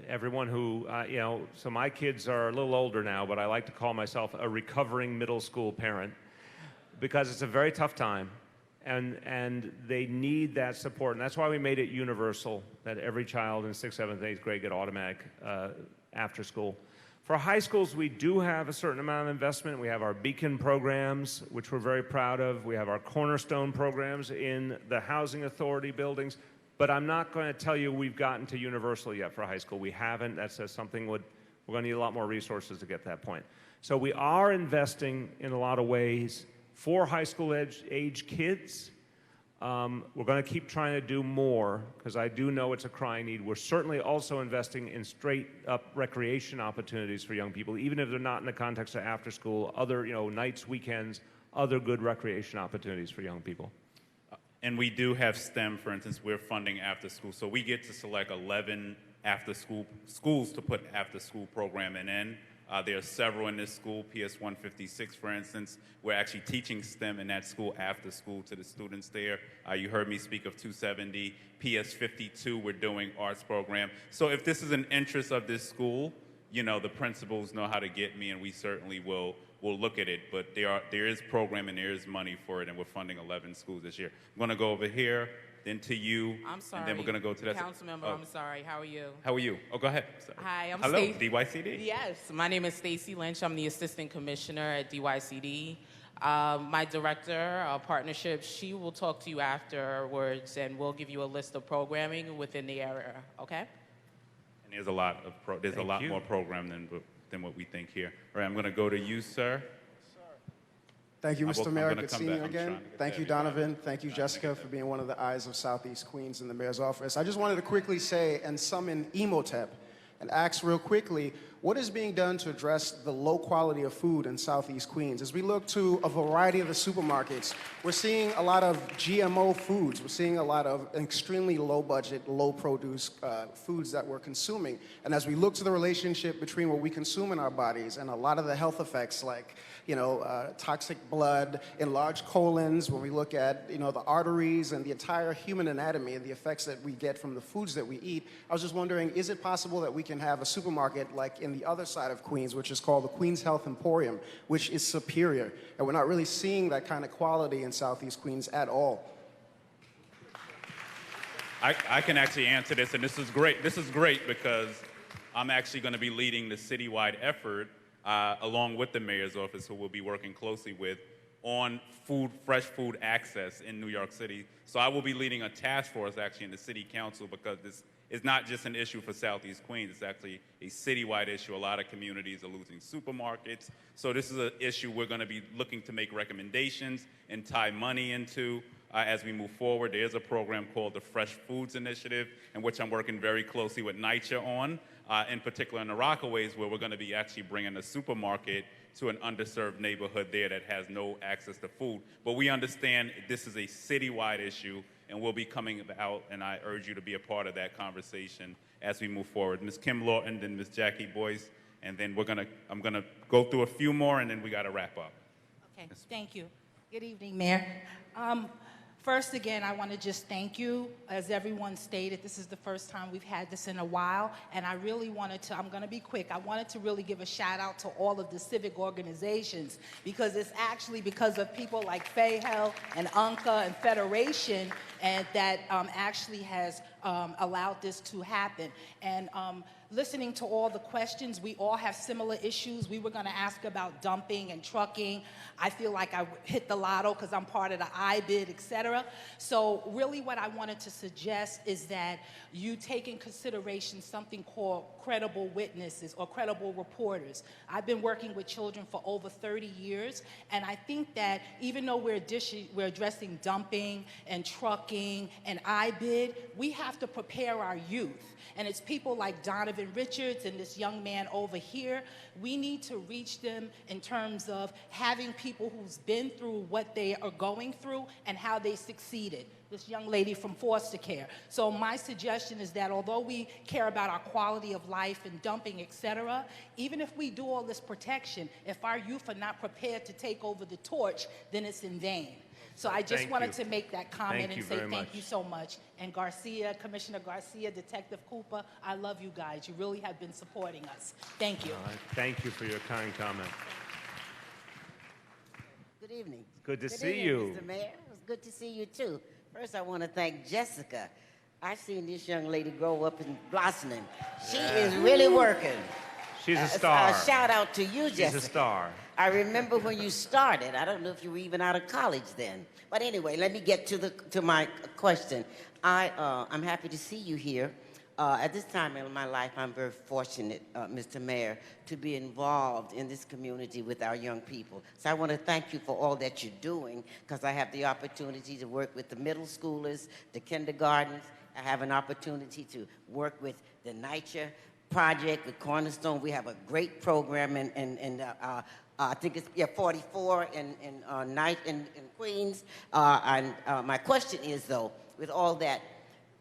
Everyone who, so my kids are a little older now, but I like to call myself a recovering middle school parent because it's a very tough time and they need that support. And that's why we made it universal, that every child in 6th, 7th, 8th grade get automatic after school. For high schools, we do have a certain amount of investment. We have our Beacon programs, which we're very proud of. We have our Cornerstone programs in the Housing Authority buildings. But I'm not going to tell you we've gotten to universal yet for high school. We haven't. That's something we're going to need a lot more resources to get to that point. So we are investing in a lot of ways for high school age kids. We're going to keep trying to do more because I do know it's a crying need. We're certainly also investing in straight-up recreation opportunities for young people, even if they're not in the context of after school, other nights, weekends, other good recreation opportunities for young people. And we do have STEM, for instance, we're funding after school. So we get to select 11 after school schools to put after school programming in. There are several in this school, PS 156, for instance. We're actually teaching STEM in that school after school to the students there. You heard me speak of 270. PS 52, we're doing arts program. So if this is an interest of this school, the principals know how to get me, and we certainly will look at it. But there is programming, there is money for it, and we're funding 11 schools this year. I'm going to go over here, then to you, I'm sorry. and then we're going to go to that. Councilmember, I'm sorry. How are you? How are you? Oh, go ahead. Sorry. Hi, I'm Hello, Stacey. DYCD. Yes, my name is Stacey Lynch. I'm the Assistant Commissioner at DYCD. My director of partnerships, she will talk to you afterwards, and we'll give you a list of programming within the area, okay? And there's a lot of more program than what we think here. All right, I'm going to go to you, sir. Thank you, Mr. Mayor. Good seeing you back. again. Thank you, Donovan. Thank you, Jessica, for being one of the eyes of Southeast Queens in the mayor's office. I just wanted to quickly say and summon Emotep and ask real quickly, what is being done to address the low quality of food in Southeast Queens? As we look to a variety of the supermarkets, we're seeing a lot of GMO foods. We're seeing a lot of extremely low budget, low produce foods that we're consuming. And as we look to the relationship between what we consume in our bodies and a lot of the health effects like toxic blood, enlarged colons, when we look at, the arteries and the entire human anatomy and the effects that we get from the foods that we eat, I was just wondering, is it possible that we can have a supermarket like in the other side of Queens, which is called the Queens Health Emporium, which is superior, and we're not really seeing that kind of quality in Southeast Queens at all? I can actually answer this, and this is great. This is great because I'm actually going to be leading the citywide effort along with the mayor's office, who we'll be working closely with on fresh food access in New York City. So I will be leading a task force actually in the city council because this is not just an issue for Southeast Queens. It's actually a citywide issue. A lot of communities are losing supermarkets. So this is an issue we're going to be looking to make recommendations and tie money into as we move forward. There's a program called the Fresh Foods Initiative, in which I'm working very closely with NYCHA on. In particular in the Rockaways, where we're going to be actually bringing a supermarket to an underserved neighborhood there that has no access to food. But we understand this is a citywide issue, and we'll be coming out, and I urge you to be a part of that conversation as we move forward. Ms. Kim Lawton, then Ms. Jackie Boyce, and then I'm going to go through a few more, and then we got to wrap up. Okay, thank you. Good evening, Mayor. First, again, I want to just thank you. As everyone stated, this is the first time we've had this in a while, and I really wanted to, I'm going to be quick, I wanted to really give a shout out to all of the civic organizations, because it's actually because of people like FAHEL and UNCA and Federation and that actually has allowed this to happen. And listening to all the questions, we all have similar issues. We were going to ask about dumping and trucking. I feel like I hit the lotto because I'm part of the IBID, et cetera. So really what I wanted to suggest is that you take in consideration something called credible witnesses or credible reporters. I've been working with children for over 30 years, and I think that even though we're addressing dumping and trucking and IBID, we have to prepare our youth. And it's people like Donovan Richards and this young man over here. We need to reach them in terms of having people who's been through what they are going through and how they succeeded. This young lady from foster care. So my suggestion is that although we care about our quality of life and dumping, et cetera, even if we do all this protection, if our youth are not prepared to take over the torch, then it's in vain. So I just wanted to make that comment and say thank you so much. And Garcia, Commissioner Garcia, Detective Cooper, I love you guys. You really have been supporting us. Thank you. Thank you for your kind comment. Good evening. Good to see you. Mr. Mayor. It was good to see you, too. First, I want to thank Jessica. I've seen this young lady grow up in blossoming. She is really working. She's a star. A shout out to you, Jessica. She's a star. I remember when you started. I don't know if you were even out of college then. But anyway, let me get to my question. I'm happy to see you here. At this time in my life, I'm very fortunate, Mr. Mayor, to be involved in this community with our young people. So I want to thank you for all that you're doing, because I have the opportunity to work with the middle schoolers, the kindergartens. I have an opportunity to work with the NYCHA project with Cornerstone. We have a great program in I think it's 44 in Queens. My question is, though, with all that,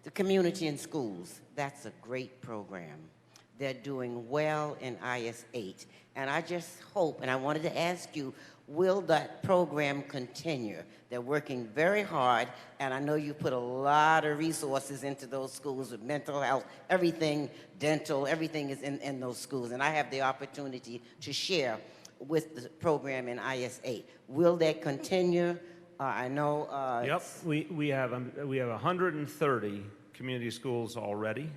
the community and schools, that's a great program. They're doing well in IS-8. And I just hope, and I wanted to ask you, will that program continue? They're working very hard, and I know you put a lot of resources into those schools with mental health, everything, dental, everything is in those schools. And I have the opportunity to share with the program in IS-8. Will that continue? I know. Yep, we have 130 community schools already.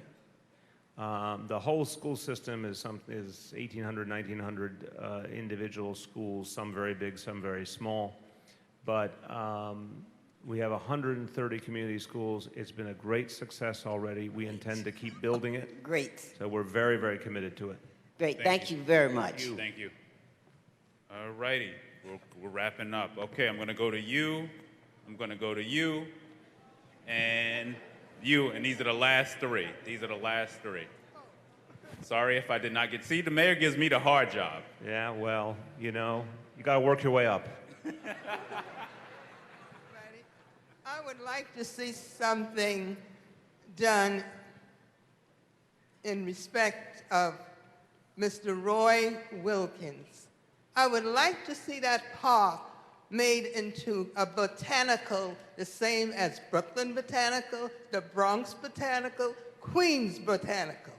The whole school system is 1,800, 1,900 individual schools, some very big, some very small. But we have 130 community schools. It's been a great success already. We intend to keep building it. Great. So we're very, very committed to it. Great. Thank you very much. Thank you. All righty. We're wrapping up. Okay, I'm going to go to you. I'm going to go to you. And you. And these are the last three. These are the last three. Sorry if I did not get... See, the mayor gives me the hard job. Yeah, well, you know, you got to work your way up. I would like to see something done in respect of Mr. Roy Wilkins. I would like to see that park made into a botanical, the same as Brooklyn Botanical, the Bronx Botanical, Queens Botanical.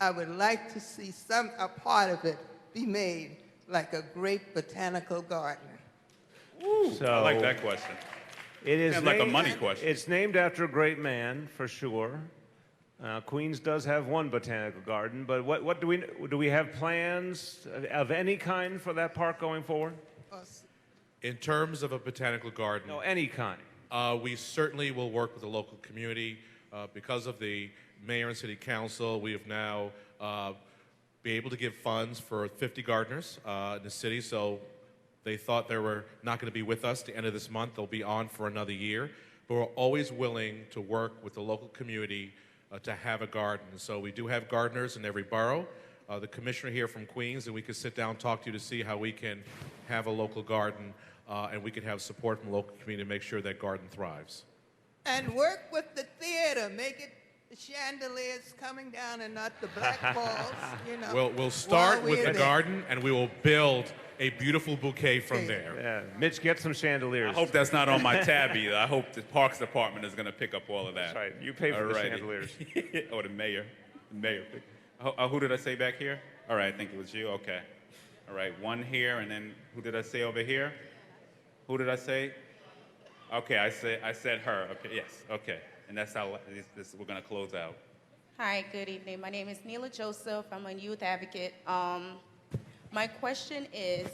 I would like to see a part of it be made like a great botanical garden. So I like that question. It is like a money question. It's named after a great man, for sure. Queens does have one botanical garden, but what do we have plans of any kind for that park going forward? In terms of a botanical garden, No, any kind. We certainly will work with the local community. Because of the mayor and city council, we have now been able to give funds for 50 gardeners in the city. So they thought they were not going to be with us at the end of this month. They'll be on for another year. But we're always willing to work with the local community to have a garden. So we do have gardeners in every borough. The commissioner here from Queens, and we could sit down and talk to you to see how we can have a local garden and we can have support from the local community to make sure that garden thrives. And work with the theater, make it the chandeliers coming down and not the black balls, you know. We'll start with the garden, and we will build a beautiful bouquet from there. Yeah, Mitch, get some chandeliers. I hope that's not on my tab either. I hope the Parks Department is going to pick up all of that. That's right. You pay for the chandeliers. Oh, the mayor. The mayor. Who did I say back here? All right, I think it was you. Okay. All right, one here, and then who did I say over here? Who did I say? Okay, I said her. Okay, yes. Okay, and that's how we're going to close out. Hi, good evening. My name is Neela Joseph. I'm a youth advocate. My question is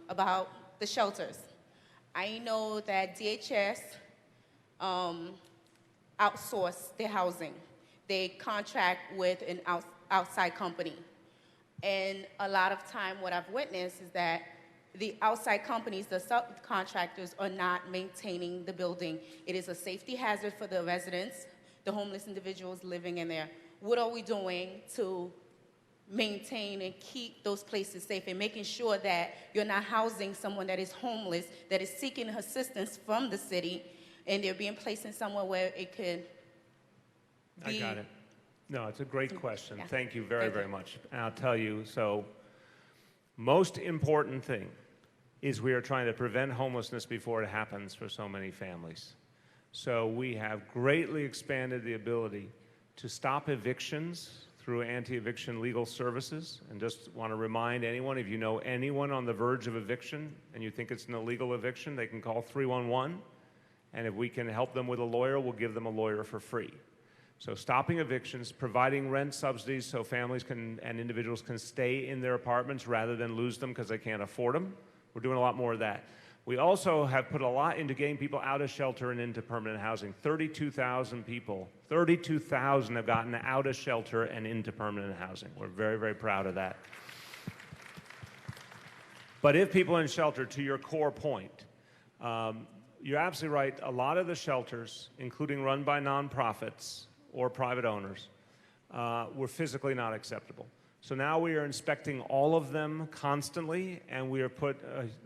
about the shelters. I know that DHS outsource their housing. They contract with an outside company. And a lot of time what I've witnessed is that the outside companies, the subcontractors, are not maintaining the building. It is a safety hazard for the residents, the homeless individuals living in there. What are we doing to maintain and keep those places safe and making sure that you're not housing someone that is homeless, that is seeking assistance from the city, and they're being placed in somewhere where it could be... I got it. No, it's a great question. Yeah. Thank you very, very much. And I'll tell you, so most important thing is we are trying to prevent homelessness before it happens for so many families. So we have greatly expanded the ability to stop evictions through anti-eviction legal services. And just want to remind anyone, if you know anyone on the verge of eviction and you think it's an illegal eviction, they can call 311. And if we can help them with a lawyer, we'll give them a lawyer for free. So stopping evictions, providing rent subsidies so families and individuals can stay in their apartments rather than lose them because they can't afford them. We're doing a lot more of that. We also have put a lot into getting people out of shelter and into permanent housing. 32,000 people, 32,000 have gotten out of shelter and into permanent housing. We're very, very proud of that. But if people in shelter, to your core point, you're absolutely right. A lot of the shelters, including run by nonprofits or private owners, were physically not acceptable. So now we are inspecting all of them constantly, and we have put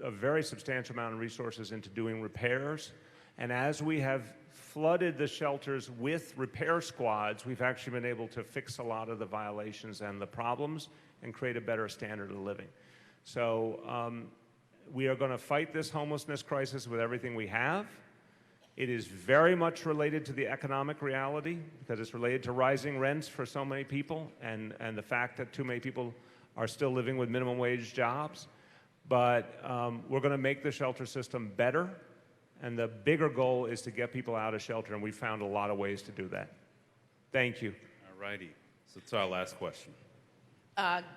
a very substantial amount of resources into doing repairs. And as we have flooded the shelters with repair squads, we've actually been able to fix a lot of the violations and the problems and create a better standard of living. So we are going to fight this homelessness crisis with everything we have. It is very much related to the economic reality because it's related to rising rents for so many people and the fact that too many people are still living with minimum wage jobs. But we're going to make the shelter system better, and the bigger goal is to get people out of shelter, and we found a lot of ways to do that. Thank you. All righty. So it's our last question.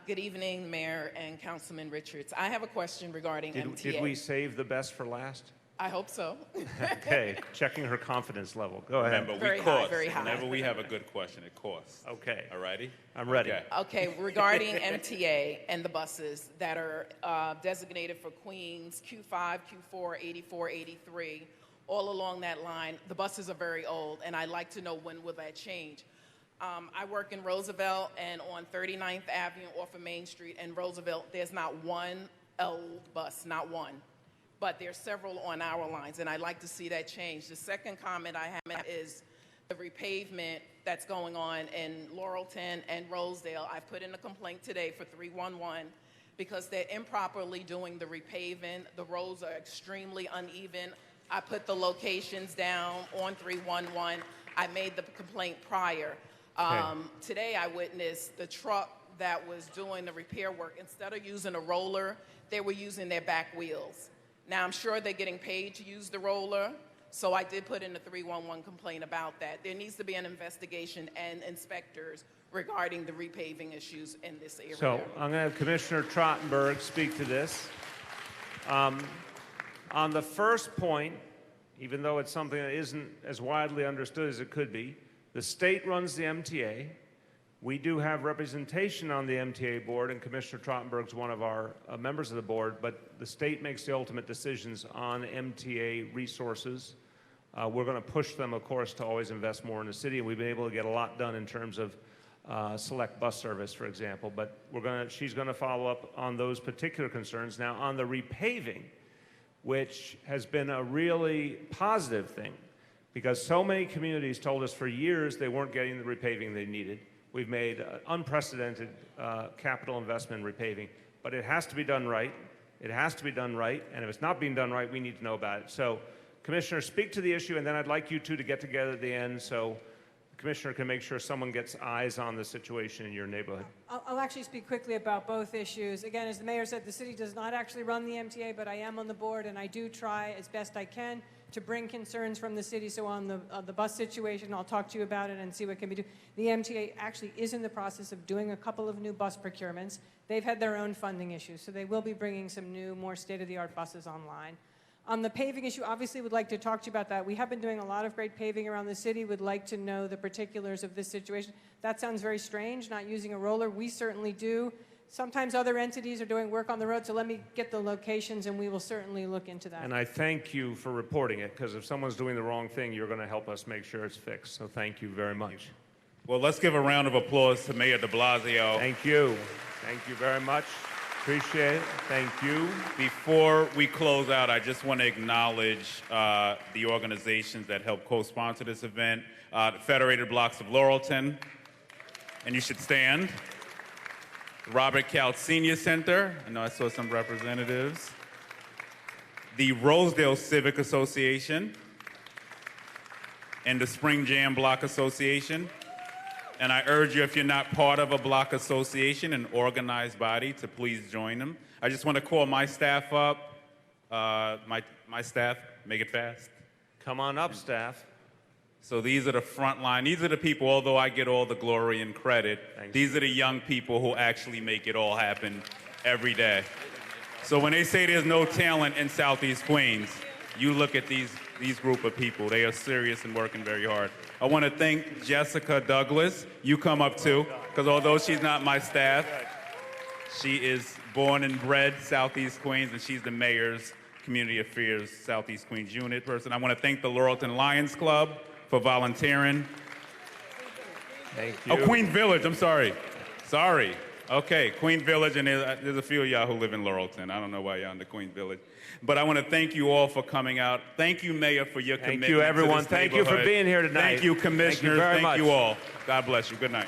Good evening, Mayor and Councilman Richards. I have a question regarding MTA. Did we save the best for last? I hope so. Okay, checking her confidence level. Go ahead. Remember, we Very cost. high, very high. Whenever we have a good question, it costs. Okay. All righty? I'm ready. Okay, regarding MTA and the buses that are designated for Queens, Q5, Q4, 84, 83, all along that line, the buses are very old, and I'd like to know when will that change. I work in Roosevelt, and on 39th Avenue off of Main Street in Roosevelt, there's not one old bus, not one. But there's several on our lines, and I'd like to see that change. The second comment I have is the repavement that's going on in Laurelton and Rosedale. I've put in a complaint today for 311 because they're improperly doing the repaving. The roads are extremely uneven. I put the locations down on 311. I made the complaint prior. Today I witnessed the truck that was doing the repair work. Instead of using a roller, they were using their back wheels. Now, I'm sure they're getting paid to use the roller, so I did put in a 311 complaint about that. There needs to be an investigation and inspectors regarding the repaving issues in this area. So I'm going to have Commissioner Trottenberg speak to this. On the first point, even though it's something that isn't as widely understood as it could be, the state runs the MTA. We do have representation on the MTA board, and Commissioner Trottenberg's one of our members of the board, but the state makes the ultimate decisions on MTA resources. We're going to push them, of course, to always invest more in the city, and we've been able to get a lot done in terms of select bus service, for example, but she's going to follow up on those particular concerns. Now, on the repaving, which has been a really positive thing, because so many communities told us for years they weren't getting the repaving they needed. We've made unprecedented capital investment in repaving, but it has to be done right. It has to be done right, and if it's not being done right, we need to know about it. So, Commissioner, speak to the issue, and then I'd like you two to get together at the end so the Commissioner can make sure someone gets eyes on the situation in your neighborhood. I'll actually speak quickly about both issues. Again, as the mayor said, the city does not actually run the MTA, but I am on the board, and I do try as best I can to bring concerns from the city. So on the bus situation, I'll talk to you about it and see what can be done. The MTA actually is in the process of doing a couple of new bus procurements. They've had their own funding issues, so they will be bringing some new, more state-of-the-art buses online. On the paving issue, obviously would like to talk to you about that. We have been doing a lot of great paving around the city, would like to know the particulars of this situation. That sounds very strange, not using a roller. We certainly do. Sometimes other entities are doing work on the road, so let me get the locations and we will certainly look into that. And I thank you for reporting it, because if someone's doing the wrong thing, you're going to help us make sure it's fixed. So thank you very much. Well, let's give a round of applause to Mayor de Blasio. Thank you. Thank you very much. Appreciate it. Thank you. Before we close out, I just want to acknowledge the organizations that helped co-sponsor this event. The Federated Blocks of Laurelton, and you should stand. Robert Couch Senior Center, I know I saw some representatives. The Rosedale Civic Association, and the Spring Jam Block Association. And I urge you, if you're not part of a block association, an organized body, to please join them. I just want to call my staff up. My staff, make it fast. Come on up, staff. So these are the front line. These are the people, although I get all the glory and credit, these are the young people who actually make it all happen every day. So when they say there's no talent in Southeast Queens, you look at these group of people. They are serious and working very hard. I want to thank Jessica Douglas. You come up too, because although she's not my staff, she is born and bred Southeast Queens, and she's the mayor's Community Affairs Southeast Queens unit person. I want to thank the Laurelton Lions Club for volunteering. Thank you. Oh, Queen Village, I'm sorry. Sorry. Okay, Queen Village, and there's a few of y'all who live in Laurelton. I don't know why you're on the Queen Village. But I want to thank you all for coming out. Thank you, Mayor, for your commitment. Thank you, everyone. To this Thank you for neighborhood. being here tonight. Thank you, Commissioners. Thank you very much. Thank you all. God bless you. Good night.